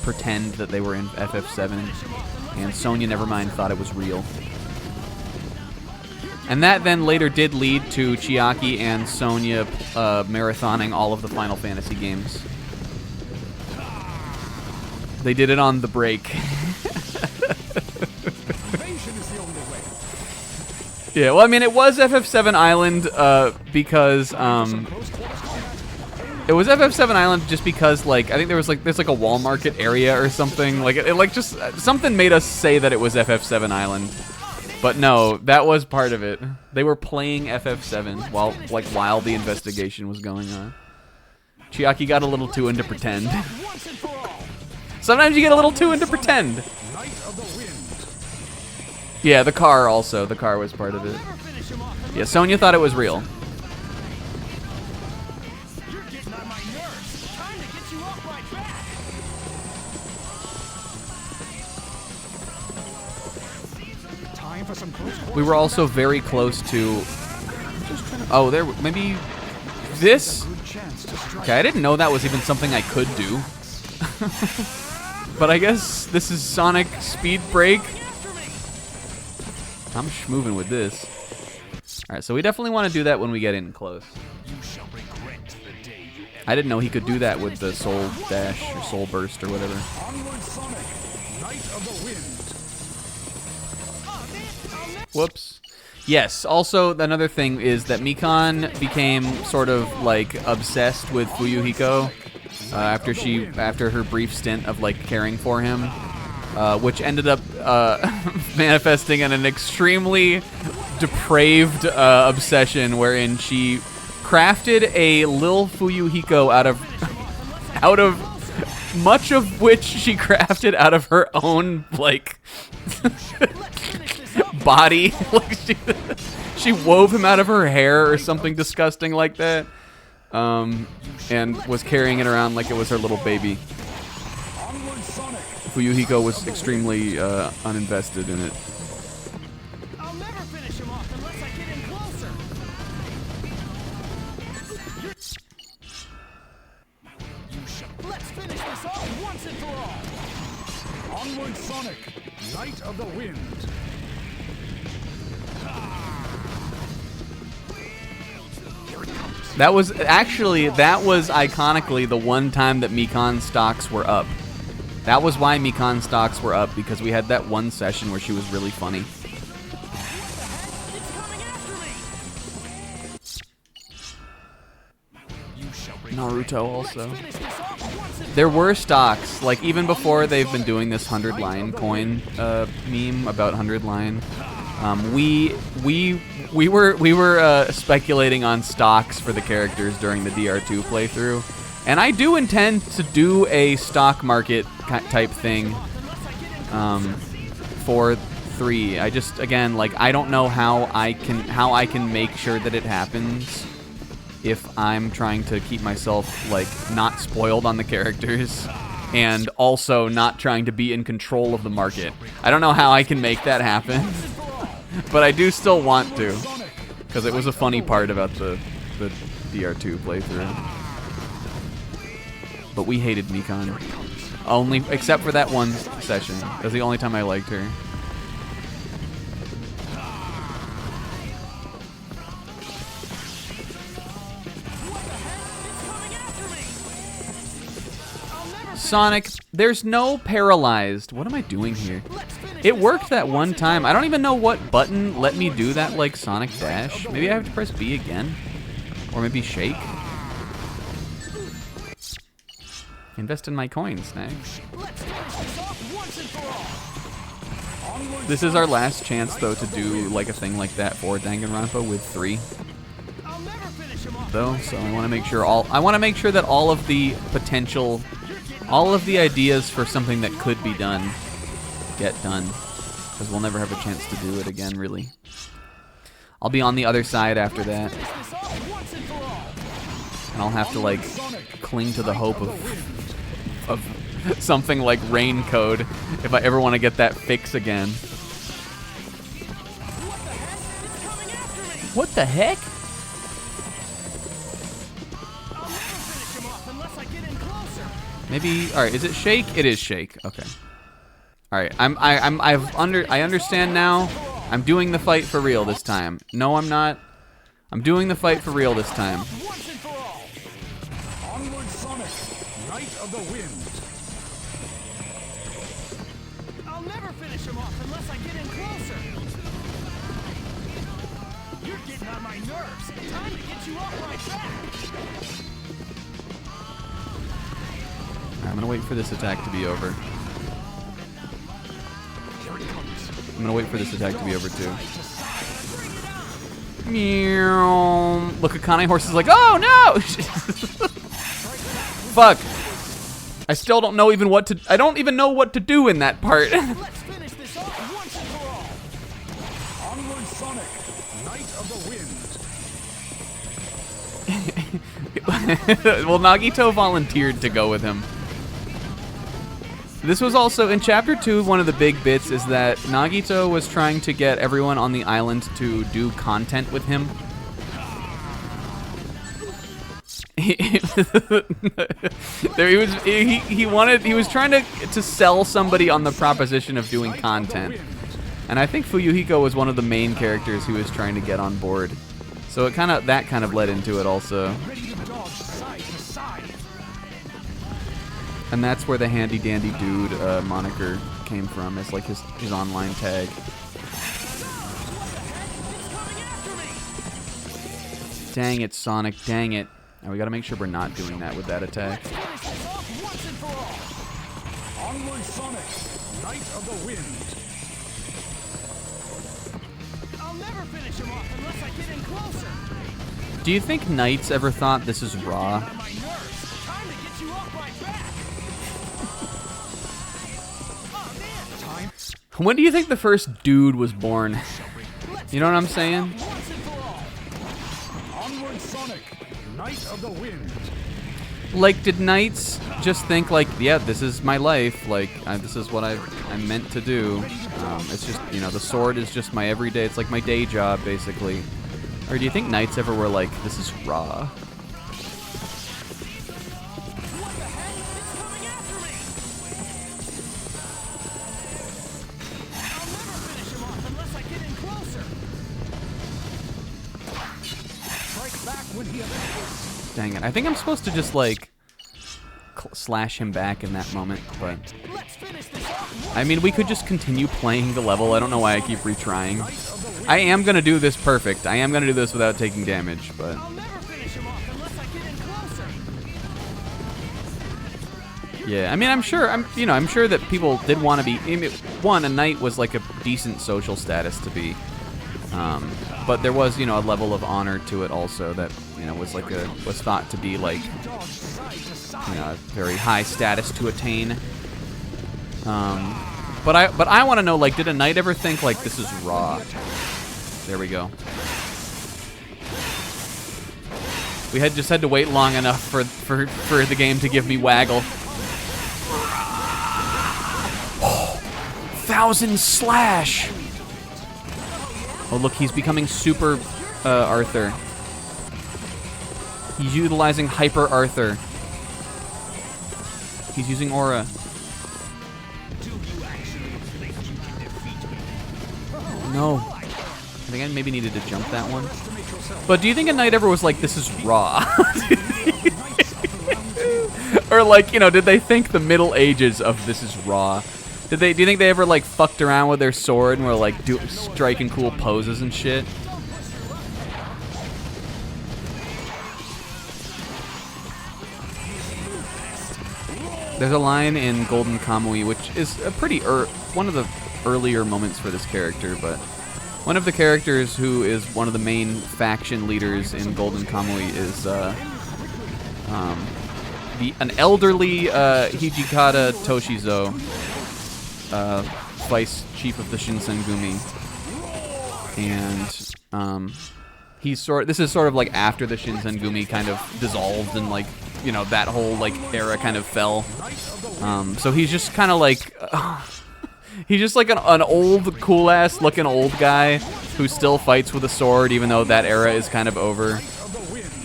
pretend that they were in FF7, and Sonya Nevermind thought it was real. And that then later did lead to Chiaki and Sonya marathoning all of the Final Fantasy games. They did it on the break. Yeah, well, I mean, it was FF7 Island because it was FF7 Island just because, like, I think there's like a wall market area or something. Like, it like just something made us say that it was FF7 Island. But no, that was part of it. They were playing FF7 while the investigation was going on. Chiaki got a little too into pretend. Sometimes you get a little too into pretend. Yeah, the car also. The car was part of it. Yeah, Sonya thought it was real. You're getting on my nerves. Time to get you off my back. time for some close quarters. We were also very close to... Oh, there... Maybe... This? Good chance to strike. Okay, I didn't know that was even something I could do. But I guess this is Sonic Speed Break. I'm schmoovin' with this. Alright, so we definitely want to do that when we get in close. I didn't know he could do that with the Soul Dash or Soul Burst or whatever. Onward, Sonic, Knight of the Wind. Whoops. Yes, also another thing is that Mikan became sort of like obsessed with Fuyuhiko after her brief stint of like caring for him. which ended up manifesting in an extremely depraved obsession wherein she crafted a Lil Fuyuhiko out of much of which she crafted out of her own like body. Like she wove him out of her hair or something disgusting like that, and was carrying it around like it was her little baby. Fuyuhiko was extremely uninvested in it. I'll never finish him off unless I get in closer. Let's finish this off once and for all. Onward, Sonic, Knight of the Wind. That was iconically the one time that Mikan stocks were up. That was why Mikan stocks were up, because we had that one session where she was really funny. Naruto also. There were stocks, like even before they've been doing this 100 line coin meme about 100 line. We were speculating on stocks for the characters during the DR2 playthrough, and I do intend to do a stock market type thing for 3. I just, again, like, I don't know how I can make sure that it happens if I'm trying to keep myself like not spoiled on the characters and also not trying to be in control of the market. I don't know how I can make that happen. But I do still want to, because it was a funny part about the DR2 playthrough. But we hated Mikan. Only, except for that one session. That was the only time I liked her. Sonic, there's no paralyzed. What am I doing here? It worked that one time. I don't even know what button let me do that, like, Sonic Dash. Maybe I have to press B again? Or maybe shake? Invest in my coins, Snags. This is our last chance, though, to do, like, a thing like that for Danganronpa with 3. Though, so I want to make sure that all of the potential... all of the ideas for something that could be done get done, because we'll never have a chance to do it again, really. I'll be on the other side after that, and I'll have to like cling to the hope of something like rain code if I ever want to get that fix again. What the heck? Maybe, all right, is it shake? It is shake. Okay. All right. I understand now. I'm doing the fight for real this time. No, I'm not. I'm doing the fight for real this time. Onward, Sonic, Knight of the Wind. I'll never finish him off unless I get in closer. You're getting on my nerves. Time to get you off my back. I'm gonna wait for this attack to be over. I'm gonna wait for this attack to be over too. Meow. Look, Akane Horse is like, oh no! Fuck. I still don't know even what to. I don't even know what to do in that part. Let's finish this off once and for all. Onward, Sonic, Knight of the Wind. Well, Nagito volunteered to go with him. This was also, in Chapter 2, one of the big bits is that Nagito was trying to get everyone on the island to do content with him. He was trying to sell somebody on the proposition of doing content. And I think Fuyuhiko was one of the main characters who was trying to get on board. So that kind of led into it also. And that's where the handy dandy dude moniker came from. It's like his online tag. Dang it, Sonic, dang it. Now we gotta make sure we're not doing that with that attack. Onward, Sonic, Knight of the Wind. I'll never finish him off unless I get in closer. Do you think knights ever thought this is raw? On my nerves. Time to get you off my back. Oh man. Time. When do you think the first dude was born? Let's You know what I'm finish this saying? off once and for all. Onward, Sonic. Knight of the Wind. Like, did knights just think like, yeah, this is my life, like, this is what I'm meant to do. It's just, you know, the sword is just my everyday, it's like my day job, basically. Or do you think knights ever were like, this is raw? What the heck? It's coming after me. I'll never finish him off unless I get in closer. Strike back when he attacks. Dang it. I think I'm supposed to just, like, slash him back in that moment, but... Let's finish this off once I mean, we could just continue playing the level. I don't know why I keep retrying. I am gonna do this perfect. I am gonna do this without taking damage, but... I'll never finish him off unless I get in closer. Yeah, I mean, I'm sure that people did want to be... I mean, one, a knight was, like, a decent social status to be. But there was, you know, a level of honor to it also that, you know, was thought to be, like, you know, a very high status to attain. But I want to know, like, did a knight ever think, like, this is raw? There we go. We just had to wait long enough for the game to give me waggle. 1,000 slash! Oh, look, he's becoming super Arthur. He's utilizing Hyper Arthur. He's using Aura. No. I think I maybe needed to jump that one. But do you think a knight ever was like, this is raw? Or like, you know, did they think the Middle Ages of this is raw? Do you think they ever like fucked around with their sword and were like striking cool poses and shit? There's a line in Golden Kamui, which is a pretty one of the earlier moments for this character, but one of the characters who is one of the main faction leaders in Golden Kamui is an elderly Hijikata Toshizo, vice chief of the Shinsengumi, and this is sort of like after the Shinsengumi kind of dissolved and like, you know, that whole like era kind of fell. So he's just kind of like he's just like an old cool ass looking old guy who still fights with a sword even though that era is kind of over.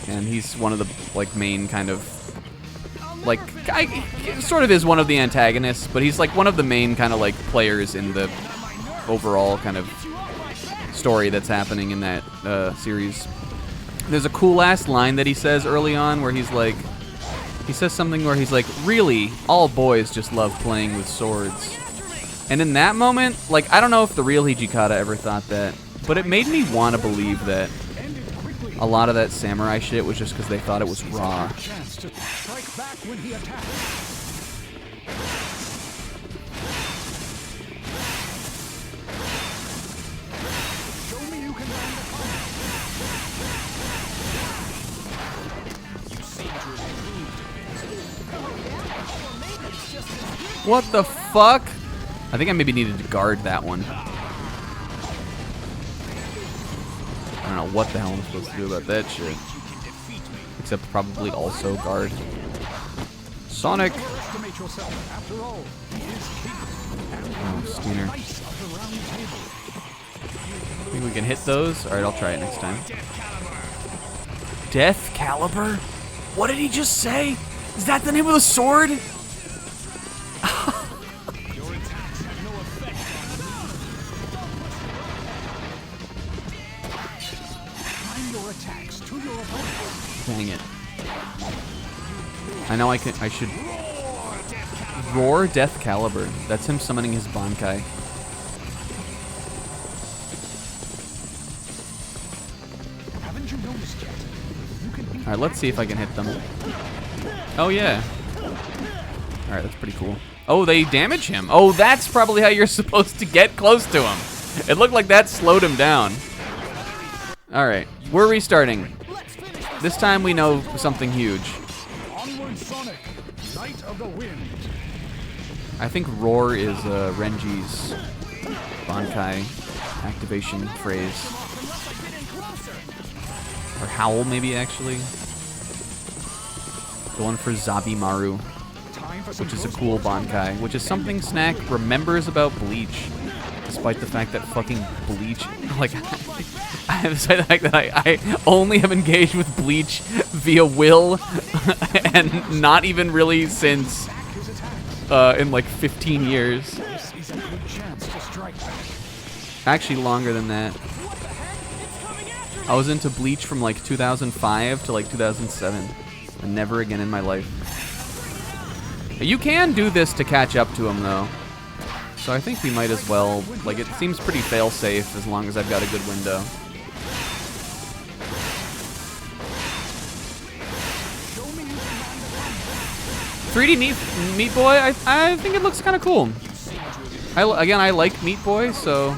And he's one of the like main kind of like sort of is one of the antagonists, but he's like one of the main kind of like players in the overall kind of story that's happening in that series. There's a cool ass line that he says early on where he says something where he's like, really, all boys just love playing with swords. And in that moment, like, I don't know if the real Hijikata ever thought that, but it made me want to believe that a lot of that samurai shit was just because they thought it was raw. Chance to strike back when he attacks. Show me you can land a combo. You seem to have improved. What the fuck? I think I maybe needed to guard that one. I don't know what the hell I'm supposed to do about that shit. Except probably also guard. Sonic! Estimate yourself. After all, he is king. Oh, Steiner. Knight of the Round Table. Think we can hit those? Alright, I'll try it next time. Death Caliber? What did he just say? Is that the name of the sword? Time your attacks to your opponent. Dang it. I know I should... Roar Death Caliber. That's him summoning his Bankai. Haven't you noticed yet? You can Alright, let's see if I can hit them. Oh yeah. Alright, that's pretty cool. Oh, they damage him. Oh, that's probably how you're supposed to get close to him. It looked like that slowed him down. All right, we're restarting. This time we know something huge. Onward, Sonic, Knight of the Wind. I think roar is Renji's Bankai activation phrase. Or howl, maybe, actually. Going for Zabimaru, which is a cool Bankai, which is something Snack remembers about Bleach, despite the fact that fucking Bleach, like, despite the fact that I only have engaged with Bleach via will, and not even really since, in like 15 years. Actually, longer than that. I was into Bleach from like 2005 to like 2007, and never again in my life. You can do this to catch up to him, though. So I think we might as well. Like, it seems pretty fail-safe as long as I've got a good window. 3D Meat Boy, I think it looks kind of cool. Again, I like Meat Boy, so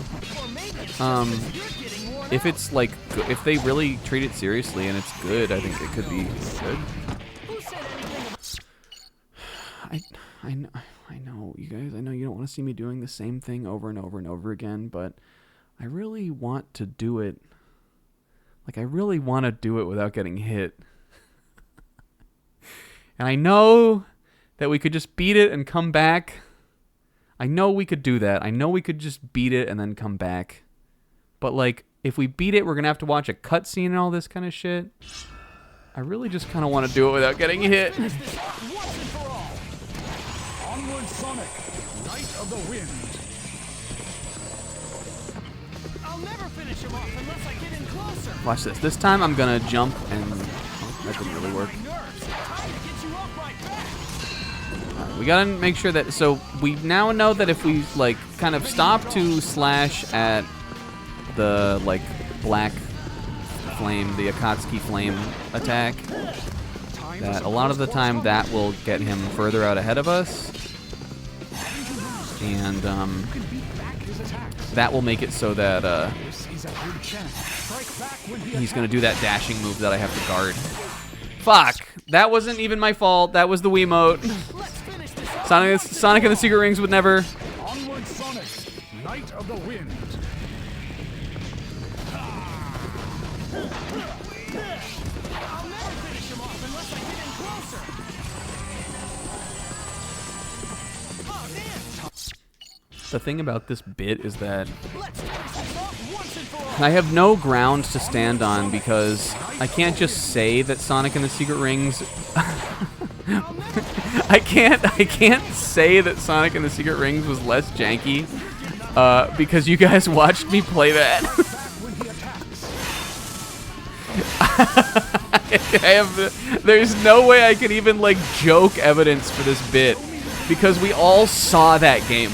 if it's like, if they really treat it seriously and it's good, I think it could be good. I know, you guys, I know you don't want to see me doing the same thing over and over and over again, but I really want to do it. Like, I really want to do it without getting hit. And I know that we could just beat it and come back. I know we could do that. I know we could just beat it and then come back. But, like, if we beat it, we're going to have to watch a cutscene and all this kind of shit. I really just kind of want to do it without getting hit. Onward, Sonic, Knight of the Wind. I'll never finish him off unless I get in closer. Watch this. This time I'm going to jump and... Oh, that didn't really work. We gotta make sure that, so we now know that if we like kind of stop to slash at the like black flame, the Akatsuki flame attack, that a lot of the time that will get him further out ahead of us, and that will make it so that he's gonna do that dashing move that I have to guard. Fuck! That wasn't even my fault. That was the Wiimote. Sonic and the Secret Rings would never. Onward, Sonic, Knight of the Wind. I'll never finish him off unless I get in closer. Oh, man. The thing about this bit is that Let's finish this off once and for all. I have no grounds to stand on because I can't just say that Sonic and the Secret Rings. I can't say that Sonic and the Secret Rings was less janky because you guys watched me play that. There's no way I can even like joke evidence for this bit because we all saw that game.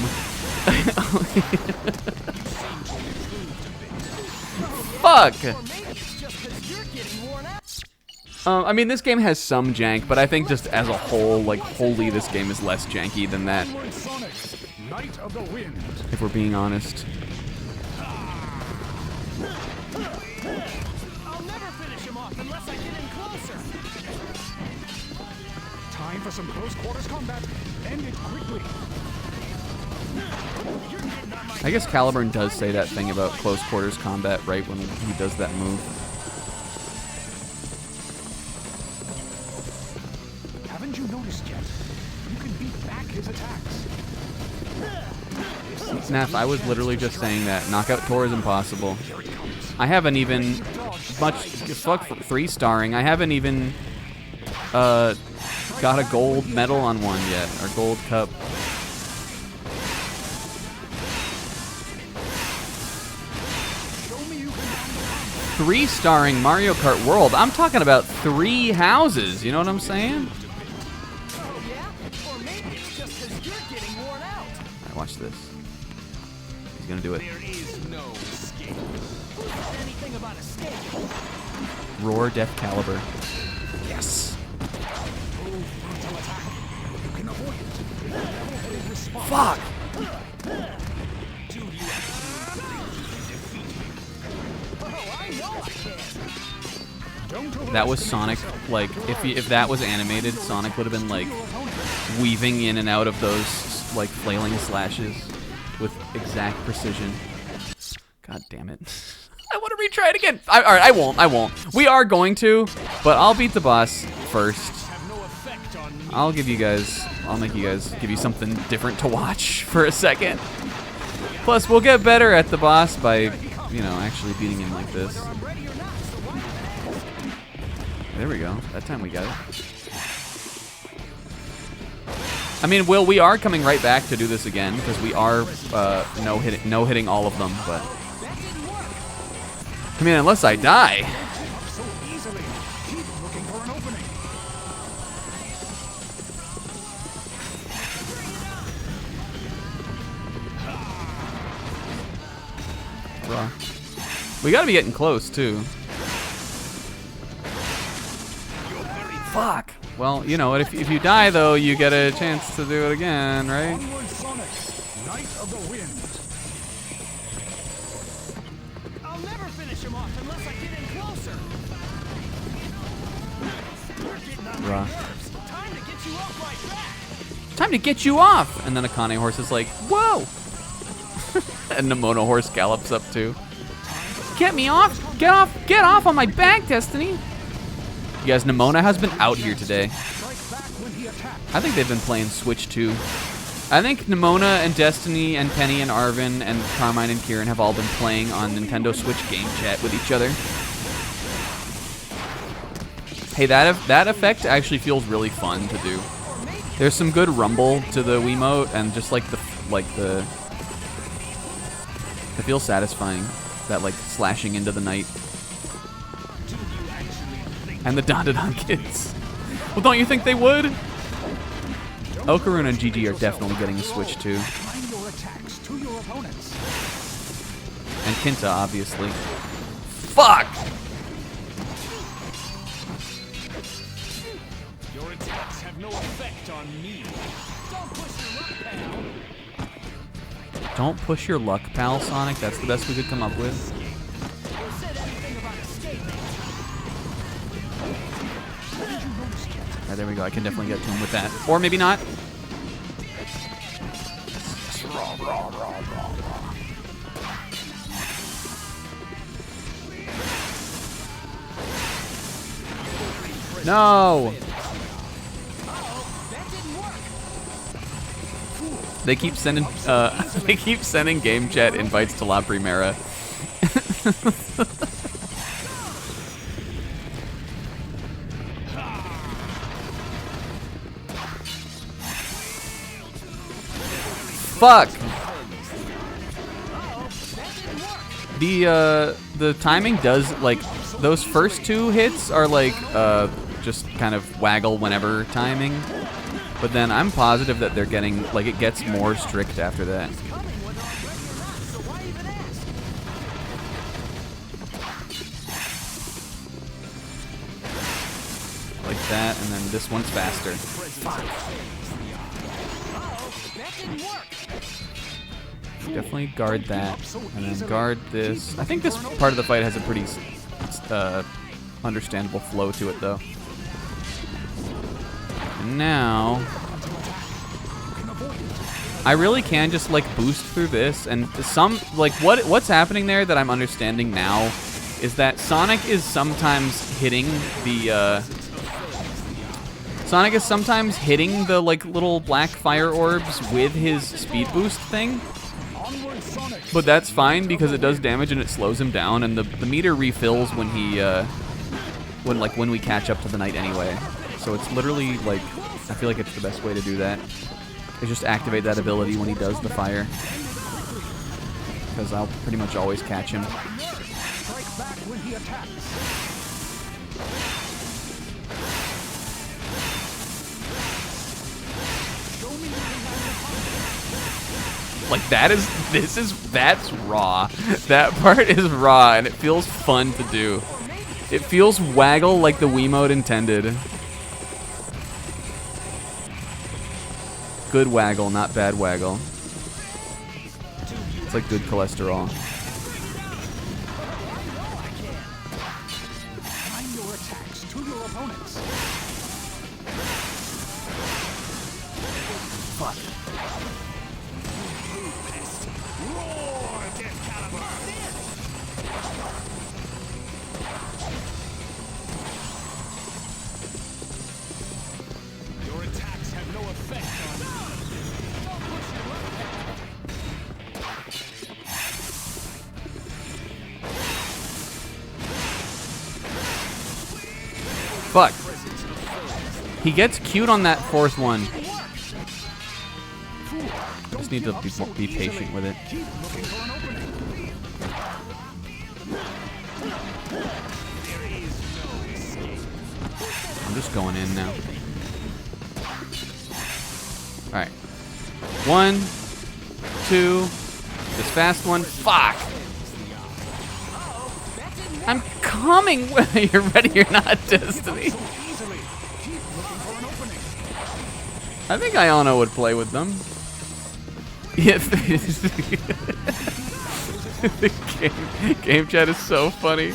Fuck. I mean, this game has some jank, but I think just as a whole, like, wholly, this game is less janky than that. If we're being honest. I'll never finish him off unless I get in closer. Time for some close quarters combat. End it quickly. I guess Caliburn does say that thing about close quarters combat right when he does that move. Haven't you noticed yet? You can beat back his attacks. Snap, I was literally just saying that. Knockout Tour is impossible. I haven't even fuck 3-starring. I haven't even got a gold medal on one yet, or gold cup. Three-starring Mario Kart World. I'm talking about 3 houses. You know what I'm saying? Oh, yeah? Or maybe it's just because you're getting worn out. Alright, watch this. He's gonna do it. There is no escape. Who said anything about escape? Roar Death Caliber. Yes. You can avoid it. Fuck! That was Sonic, like, if that was animated, Sonic would have been, like, weaving in and out of those, like, flailing slashes with exact precision. God damn it. I want to retry it again. Alright, I won't. We are going to, but I'll beat the boss first. I'll make you guys give you something different to watch for a second. Plus, we'll get better at the boss by, you know, actually beating him like this. There we go. That time we got it. I mean, we are coming right back to do this again because we are no hitting all of them, but I mean, unless I die. We gotta be getting close too. Fuck. Well, you know what? If you die though, you get a chance to do it again, right? Onward, Sonic, Knight of the Wind. I'll never finish him off unless I get in closer. You're getting on my Bruh. nerves. Time to get you off my back. Time to get you off! And then Akane horse is like, whoa! And Nemona horse gallops up too. Get me off! Get off on my back, Destiny! You guys, Nemona has been out here today. I think they've been playing Switch 2. I think Nemona and Destiny and Penny and Arvin and Carmine and Kieran have all been playing on Nintendo Switch game chat with each other. Hey, that effect actually feels really fun to do. There's some good rumble to the Wiimote and just like it feels satisfying. That like slashing into the night. And the Dandadan kids. Well, don't you think they would? Okaruna and Gigi are definitely getting a Switch too. And Kinta, obviously. Fuck! Your attacks have no effect on me. Don't push your luck, pal. Don't push your luck, pal, Sonic. That's the best we could come up with. Who said anything about escaping? Alright, there we go. I can definitely get to him with that. Or maybe not. No! They keep sending game chat invites to La Primera. Fuck. The timing does, like, those first two hits are like just kind of waggle whenever timing. But then I'm positive that they're getting, like, it gets more strict after that. Like that, and then this one's faster. Definitely guard that, and then guard this. I think this part of the fight has a pretty understandable flow to it, though. And now, I really can just like boost through this, and what's happening there that I'm understanding now is that Sonic is sometimes hitting the like little black fire orbs with his speed boost thing. But that's fine because it does damage and it slows him down, and the meter refills when when we catch up to the night anyway. So it's literally like, I feel like it's the best way to do that. Is just activate that ability when he does the fire. Because I'll pretty much always catch him. Like that's raw. That part is raw and it feels fun to do. It feels waggle like the Wiimote intended. good waggle, not bad waggle. It's like good cholesterol. Time your attacks to your opponents. Fuck. Roar, Death Caliber! Your attacks have no effect on me. Don't push your Fuck. He gets cute on that fourth one. Just need to be patient with it. Keep looking for an opening. There is no escape. I'm just going in now. Alright. 1, 2. This fast one. Fuck! I'm coming whether you're ready or not, Destiny. So easily. Keep looking for an opening. I think Ayano would play with them. Yeah, the game chat is so funny.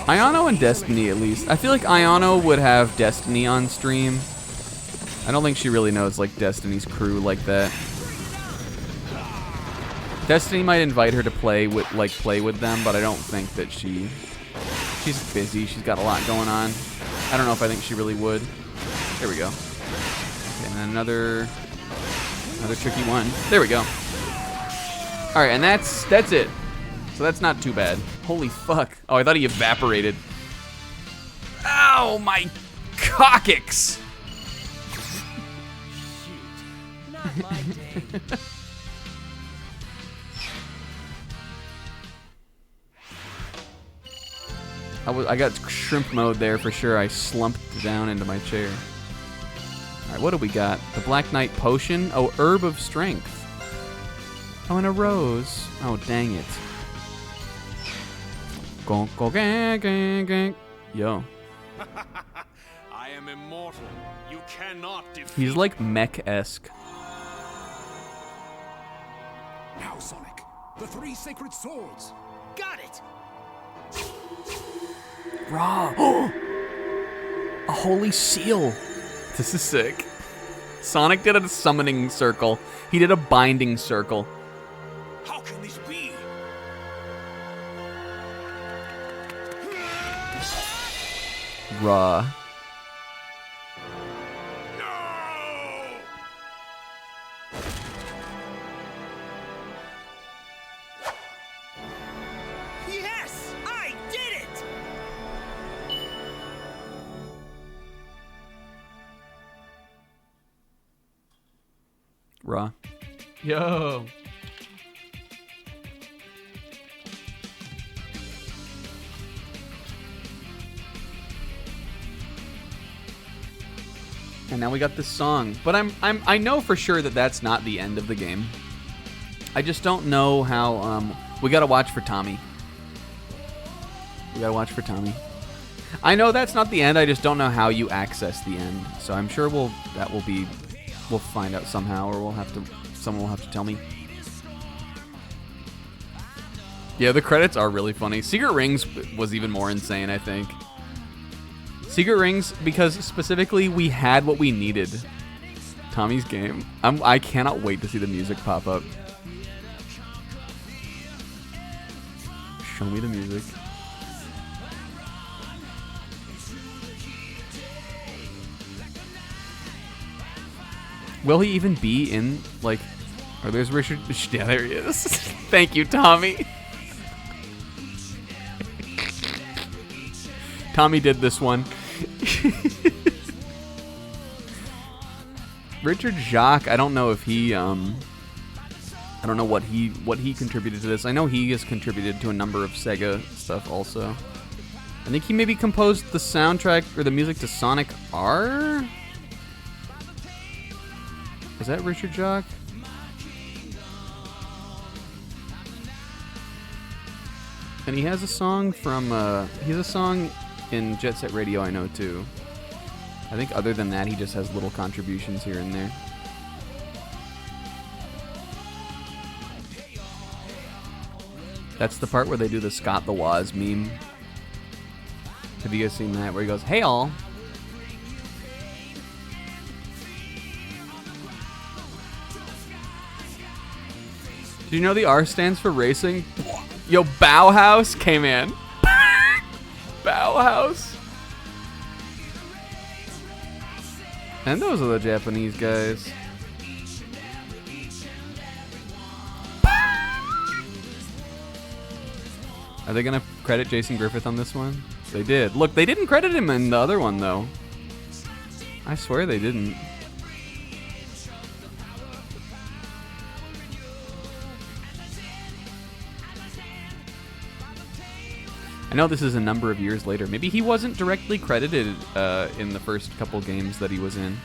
Ayano and Destiny, at least. I feel like Ayano would have Destiny on stream. I don't think she really knows like Destiny's crew like that. Destiny might invite her to play with them, but I don't think that she's busy. She's got a lot going on. I don't know if I think she really would. There we go. Okay, and then another tricky one. There we go. All right, and that's it. So that's not too bad. Holy fuck. Oh, I thought he evaporated. Ow, my coccyx. Shoot. Not my day. I got shrimp mode there for sure. I slumped down into my chair. All right, what do we got? The Black Knight Potion. Oh, Herb of Strength. Oh, and a rose. Oh, dang it. Go, go, gang, gang, gang. Yo. I am immortal. You cannot defeat. He's like mech-esque. Now, Sonic. The 3 sacred swords. Got it. Raw. A holy seal. This is sick. Sonic did a summoning circle. He did a binding circle. How can this be? Raw. No! Yes! I did it! Raw. Yo. And now we got this song, but I know for sure that that's not the end of the game. I just don't know how. We gotta watch for Tommy. We gotta watch for Tommy. I know that's not the end. I just don't know how you access the end. So I'm sure we'll find out somehow, or someone will have to tell me. Yeah, the credits are really funny. Secret Rings was even more insane, I think. Secret Rings, because specifically we had what we needed. Tommy's game. I cannot wait to see the music pop up. Show me the music. Will he even be in, like... Oh, there's Richard... Yeah, there he is. Thank you, Tommy. Tommy did this one. Richard Jacques, I don't know if he... I don't know what he contributed to this. I know he has contributed to a number of Sega stuff also. I think he maybe composed the soundtrack or the music to Sonic R? Is that Richard Jacques? And he has a song from, he has a song in Jet Set Radio, I know, too. I think other than that, he just has little contributions here and there. That's the part where they do the Scott the Woz meme. Have you guys seen that? Where he goes, "Hey all." Do you know the R stands for racing? Yo, Bauhaus came in. Bauhaus. And those are the Japanese guys. Are they gonna credit Jason Griffith on this one? They did. Look, they didn't credit him in the other one, though. I swear they didn't. I know this is a number of years later. Maybe he wasn't directly credited in the first couple games that he was in.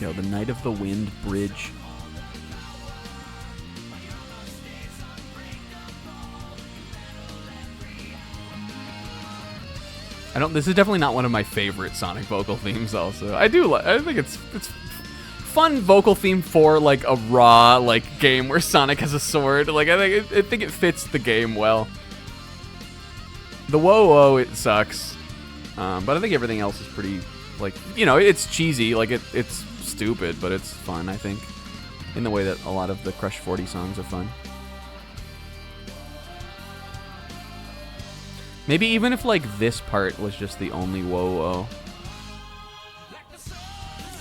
Yo, the Night of the Wind bridge. This is definitely not one of my favorite Sonic vocal themes also. I think it's fun vocal theme for like a raw like game where Sonic has a sword. Like I think it fits the game well. The whoa it sucks. But I think everything else is pretty like, you know, it's cheesy, like it's stupid, but it's fun, I think. In the way that a lot of the Crush 40 songs are fun. Maybe even if like this part was just the only whoa.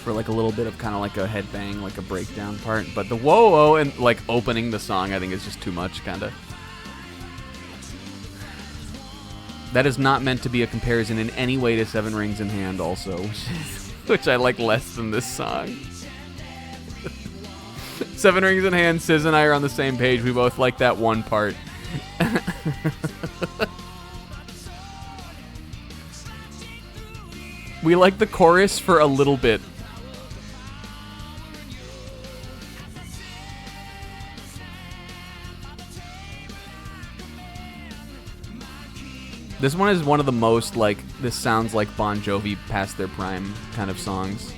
For like a little bit of kind of like a headbang, like a breakdown part. But the whoa and like opening the song I think is just too much, kind of. That is not meant to be a comparison in any way to Seven Rings in Hand also, which I like less than this song. Seven Rings in Hand, Sizz and I are on the same page. We both like that one part. We like the chorus for a little bit. This one is one of the most, like, this sounds like Bon Jovi past their prime kind of songs.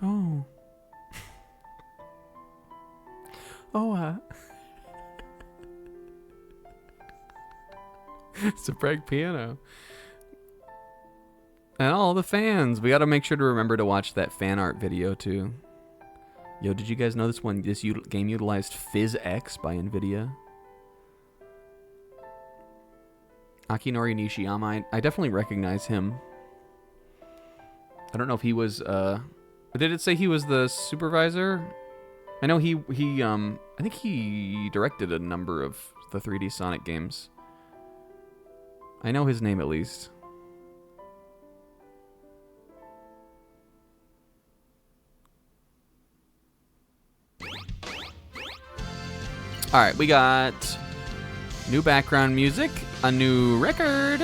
Oh. It's a Prague piano. And all the fans. We got to make sure to remember to watch that fan art video, too. Yo, did you guys know this game utilized PhysX by NVIDIA? Akinori Nishiyama, I definitely recognize him. I don't know if he was, did it say he was the supervisor? I know he I think he directed a number of the 3D Sonic games. I know his name at least. Alright, we got new background music, a new record,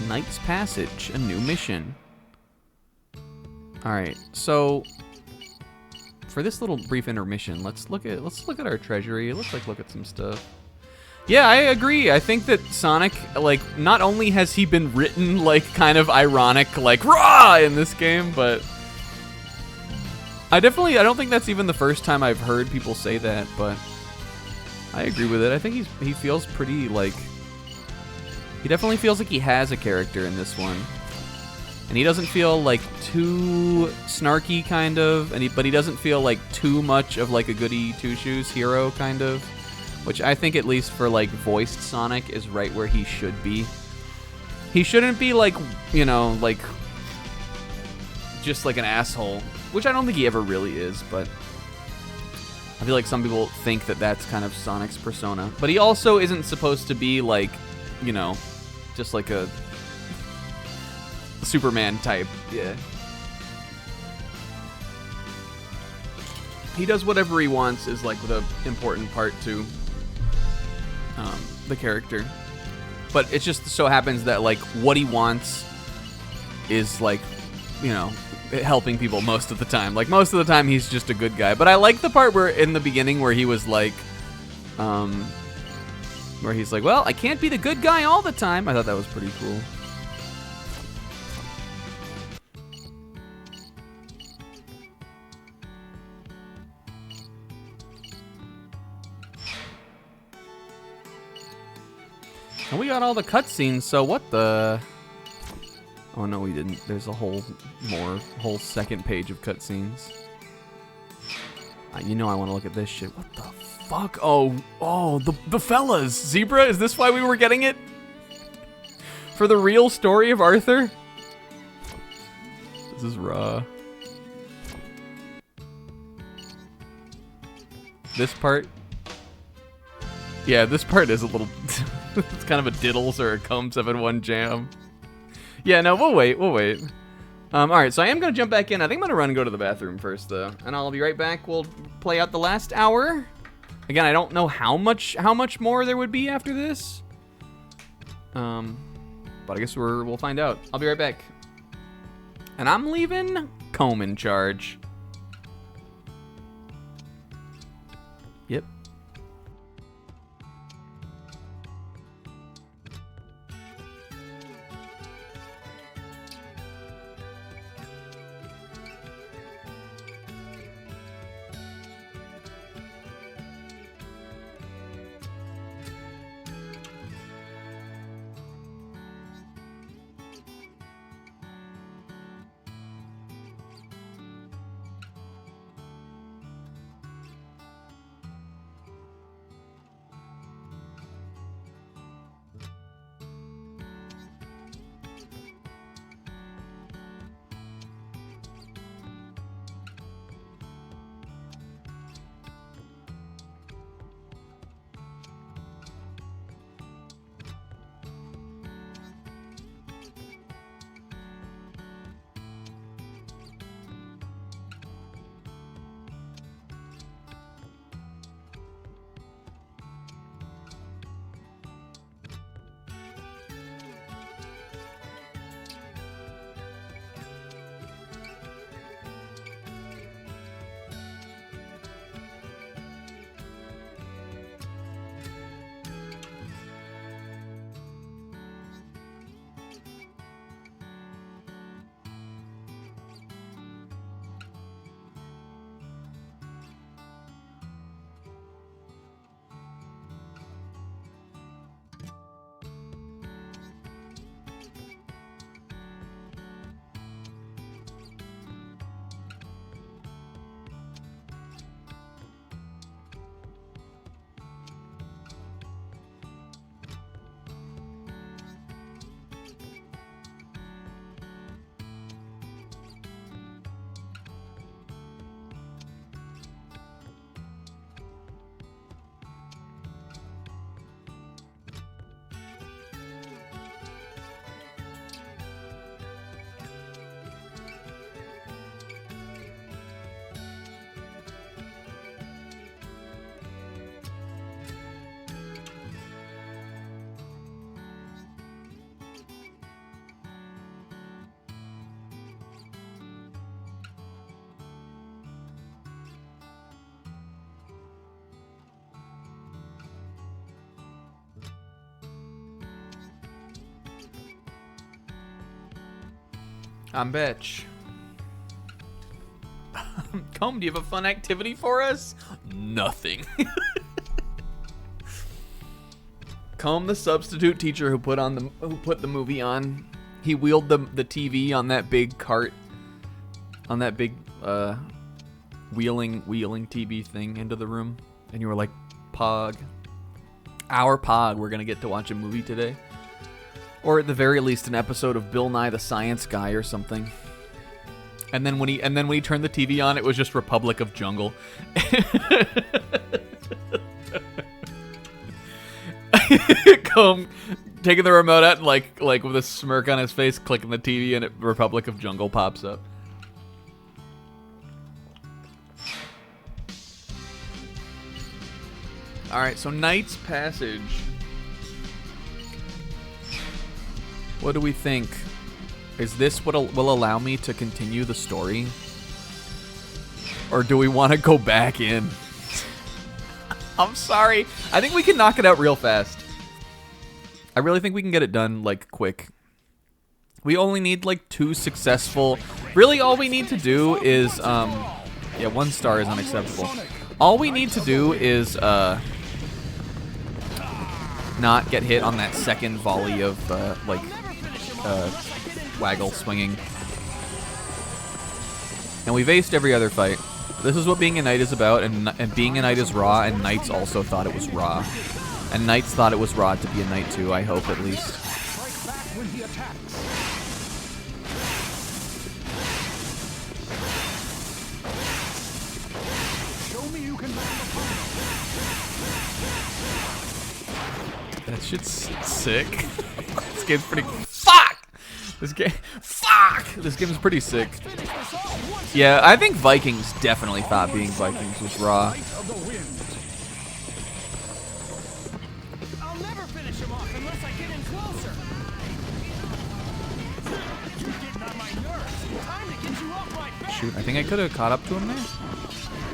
Knight's Passage, a new mission. Alright, so for this little brief intermission, let's look at our treasury. Let's look at some stuff. Yeah, I agree. I think that Sonic, like, not only has he been written like kind of ironic, like rah in this game, but I don't think that's even the first time I've heard people say that, but I agree with it. I think he feels pretty, like, he definitely feels like he has a character in this one. And he doesn't feel, like, too snarky, kind of, but he doesn't feel like too much of, like, a goody two-shoes hero, kind of. Which I think, at least for, like, voiced Sonic, is right where he should be. He shouldn't be, like, you know, like, just like an asshole. Which I don't think he ever really is, but I feel like some people think that that's kind of Sonic's persona. But he also isn't supposed to be, like, you know, just like a Superman type. Yeah. he does whatever he wants is like the important part to the character. But it just so happens that like what he wants is like, you know, helping people most of the time. Like most of the time he's just a good guy. But I like the part where in the beginning where he was like, where he's like, well, I can't be the good guy all the time. I thought that was pretty cool. And we got all the cutscenes, so what the... Oh no, we didn't. There's a whole second page of cutscenes. You know I want to look at this shit. What the fuck? Oh, the fellas. Zebra, is this why we were getting it? For the real story of Arthur? This is raw. This part? Yeah, this part is a little... it's kind of a diddles or a Comb 7-1 jam. Yeah, no, we'll wait. Alright, so I am going to jump back in. I think I'm going to run and go to the bathroom first, though. And I'll be right back. We'll play out the last hour. Again, I don't know how much more there would be after this. But I guess we'll find out. I'll be right back. And I'm leaving Comb in charge. Yep. I'm bitch. Comb, do you have a fun activity for us? Nothing. Comb, the substitute teacher who put the movie on, he wheeled the TV on that big cart, on that big wheeling TV thing into the room, and you were like, Pog, our Pog, we're gonna get to watch a movie today. Or at the very least, an episode of Bill Nye the Science Guy or something. And then when he turned the TV on, it was just Republic of Jungle. Comb taking the remote out and like with a smirk on his face, clicking the TV, and Republic of Jungle pops up. Alright, so Knight's Passage. What do we think? Is this what will allow me to continue the story? Or do we want to go back in? I'm sorry. I think we can knock it out real fast. I really think we can get it done, like, quick. We only need, like, 2 successful... Really, all we need to do is, yeah, 1 star is unacceptable. All we need to do is, not get hit on that second volley of, waggle swinging. And we've aced every other fight. This is what being a knight is about, and being a knight is raw, and knights also thought it was raw. And knights thought it was raw to be a knight too, I hope at least. That shit's sick. This game's pretty... Fuck! This game... Fuck! This game's pretty sick. Yeah, I think Vikings definitely thought being Vikings was raw. I'll never finish him off unless I get in closer. You're getting on my nerves. Time to get you off my back. Shoot, I think I could have caught up to him there.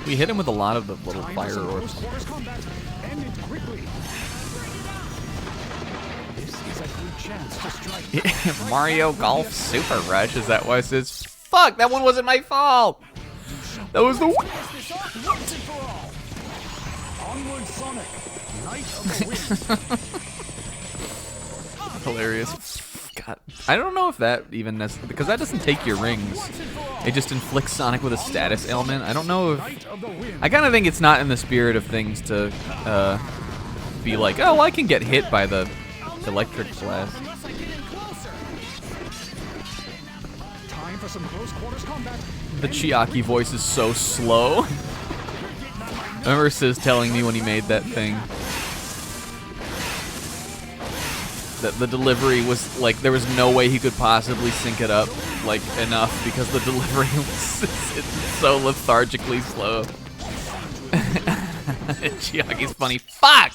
We hit him with a lot of the little fire orbs. Mario Golf Super Rush, is that why it says? Fuck, that one wasn't my fault! That was the one! Onward, Sonic, Knight of the Wind. Hilarious. God, I don't know if that even necessarily, because that doesn't take your rings. It just inflicts Sonic with a status ailment. I don't know if... I kind of think it's not in the spirit of things to be like, oh, I can get hit by the electric blast. Time for some close quarters combat. The Chiaki voice is so slow. I remember Sis telling me when he made that thing that the delivery was like there was no way he could possibly sync it up like enough because the delivery was it's so lethargically slow. Chiaki's funny. Fuck!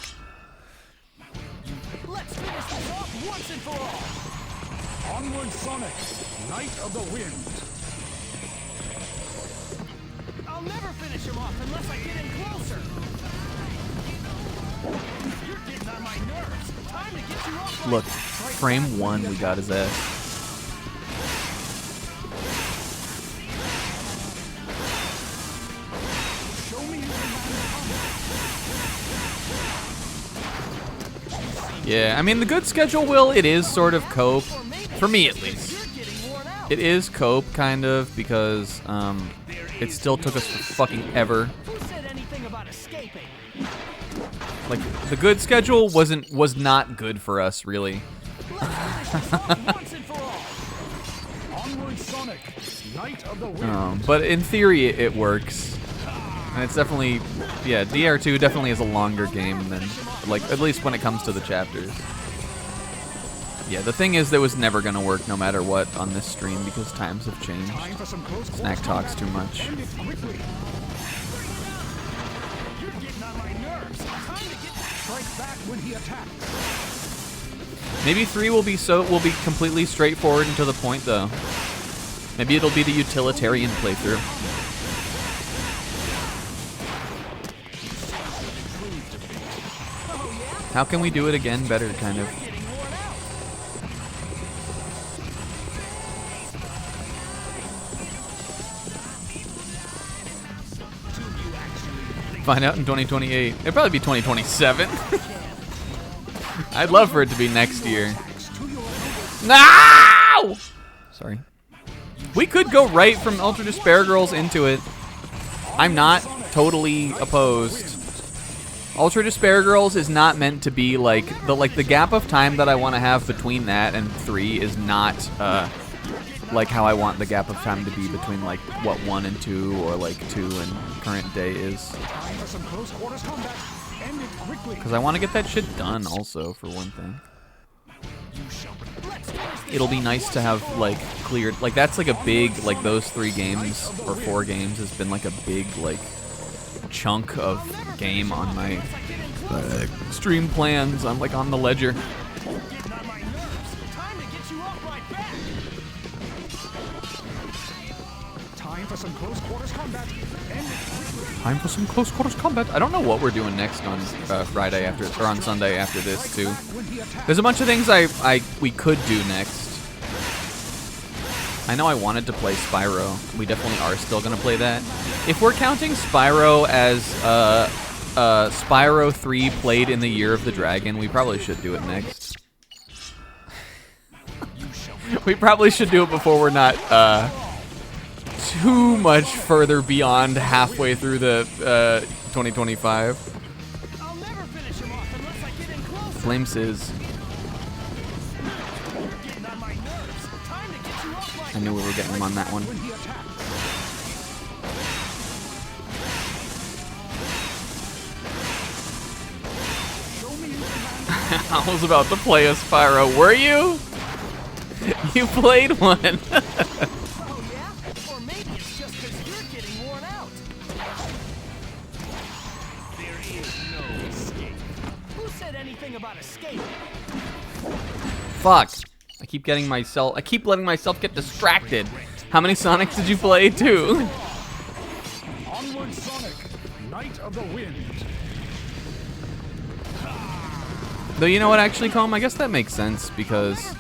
Let's finish this off once and for all. Onward, Sonic, Knight of the Wind. I'll never finish him off unless I get in closer. You're getting on my nerves. Time to get you off my Look, frame 1 we got his ass. Yeah, I mean the good schedule, Will, it is sort of cope. For me at least. It is cope, kind of, because it still took us fucking ever. Who said anything about escaping? Like, the good schedule was not good for us, really. Once and for all. Onward, Sonic, Knight of the Wind. But in theory, it works. And it's definitely, yeah, DR2 definitely is a longer game than, like, at least when it comes to the chapters. Yeah, the thing is that was never going to work no matter what on this stream because times have changed. Time for some close Snack quarters talks too much. End it quickly. You're getting on my nerves. Time to get Strike back when he attacks. Maybe 3 will be completely straightforward and to the point though. Maybe it'll be the utilitarian playthrough. How can we do it again better, kind of? Find out in 2028. It'll probably be 2027. I'd love for it to be next year. No! Sorry. We could go right from Ultra Despair Girls into it. I'm not totally opposed. Ultra Despair Girls is not meant to be like the gap of time that I want to have between that and 3 is not like how I want the gap of time to be between like what 1 and 2 or like 2 and current day is. Time for some close quarters combat. End it quickly. Because I want to get that shit done also, for one thing. It'll be nice to have, like, cleared... Like, that's, like, a big... Like, those 3 games, or 4 games, has been, like, a big, like, chunk of game on my stream plans. I'm like on the ledger. Getting on my nerves. Time to get you off my back. Time for some close quarters combat. Time for some close quarters combat. I don't know what we're doing next on Friday after, or on Sunday after this too. There's a bunch of things we could do next. I know I wanted to play Spyro. We definitely are still gonna play that. If we're counting Spyro as Spyro 3 played in the Year of the Dragon, we probably should do it next. We probably should do it before we're not too much further beyond halfway through the 2025. I'll never finish him off unless I get in closer. Blame Sizz. Getting on my nerves. Time to get you off my I knew we were getting him on that one. When he attacks. I was about to play a Spyro. Were you? You played one. Oh yeah? Or maybe it's just because you're getting worn out. There is no escape. Who said anything about escape? Fuck. I keep letting myself get distracted. How many Sonics did you play too? Onward, Sonic, Knight of the Wind. Though you know what, actually, Colm, I guess that makes sense because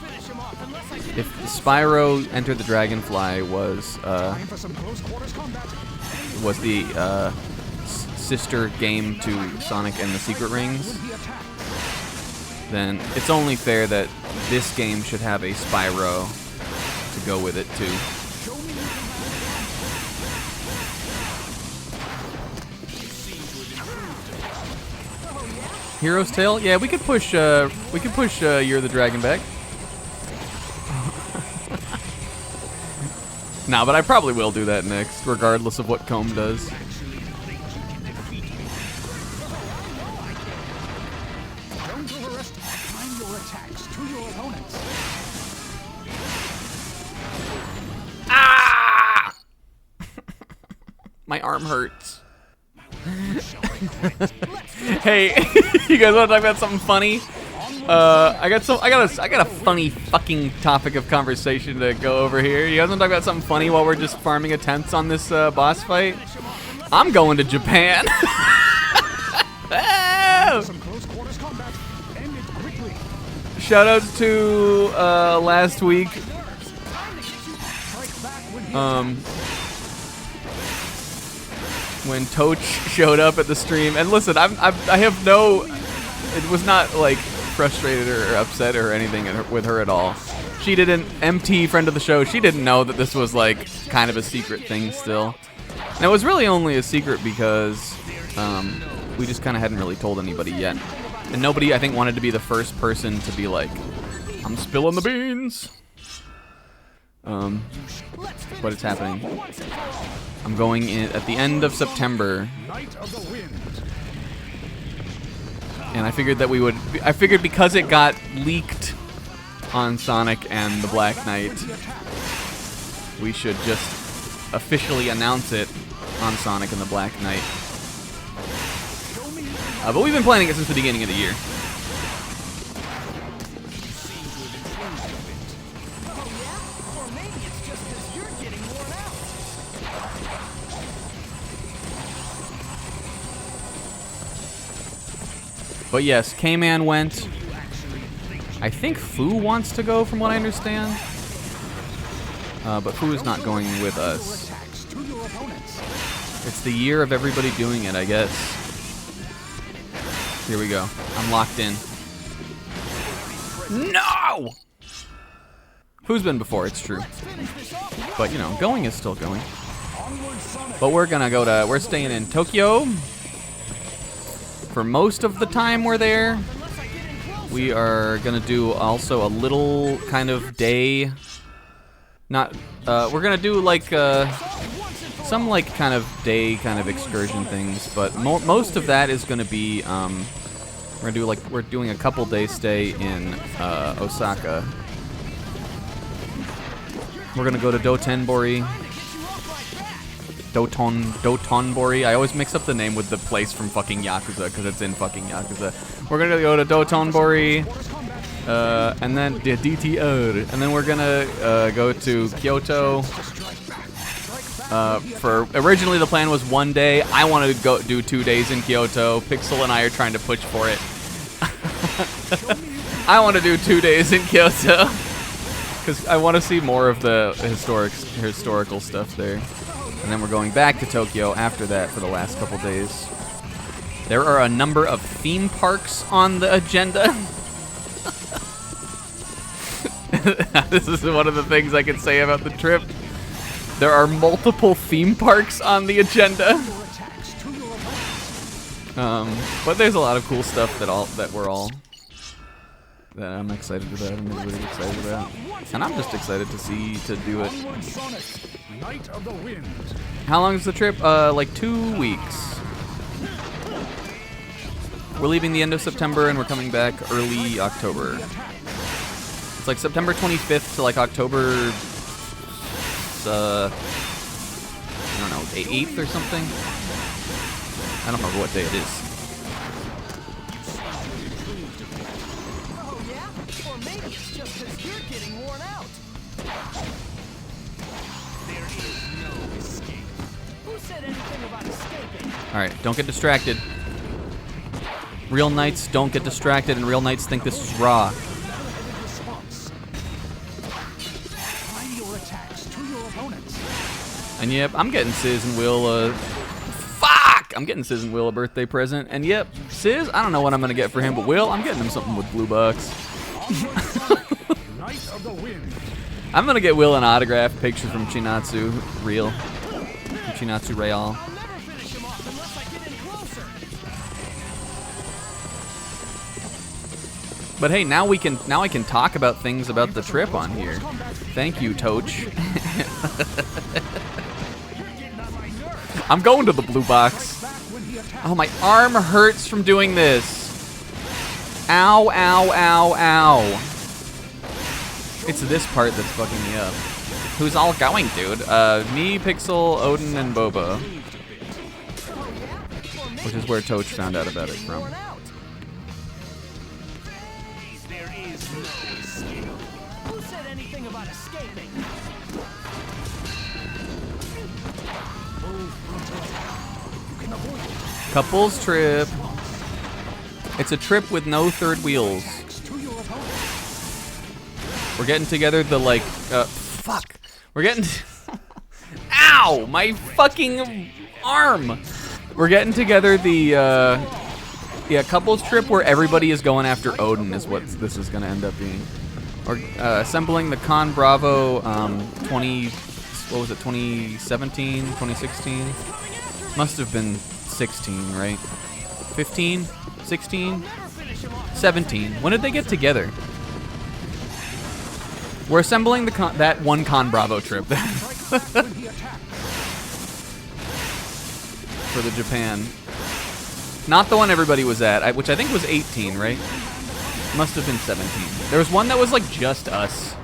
if Spyro Enter the Dragonfly was Time for some close quarters combat. the sister game to Sonic and the Secret Rings, He attacks. then it's only fair that this game should have a Spyro to go with it too. Show me you Hero's Tale? Yeah, we could push Year of the Dragon back. Nah, but I probably will do that next, regardless of what Comb does. don't overestimate. Time your attacks to your opponents. Ah! My arm hurts. Hey, you guys want to talk about something funny? I got a funny fucking topic of conversation to go over here. You guys want to talk about something funny while we're just farming attempts on this boss fight? I'm going to Japan. Oh! Some close quarters combat. End it quickly. Shoutouts to last week. Strike back when he When Toch showed up at the stream, and listen, I have no, it was not like frustrated or upset or anything with her at all. She didn't, MT, friend of the show, she didn't know that this was like kind of a secret thing still. And it was really only a secret because we just kind of hadn't really told anybody yet. And nobody, I think, wanted to be the first person to be like, I'm spilling the beans. But it's happening. I'm going in at the end of September, Knight of the Wind. and I figured that because it got leaked on Sonic and the Black Knight, we should just officially announce it on Sonic and the Black Knight. But we've been planning it since the beginning of the year. Or maybe it's just because you're getting worn out. But yes, K-Man went. I think Fu wants to go, from what I understand. But Fu is not going with us. Attacks to your opponents. It's the year of everybody doing it, I guess. Here we go. I'm locked in. No! Fu's been before, it's true. But, you know, going is still going. But we're staying in Tokyo. For most of the time we're there. We are gonna do also a little kind of day. We're gonna do like some like kind of day kind of excursion things, but most of that is gonna be we're doing a couple day stay in Osaka. We're gonna go to Dotonbori. Dotonbori. I always mix up the name with the place from fucking Yakuza because it's in fucking Yakuza. We're gonna go to Dotonbori, and then the DTR, and then we're gonna go to Kyoto. For originally the plan was 1 day. I want to go do 2 days in Kyoto. Pixel and I are trying to push for it. I want to do 2 days in Kyoto because I want to see more of the historical stuff there. And then we're going back to Tokyo after that for the last couple days. There are a number of theme parks on the agenda. This is one of the things I can say about the trip. There are multiple theme parks on the agenda. But there's a lot of cool stuff that I'm excited about and everybody's excited about. And I'm just excited to do it. How long is the trip? Like 2 weeks. We're leaving the end of September and we're coming back early October. It's like September 25th to like October, I don't know, 8th or something. I don't remember what day it is. Oh yeah? Or maybe it's just because you're getting worn out. There is no escape. Who said anything about escaping? Alright, don't get distracted. Real knights don't get distracted, and real knights think this is raw. And yep, I'm getting Sis and Will I'm getting Sis and Will a birthday present. And yep, Sis, I don't know what I'm gonna get for him, but Will, I'm getting him something with blue bucks. I'm gonna get Will an autograph picture from Chinatsu Real. From Chinatsu Real. I'll never finish him off unless I get in closer. But hey, now I can talk about things about the trip on here. Thank you, Toch. I'm going to the blue box. Oh, my arm hurts from doing this. Ow, ow, ow, ow. It's this part that's fucking me up. Who's all going, dude? Me, Pixel, Odin, and Boba. Which is where Toch found out about it from. There is no escape. Who said anything about escaping? Couples trip. It's a trip with no third wheels. We're getting together the fuck. We're getting ow, my fucking arm. We're getting together the couples trip where everybody is going after Odin is what this is gonna end up being. Or assembling the Con Bravo 2017, 2016? Must have been 16, right? 15? 16? 17. When did they get together? We're assembling that one Con Bravo trip for the Japan. Not the one everybody was at, which I think was 18, right? Must have been 17. There was one that was like just us.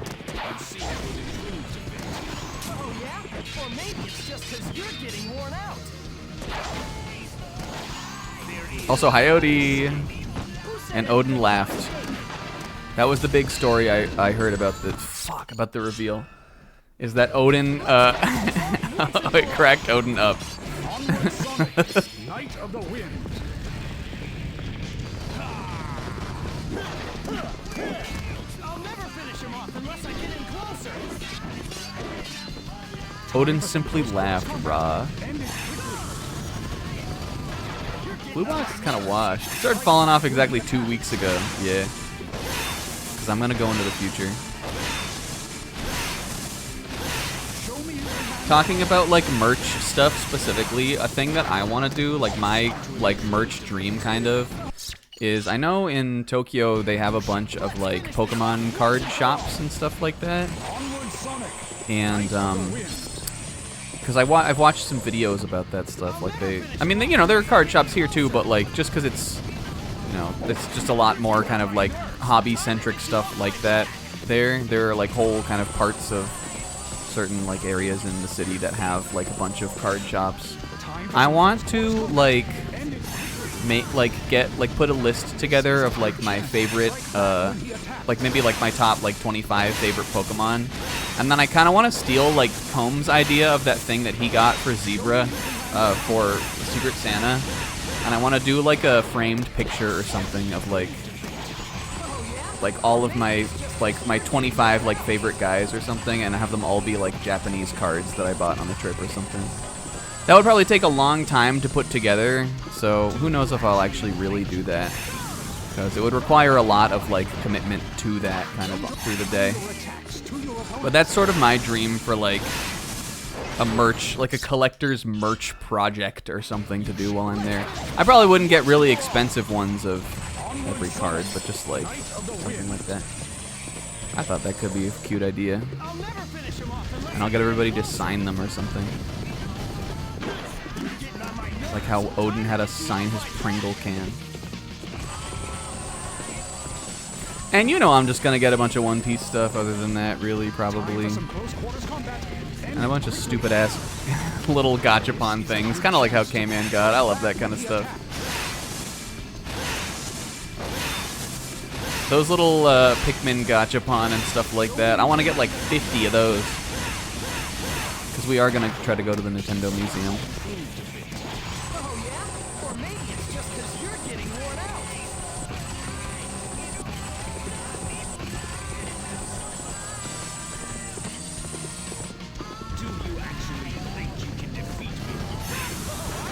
Oh yeah? Or maybe it's just because you're getting worn out. Also, Hayoti and Odin laughed. That was the big story I heard about about the reveal. Is that Odin it cracked Odin up. Knight of the Wind. I'll never finish him off unless I get in closer. Odin simply laughed, brah. Blue box is kind of washed. It started falling off exactly 2 weeks ago. Yeah. Because I'm going to go into the future. Talking about like merch stuff specifically, a thing that I want to do, like my merch dream kind of, is I know in Tokyo they have a bunch of like Pokemon card shops and stuff like that. And because I've watched some videos about that stuff. Like there are card shops here too, but like just because it's it's just a lot more kind of like hobby centric stuff like that. There are like whole kind of parts of certain like areas in the city that have like a bunch of card shops. I want to like put a list together of like my favorite like maybe like my top like 25 favorite Pokemon, and then I kind of want to steal like Combs' idea of that thing that he got for Zebra for Secret Santa, and I want to do like a framed picture or something of like all of my 25 like favorite guys or something, and have them all be like Japanese cards that I bought on the trip or something. That would probably take a long time to put together, so who knows if I'll actually really do that, because it would require a lot of like commitment to that kind of through the day. But that's sort of my dream for like a merch, like a collector's merch project or something to do while I'm there. I probably wouldn't get really expensive ones of every card, but just like something like that. I thought that could be a cute idea. And I'll get everybody to sign them or something. Like how Odin had us sign his Pringle can. And you know I'm just gonna get a bunch of One Piece stuff other than that, really, probably. And a bunch of stupid-ass little gachapon things. Kind of like how K-Man got. I love that kind of stuff. Those little Pikmin gachapon and stuff like that. I want to get like 50 of those. Because we are going to try to go to the Nintendo Museum.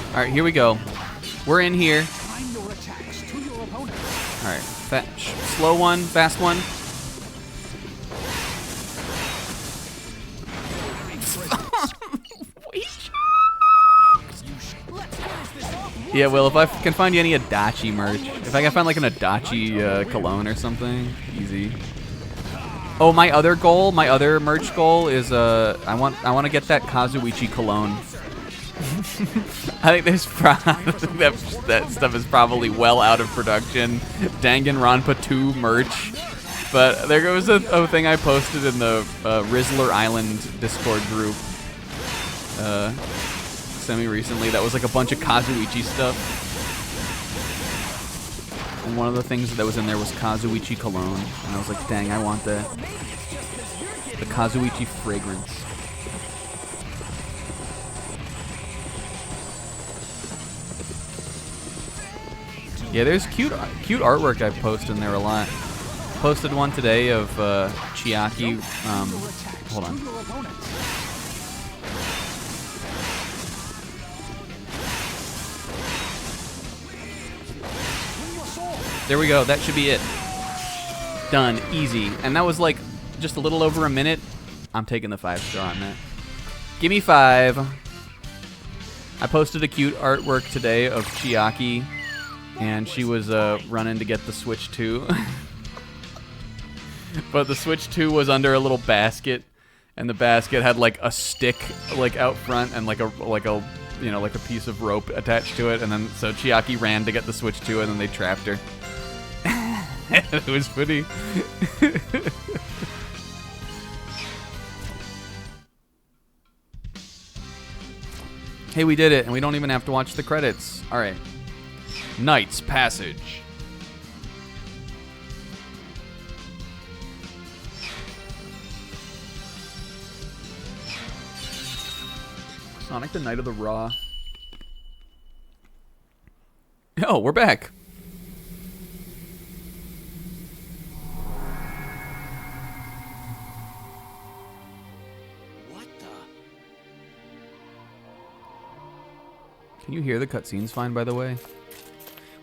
Alright, here we go. We're in here. Alright, slow one, fast one. Yeah, well, if I can find you any Adachi merch. If I can find like an Adachi cologne or something, easy. Oh, my other goal, my other merch goal is I want to get that Kazuichi cologne. I think there's that stuff is probably well out of production. Danganronpa 2 merch. But there was a thing I posted in the Rizzler Island Discord group semi-recently that was like a bunch of Kazuichi stuff. And one of the things that was in there was Kazuichi cologne. And I was like, dang, I want that. The Kazuichi fragrance. Yeah, there's cute artwork I post in there a lot. Posted one today of Chiaki. Hold on. There we go. That should be it. Done. Easy. And that was like just a little over a minute. I'm taking the 5-star on that. Give me 5. I posted a cute artwork today of Chiaki. And she was running to get the Switch 2. But the Switch 2 was under a little basket, and the basket had like a stick like out front and like a you know, like a piece of rope attached to it, and then so Chiaki ran to get the Switch 2 and then they trapped her. It was funny. Hey, we did it, and we don't even have to watch the credits. All right. Knight's Passage. Sonic the Knight of the Raw. Oh, we're back. What the? Can you hear the cutscenes fine, by the way?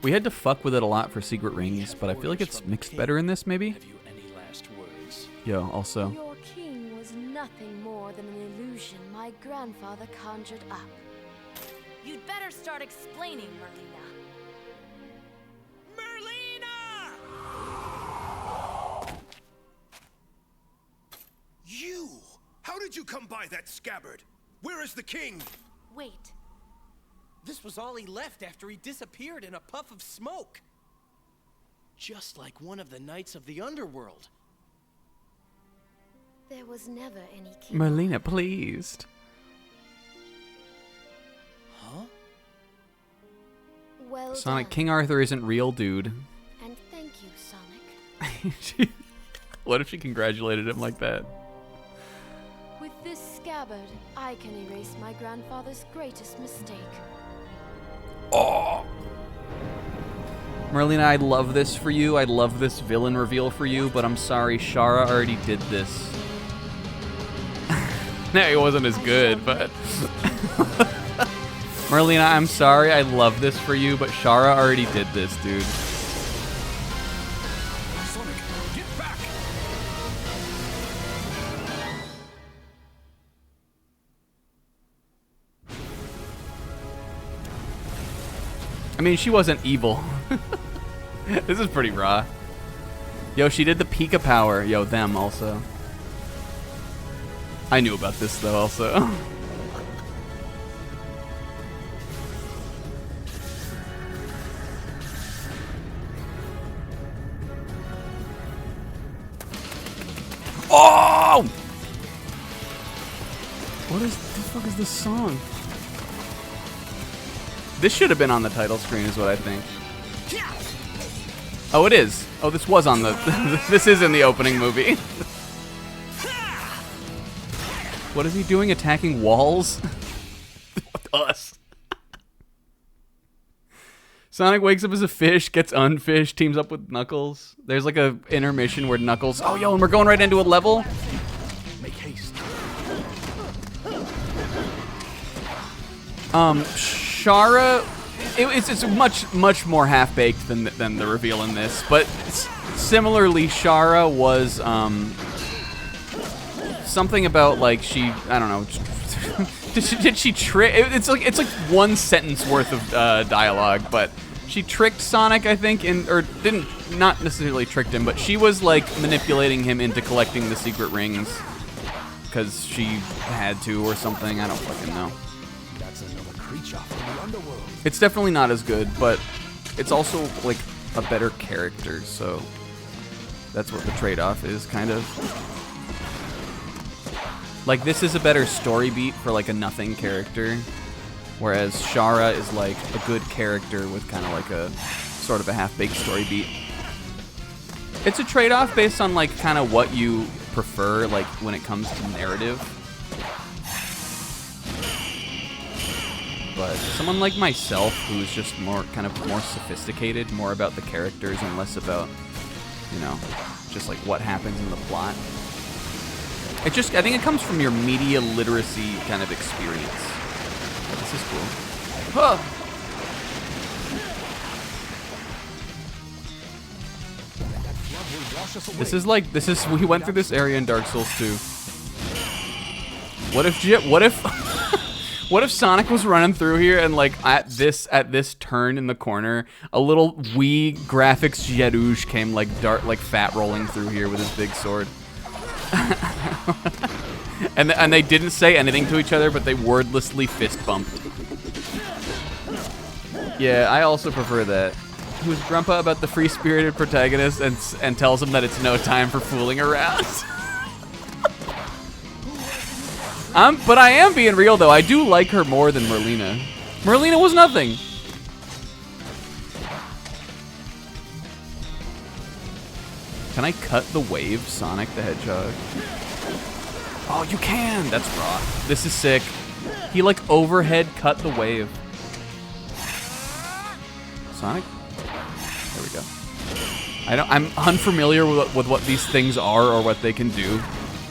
We had to fuck with it a lot for Secret Rings, but I feel like it's mixed better in this, maybe? Have you any last words? Yo, also. Your king was nothing more than an illusion my grandfather conjured up. You'd better start explaining, Merlina. Merlina! You! How did you come by that scabbard? Where is the king? Wait. This was all he left after he disappeared in a puff of smoke. Just like one of the knights of the underworld. There was never any king. Merlina, pleased. Huh? Well Sonic, done. King Arthur isn't real, dude. And thank you, Sonic. What if she congratulated him like that? With this scabbard, I can erase my grandfather's greatest mistake. Oh! Merlina, I love this for you. I love this villain reveal for you, but I'm sorry, Shara already did this. No, it wasn't as good, but... Merlina, I'm sorry. I love this for you, but Shara already did this, dude. Sonic, get back! I mean, she wasn't evil. This is pretty raw. Yo, she did the Pika power. Yo, them also. I knew about this, though, also. Oh! What is the fuck is this song? This should have been on the title screen, is what I think. Oh, it is. Oh, this was on the. This is in the opening movie. What is he doing? Attacking walls? Us. Sonic wakes up as a fish, gets unfished, teams up with Knuckles. There's like a intermission where Knuckles. Oh, yo, and we're going right into a level. Make haste. Shara, it's much more half baked than the reveal in this, but similarly, Shara was something about like I don't know. did she trick? It's like one sentence worth of dialogue, but she tricked Sonic, I think, not necessarily tricked him, but she was like manipulating him into collecting the secret rings because she had to or something. I don't fucking know. That's another creature from the underworld. It's definitely not as good, but it's also like a better character, so that's what the trade-off is, kind of. Like, this is a better story beat for like a nothing character, whereas Shara is like a good character with kind of like a sort of a half-baked story beat. It's a trade-off based on like kind of what you prefer, like when it comes to narrative. But someone like myself, who's just more sophisticated, more about the characters and less about, you know, just like what happens in the plot. I think it comes from your media literacy kind of experience. But this is cool. Huh. We went through this area in Dark Souls 2. What if Sonic was running through here and like at this turn in the corner, a little Wii graphics Jerouge came like fat rolling through here with his big sword. and they didn't say anything to each other, but they wordlessly fist bumped. Yeah, I also prefer that. Who's Grumpa about the free-spirited protagonist and tells him that it's no time for fooling around. But I am being real though. I do like her more than Merlina. Merlina was nothing. Can I cut the wave, Sonic the Hedgehog? Oh, you can! That's raw. This is sick. He like overhead cut the wave. Sonic? There we go. I'm unfamiliar with what these things are or what they can do,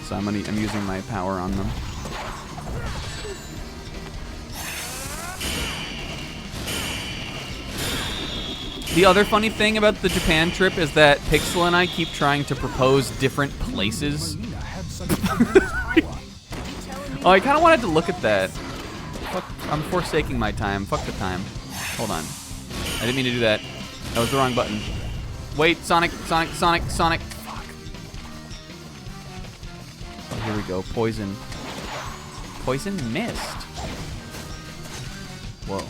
so I'm using my power on them. The other funny thing about the Japan trip is that Pixel and I keep trying to propose different places. Oh, I kind of wanted to look at that. Fuck, I'm forsaking my time. Fuck the time. Hold on. I didn't mean to do that. That was the wrong button. Wait, Sonic. Fuck. Oh, here we go. Poison. Poison mist. Whoa.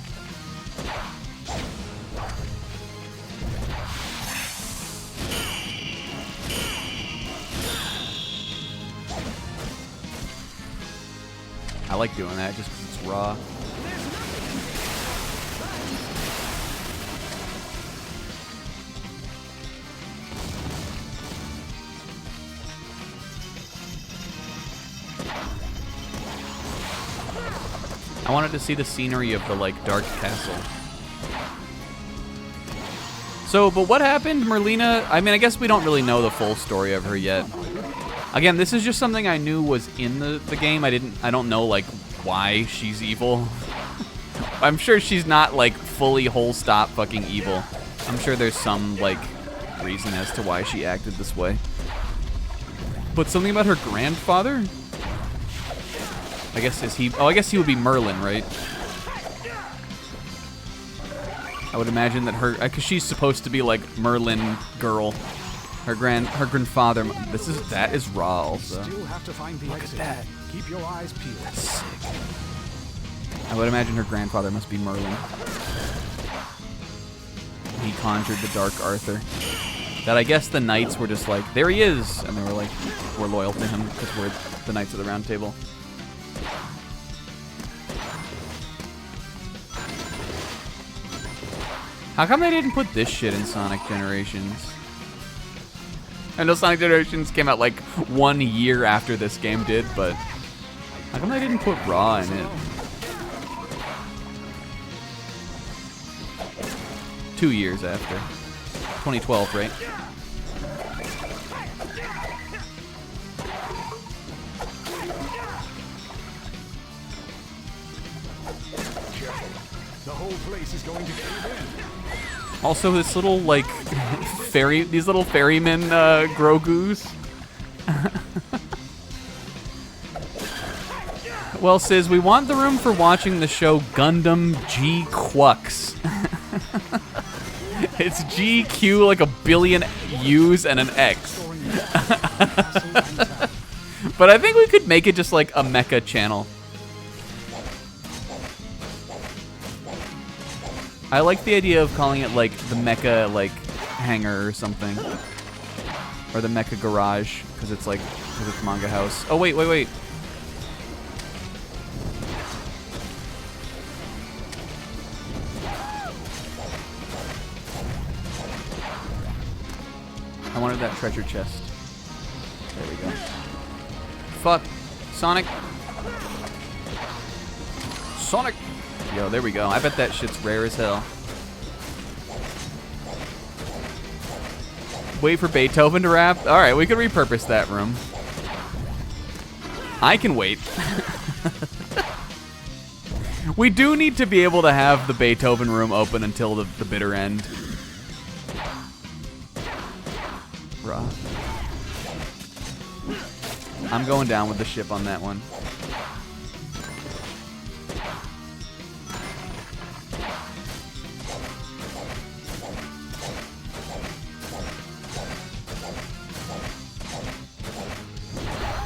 I like doing that just because it's raw. I wanted to see the scenery of the, like, dark castle. So, but what happened, Merlina? I mean, I guess we don't really know the full story of her yet. Again, this is just something I knew was in the game. I don't know, like, why she's evil. I'm sure she's not, like, fully whole stop fucking evil. I'm sure there's some, like, reason as to why she acted this way. But something about her grandfather? I guess I guess he would be Merlin, right? I would imagine that because she's supposed to be like Merlin girl. Her grandfather. That is raw also. Still have to find the Look exit. at that. Keep your eyes peeled. That's sick. I would imagine her grandfather must be Merlin. He conjured the Dark Arthur. That I guess the knights were just like, there he is, and they were like, we're loyal to him because we're the Knights of the Round Table. How come they didn't put this shit in Sonic Generations? I know Sonic Generations came out like 1 year after this game did, but how come they didn't put Raw in it? 2 years after. 2012, right? The whole place is going to cave in. Also, this little, like, these little ferrymen, Grogu's. Well, Sis, we want the room for watching the show Gundam G Quux. It's GQ, like a billion U's and an X. But I think we could make it just like a mecha channel. I like the idea of calling it like the mecha like hangar or something, or the mecha garage because it's manga house. Oh wait. I wanted that treasure chest. There we go. Fuck, Sonic. Yo, there we go. I bet that shit's rare as hell. Wait for Beethoven to rap? Alright, we could repurpose that room. I can wait. We do need to be able to have the Beethoven room open until the bitter end. Bruh. I'm going down with the ship on that one.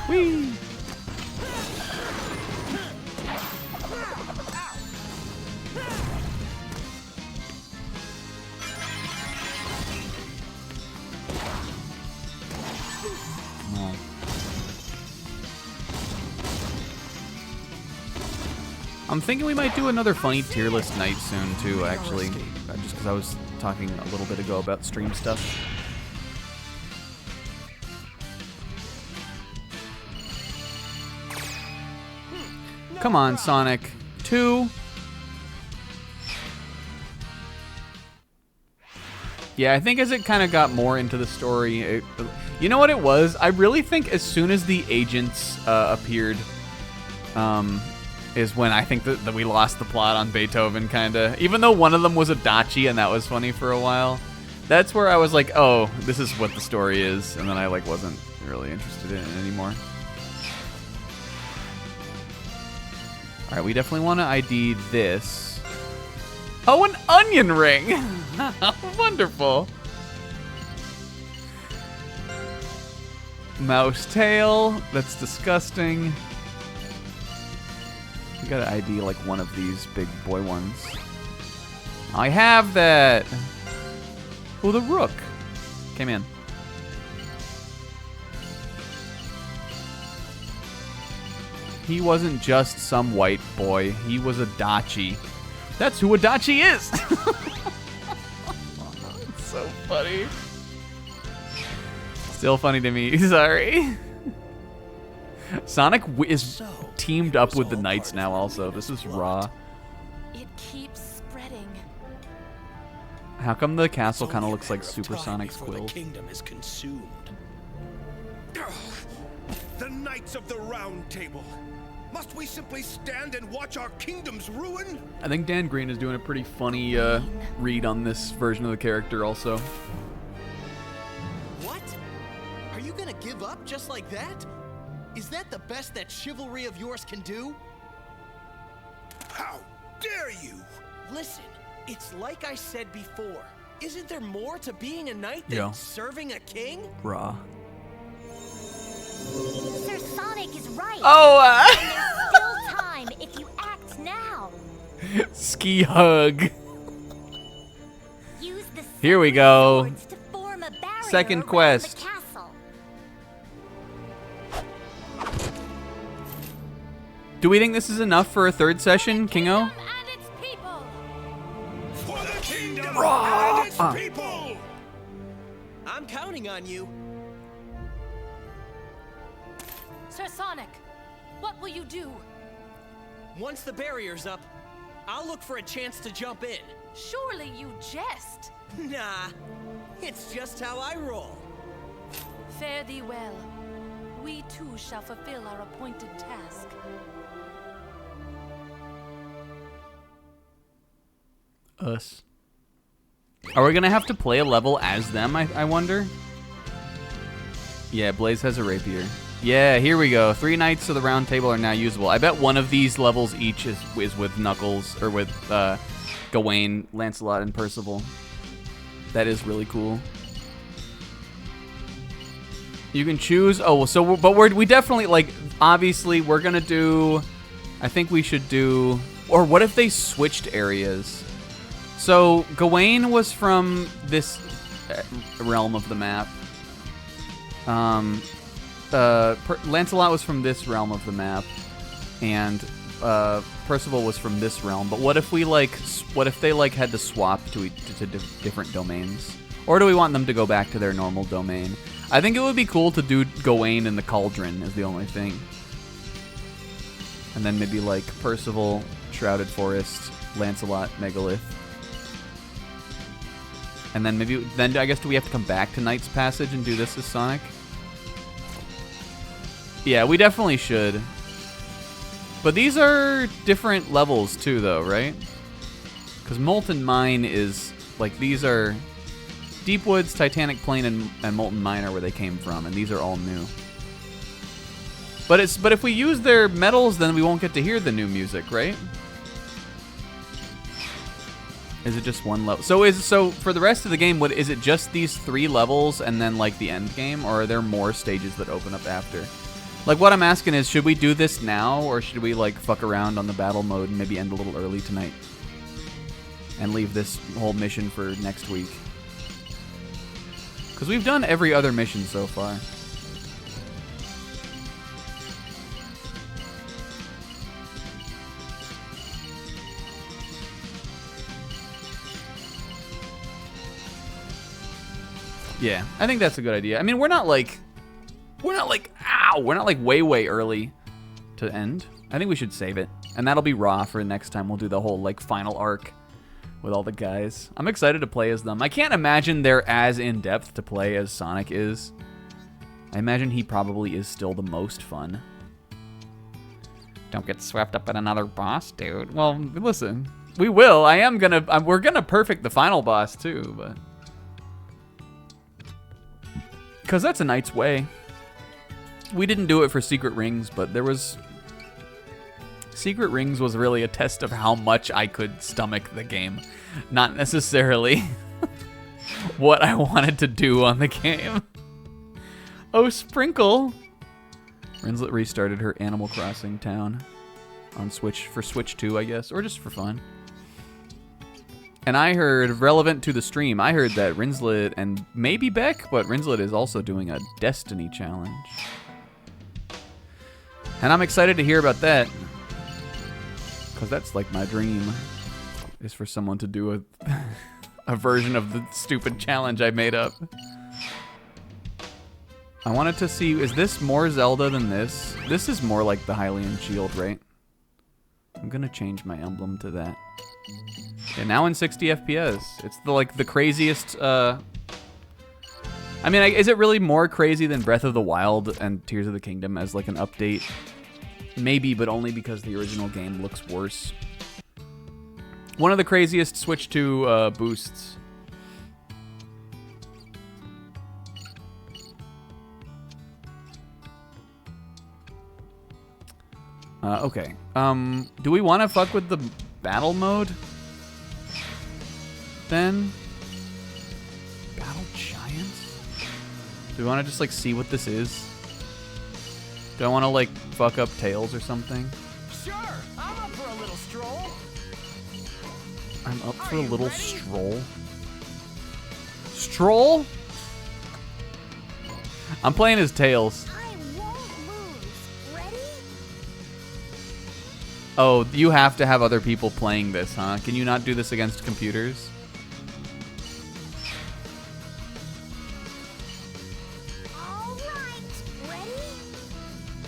Whee! Oh. I'm thinking we might do another funny tier list night soon too, actually. Just because I was talking a little bit ago about stream stuff. Come on, Sonic. 2. Yeah, I think as it kind of got more into the story, you know what it was? I really think as soon as the agents appeared, is when I think that we lost the plot on Beethoven, kind of. Even though one of them was a Dachi, and that was funny for a while. That's where I was like, oh, this is what the story is. And then I like wasn't really interested in it anymore. Alright, we definitely want to ID this. Oh, an onion ring! Wonderful. Mouse tail. That's disgusting. We gotta ID like one of these big boy ones. I have that! Oh, the rook. Came in. He wasn't just some white boy. He was Adachi. That's who Adachi is! It's so funny. Still funny to me. Sorry. Sonic is teamed up with the Knights now also. This is raw. It keeps spreading. How come the castle kind of Only a looks like matter of Super time Sonic's before quill? The kingdom is consumed. The Knights of the Round Table. Must we simply stand and watch our kingdom's ruin? I think Dan Green is doing a pretty funny read on this version of the character also. What? Are you gonna give up just like that? Is that the best that chivalry of yours can do? How dare you? Listen, it's like I said before. Isn't there more to being a knight than Yeah. serving a king? Raw. Sir Sonic is right. Oh, There's still time if you act now. ski hug. Use the Here we sacred go. swords to form a barrier Second around quest. The castle. Do we think this is enough for a third session, Kingo? And its people. For the kingdom and its people! I'm counting on you. Sir Sonic, what will you do? Once the barrier's up, I'll look for a chance to jump in. Surely you jest. Nah, it's just how I roll. Fare thee well. We too shall fulfill our appointed task. Us. Are we gonna have to play a level as them, I wonder? Yeah, Blaze has a rapier. Yeah, here we go. 3 Knights of the Round Table are now usable. I bet one of these levels each is with Knuckles, or with Gawain, Lancelot, and Percival. That is really cool. You can choose. Oh, so we definitely, like, obviously we're gonna do. I think we should do. Or what if they switched areas? So Gawain was from this realm of the map. Lancelot was from this realm of the map, and Percival was from this realm. But what if we what if they had to swap to different domains, or do we want them to go back to their normal domain? I think it would be cool to do Gawain in the Cauldron is the only thing, and then maybe Percival, Shrouded Forest, Lancelot, Megalith. And then I guess do we have to come back to Knight's Passage and do this as Sonic? Yeah, we definitely should. But these are different levels too, though, right? Because Molten Mine is, these are... Deep Woods, Titanic Plain, and Molten Mine are where they came from, and these are all new. But if we use their medals, then we won't get to hear the new music, right? Is it just one level? So for the rest of the game, is it just these 3 levels and then the end game, or are there more stages that open up after? What I'm asking is, should we do this now, or should we fuck around on the battle mode and maybe end a little early tonight and leave this whole mission for next week? Because we've done every other mission so far. Yeah, I think that's a good idea. I mean, we're not way early to end. I think we should save it. And that'll be raw for next time. We'll do the whole final arc with all the guys. I'm excited to play as them. I can't imagine they're as in-depth to play as Sonic is. I imagine he probably is still the most fun. Don't get swept up in another boss, dude. Well, listen, we will. We're gonna perfect the final boss too, but... Because that's a Knight's way. We didn't do it for Secret Rings, but there was... Secret Rings was really a test of how much I could stomach the game. Not necessarily what I wanted to do on the game. Oh, Sprinkle! Rinslet restarted her Animal Crossing town on Switch, for Switch 2, I guess, or just for fun. And I heard, relevant to the stream, I heard that Rinslet and maybe Beck, but Rinslet is also doing a Destiny challenge. And I'm excited to hear about that. Because that's like my dream. Is for someone to do a version of the stupid challenge I made up. I wanted to see, is this more Zelda than this? This is more like the Hylian Shield, right? I'm gonna change my emblem to that. Okay, now in 60 FPS. It's the craziest, I mean, is it really more crazy than Breath of the Wild and Tears of the Kingdom as like an update? Maybe, but only because the original game looks worse. One of the craziest Switch 2 boosts. Okay. Do we want to fuck with the battle mode? Then? Battle Giants? Do we want to just, like, see what this is? Do I want to, like, fuck up Tails or something? Sure, I'm up for a little stroll. I'm up for a little stroll. Stroll? I'm playing as Tails. I won't lose. Ready? Oh, you have to have other people playing this, huh? Can you not do this against computers? All right. Ready?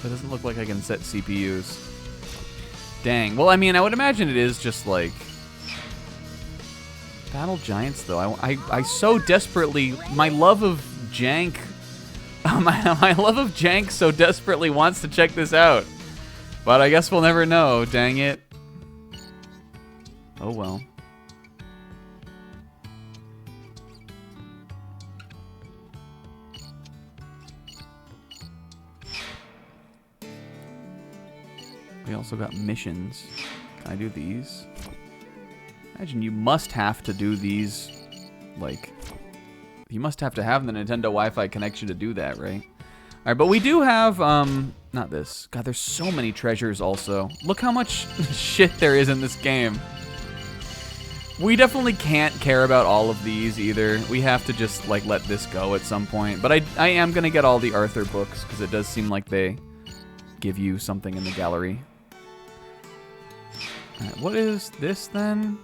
That doesn't look like I can set CPUs. Dang. Well, I mean, I would imagine it is just like... Battle Giants, though. I so desperately... My love of jank... my love of jank so desperately wants to check this out. But I guess we'll never know. Dang it. Oh, well. We also got missions. Can I do these? Imagine you must have to do these, like... You must have to have the Nintendo Wi-Fi connection to do that, right? Alright, but we do have, not this. God, there's so many treasures also. Look how much shit there is in this game. We definitely can't care about all of these either. We have to just, like, let this go at some point. But I am gonna get all the Arthur books, because it does seem like they give you something in the gallery. Alright, what is this, then?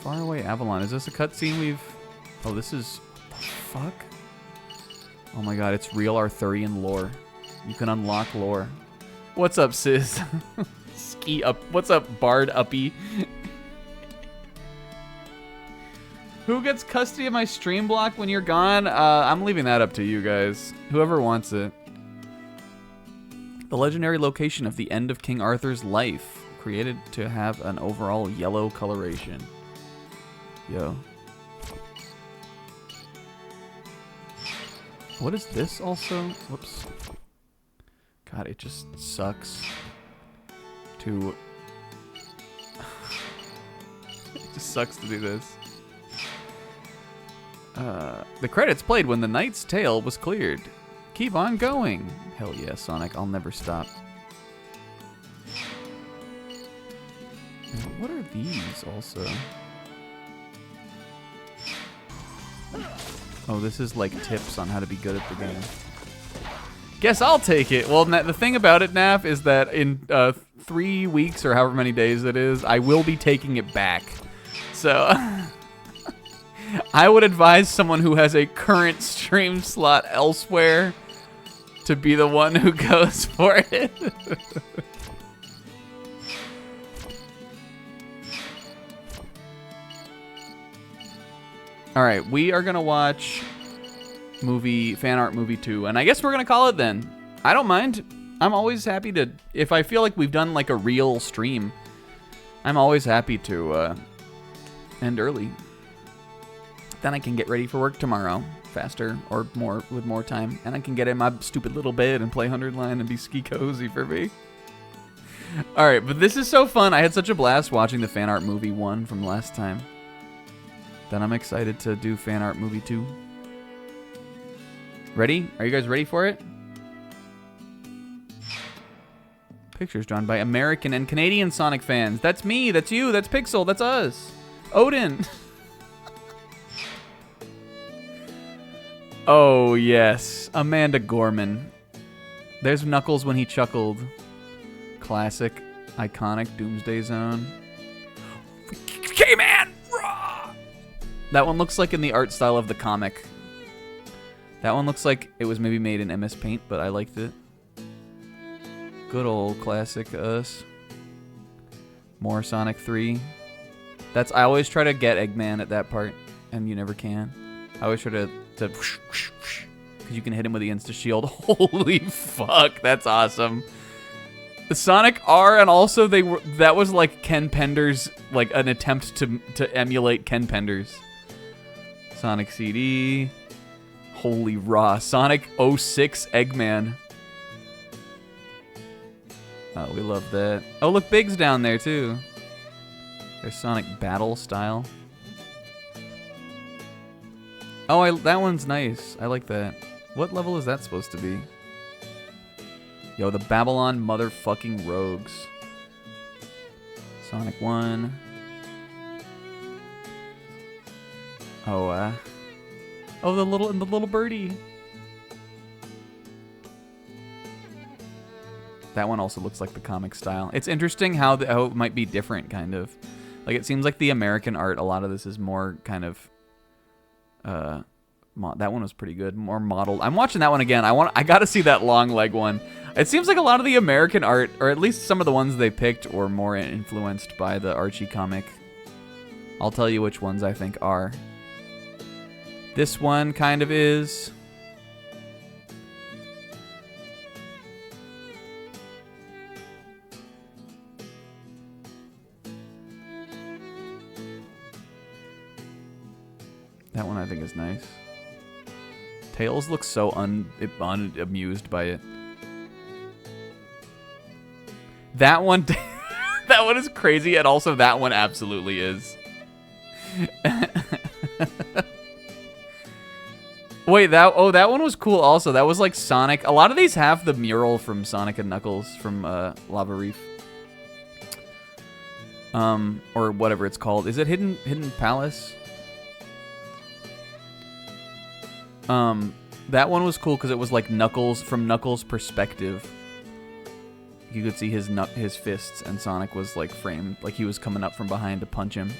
Faraway Avalon. Is this a cutscene we've... Oh, this is... What the fuck? Oh my god, it's real Arthurian lore. You can unlock lore. What's up, sis? Ski up. What's up, Bard Uppy? Who gets custody of my stream block when you're gone? I'm leaving that up to you guys. Whoever wants it. The legendary location of the end of King Arthur's life. Created to have an overall yellow coloration. Yo. What is this also? Whoops. God, it just sucks to... It just sucks to do this. The credits played when the Knight's Tale was cleared. Keep on going. Hell yeah, Sonic. I'll never stop. And what are these also? Oh, this is like tips on how to be good at the game. Guess I'll take it. Well, the thing about it, Naf, is that in 3 weeks or however many days it is, I will be taking it back. So, I would advise someone who has a current stream slot elsewhere to be the one who goes for it. All right, we are gonna watch fan art movie 2, and I guess we're gonna call it then. I don't mind. I'm always happy to, if I feel like we've done like a real stream, I'm always happy to end early. Then I can get ready for work tomorrow faster or more with more time, and I can get in my stupid little bed and play 100 Line and be ski cozy for me. All right, but this is so fun. I had such a blast watching the fan art movie 1 from last time. Then I'm excited to do fan art movie 2. Ready? Are you guys ready for it? Pictures drawn by American and Canadian Sonic fans. That's me, that's you, that's Pixel, that's us. Odin. Oh, yes. Amanda Gorman. There's Knuckles when he chuckled. classic, iconic Doomsday Zone. K-Man! Raw! That one looks like in the art style of the comic. That one looks like it was maybe made in MS Paint, but I liked it. Good old classic us. More Sonic 3. I always try to get Eggman at that part, and you never can. I always try to because you can hit him with the Insta Shield. Holy fuck, that's awesome. The Sonic R, and also that was like Ken Pender's, like an attempt to emulate Ken Pender's. Sonic CD. Holy raw. Sonic 06 Eggman. Oh, we love that. Oh, look, Big's down there too. There's Sonic Battle style. Oh, that one's nice. I like that. What level is that supposed to be? Yo, the Babylon motherfucking Rogues. Sonic 1. Oh, oh, the little birdie. That one also looks like the comic style. It's interesting how it might be different, kind of. Like, it seems like the American art, a lot of this is more kind of... that one was pretty good. More modeled. I'm watching that one again. I gotta see that long leg one. It seems like a lot of the American art, or at least some of the ones they picked, were more influenced by the Archie comic. I'll tell you which ones I think are. This one kind of is... That one I think is nice. Tails looks so unamused by it. That one, that one is crazy, and also that one absolutely is. Wait, that one was cool also. That was like Sonic. A lot of these have the mural from Sonic and Knuckles from Lava Reef. Or whatever it's called. Is it Hidden Palace? That one was cool because it was like Knuckles, from Knuckles' perspective. You could see his fists, and Sonic was like framed, like he was coming up from behind to punch him.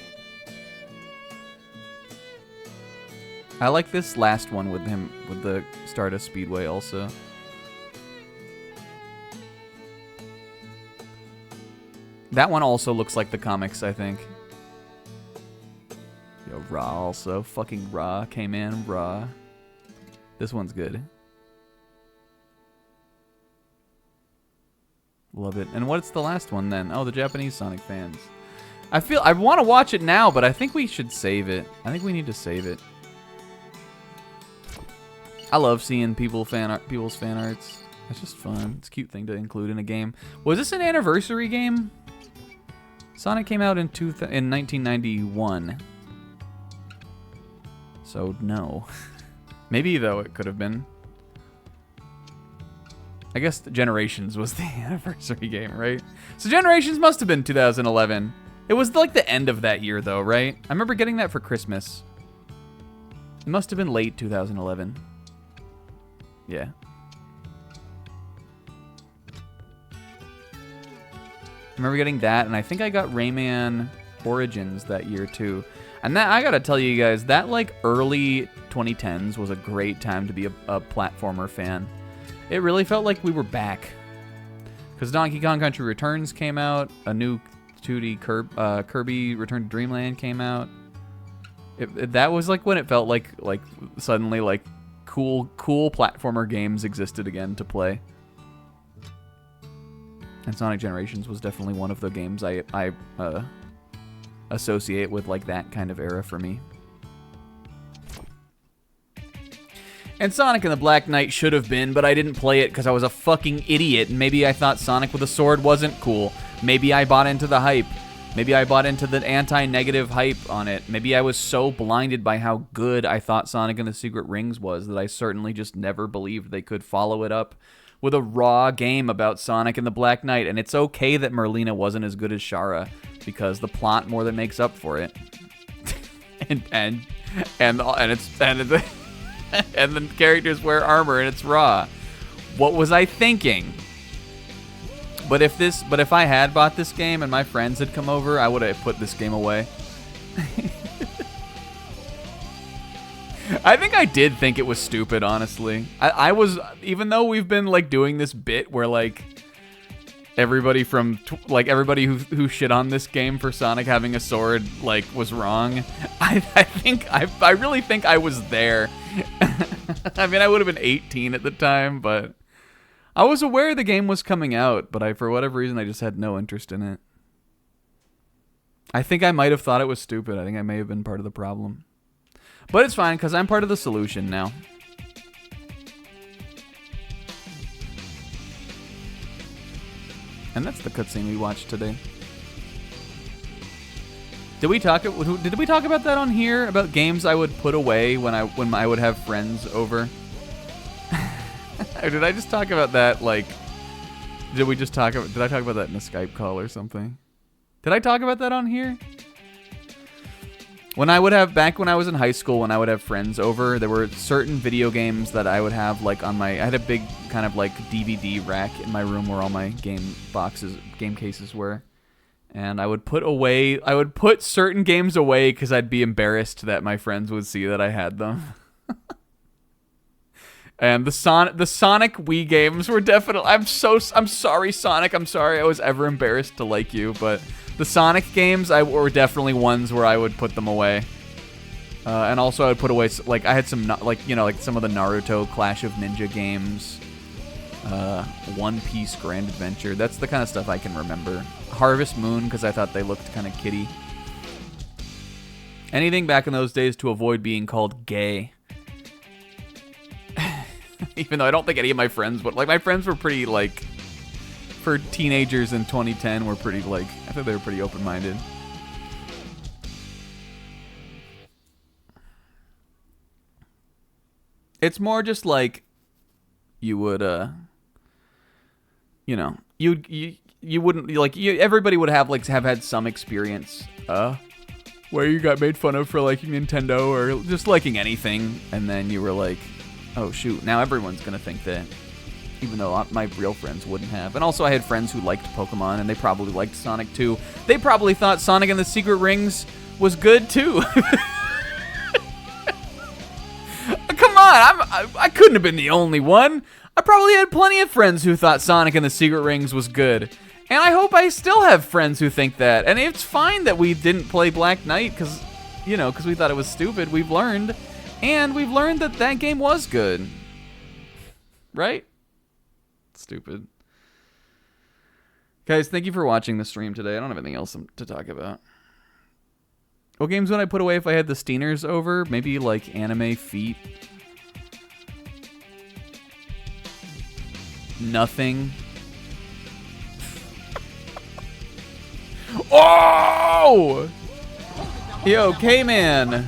I like this last one with him, with the Stardust Speedway also. That one also looks like the comics, I think. Yo, Raw also. Fucking Raw came in, Raw. This one's good. Love it. And what's the last one then? Oh, the Japanese Sonic fans. I want to watch it now, but I think we should save it. I think we need to save it. I love seeing people's fan arts. It's just fun. It's a cute thing to include in a game. Was this an anniversary game? Sonic came out in 1991. So no. Maybe, though, it could have been. I guess Generations was the anniversary game, right? So Generations must have been 2011. It was like the end of that year, though, right? I remember getting that for Christmas. It must have been late 2011. Yeah. I remember getting that, and I think I got Rayman Origins that year, too. And that, I gotta tell you guys, that like early 2010s was a great time to be a platformer fan. It really felt like we were back. Because Donkey Kong Country Returns came out, a new 2D Kirby Return to Dreamland came out. That was like when it felt like suddenly like cool platformer games existed again to play. And Sonic Generations was definitely one of the games I associate with like that kind of era for me. And Sonic and the Black Knight should have been, but I didn't play it because I was a fucking idiot, and maybe I thought Sonic with a sword wasn't cool. Maybe I bought into the hype. Maybe I bought into the anti-negative hype on it. Maybe I was so blinded by how good I thought Sonic and the Secret Rings was that I certainly just never believed they could follow it up with a raw game about Sonic and the Black Knight. And it's okay that Merlina wasn't as good as Shara, because the plot more than makes up for it. and the characters wear armor and it's raw. What was I thinking? But if I had bought this game and my friends had come over, I would have put this game away. I think I did think it was stupid, honestly. I was, even though we've been like doing this bit where like everybody from everybody who shit on this game for Sonic having a sword like was wrong. I really think I was there. I mean, I would have been 18 at the time, but I was aware the game was coming out, but for whatever reason I just had no interest in it. I think I might have thought it was stupid. I think I may have been part of the problem. But it's fine, because I'm part of the solution now. And that's the cutscene we watched today. Did we talk about that on here? About games I would put away when I would have friends over? Or did I just talk about that, like... Did I talk about that in a Skype call or something? Did I talk about that on here? Back when I was in high school, when I would have friends over, there were certain video games that I would have like on my, I had a big kind of like DVD rack in my room where all my game cases were. And I would put certain games away because I'd be embarrassed that my friends would see that I had them. And the Sonic Wii games were definitely, I'm sorry Sonic, I'm sorry I was ever embarrassed to like you, but the Sonic games were definitely ones where I would put them away. And also I would put away, like, I had some, like, you know, like some of the Naruto Clash of Ninja games. One Piece Grand Adventure. That's the kind of stuff I can remember. Harvest Moon, because I thought they looked kind of kiddie. Anything back in those days to avoid being called gay. Even though I don't think any of my friends, but like my friends were pretty like, for teenagers in 2010 were pretty like, I thought they were pretty open-minded. It's more just like you would, you know, you wouldn't like everybody would have had some experience where you got made fun of for liking Nintendo or just liking anything, and then you were like, oh shoot, now everyone's gonna think that, even though my real friends wouldn't have. And also I had friends who liked Pokemon, and they probably liked Sonic too. They probably thought Sonic and the Secret Rings was good too. Come on, I couldn't have been the only one. I probably had plenty of friends who thought Sonic and the Secret Rings was good. And I hope I still have friends who think that. And it's fine that we didn't play Black Knight because we thought it was stupid. We've learned. And we've learned that that game was good. Right? Stupid. Guys, thank you for watching the stream today. I don't have anything else to talk about. What games would I put away if I had the Steeners over? Maybe like Anime Feet. Nothing. Oh! Yo, K-Man.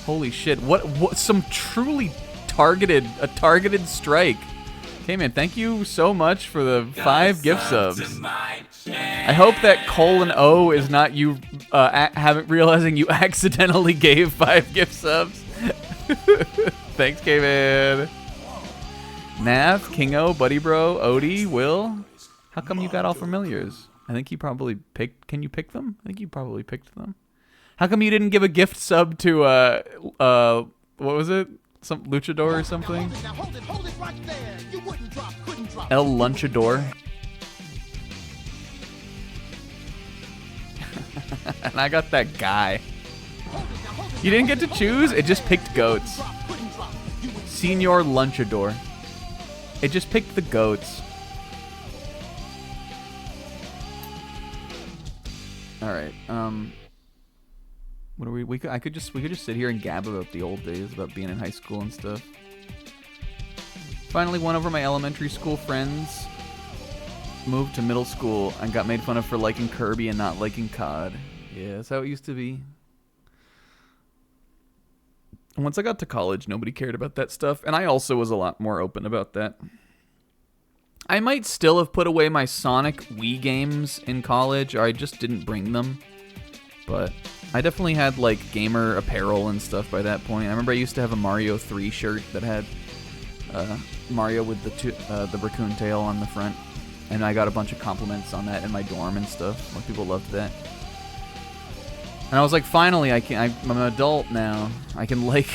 Holy shit, what some truly targeted strike. K-Man, thank you so much for the 5 gift subs. I hope that :O is not you realizing you accidentally gave 5 gift subs. Thanks, K-Man. Nav, Kingo, Buddy Bro, Odie, Will. How come you got all familiars? I think you probably picked. Can you pick them? I think you probably picked them. How come you didn't give a gift sub to what was it? Some Luchador or something? Hold it right there. You wouldn't drop, couldn't drop. El Lunchador. And I got that guy. You didn't get to choose? It just picked goats. Senior Lunchador. It just picked the goats. All right. What are we could just sit here and gab about the old days, about being in high school and stuff. Finally won over my elementary school friends. Moved to middle school and got made fun of for liking Kirby and not liking COD. Yeah, that's how it used to be. And once I got to college, nobody cared about that stuff, and I also was a lot more open about that. I might still have put away my Sonic Wii games in college, or I just didn't bring them. But I definitely had like gamer apparel and stuff by that point. I remember I used to have a Mario 3 shirt that had Mario with the raccoon tail on the front, and I got a bunch of compliments on that in my dorm and stuff. Like, people loved that. And I was like, finally, I'm an adult now. I can, like,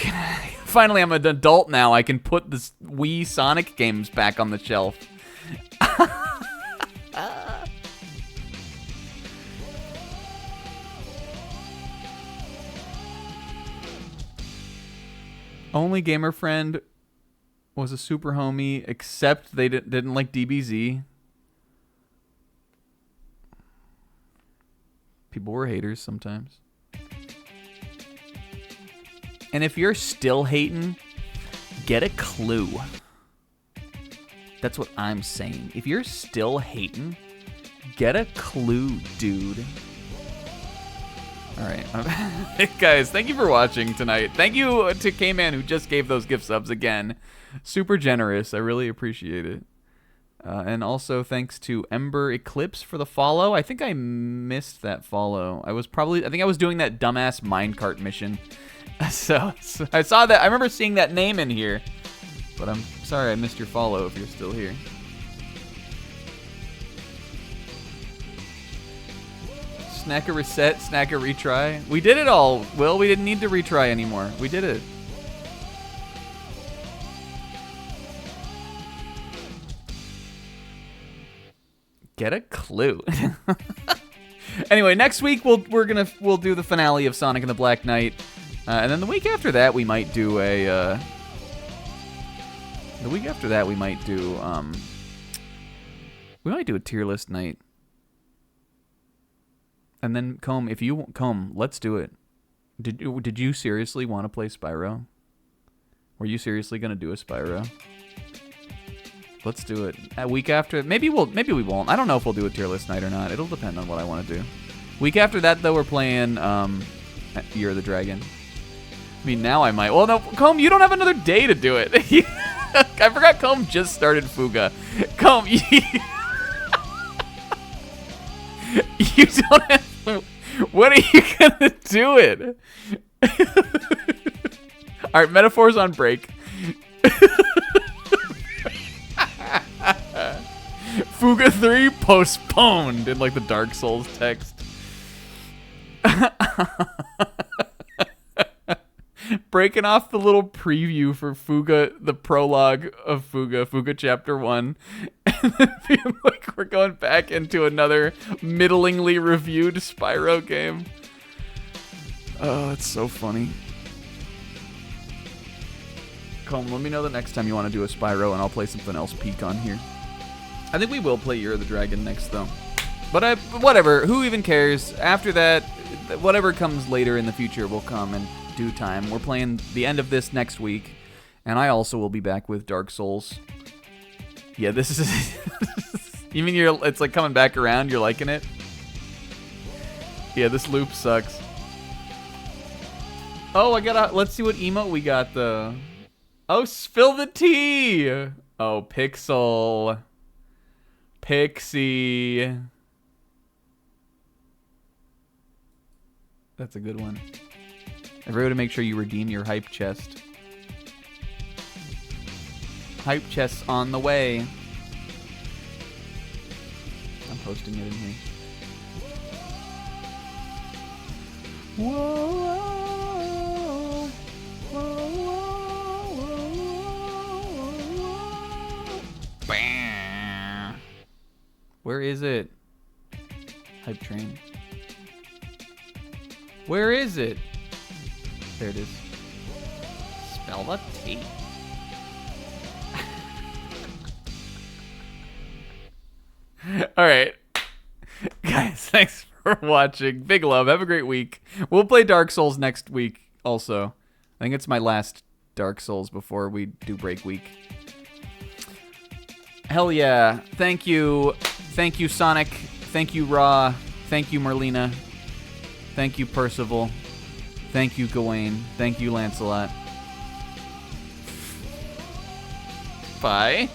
finally, I'm an adult now. I can put the Wii Sonic games back on the shelf. Only gamer friend was a super homie, except they didn't like DBZ. People were haters sometimes. And if you're still hating, get a clue. That's what I'm saying. If you're still hating, get a clue, dude. All right. Guys, thank you for watching tonight. Thank you to K-Man who just gave those gift subs again. Super generous. I really appreciate it. And also thanks to Ember Eclipse for the follow. I think I missed that follow. I think I was doing that dumbass minecart mission. So I saw that. I remember seeing that name in here. But I'm sorry I missed your follow if you're still here. Snack a reset, snack a retry. We did it all, Will. We didn't need to retry anymore. We did it. Get a clue. Anyway, next week we'll do the finale of Sonic and the Black Knight, and then the week after that we might do a. The week after that we might do a tier list night. And then Comb, let's do it. Did you seriously want to play Spyro? Were you seriously gonna do a Spyro? Let's do it. A week after, maybe we won't. I don't know if we'll do a tier list night or not. It'll depend on what I want to do. Week after that, though, we're playing Year of the Dragon. I mean, now I might. Well, no, Comb, you don't have another day to do it. I forgot Comb just started Fuga. Comb, you don't have. When are you gonna do it? All right, metaphors on break. Fuga 3 postponed in like the Dark Souls text. Breaking off the little preview for Fuga, the prologue of Fuga Chapter 1. And then being like, we're going back into another middlingly reviewed Spyro game. Oh, it's so funny. Colm, let me know the next time you want to do a Spyro, and I'll play something else peak on here. I think we will play Year of the Dragon next, though. But whatever, who even cares? After that, whatever comes later in the future will come in due time. We're playing the end of this next week, and I also will be back with Dark Souls. Yeah, this is... You mean it's like coming back around, you're liking it? Yeah, this loop sucks. Oh, let's see what emote we got, though. Oh, spill the tea! Oh, Pixel. Pixie. That's a good one. Everybody to make sure you redeem your hype chest. Hype chest's on the way. I'm posting it in here. Whoa, whoa, whoa, whoa. Bam. Where is it? Hype train. Where is it? There it is. Spell the T. All right. Guys, thanks for watching. Big love. Have a great week. We'll play Dark Souls next week also. I think it's my last Dark Souls before we do break week. Hell yeah. Thank you. Thank you, Sonic. Thank you, Raw. Thank you, Merlina. Thank you, Percival. Thank you, Gawain. Thank you, Lancelot. Bye.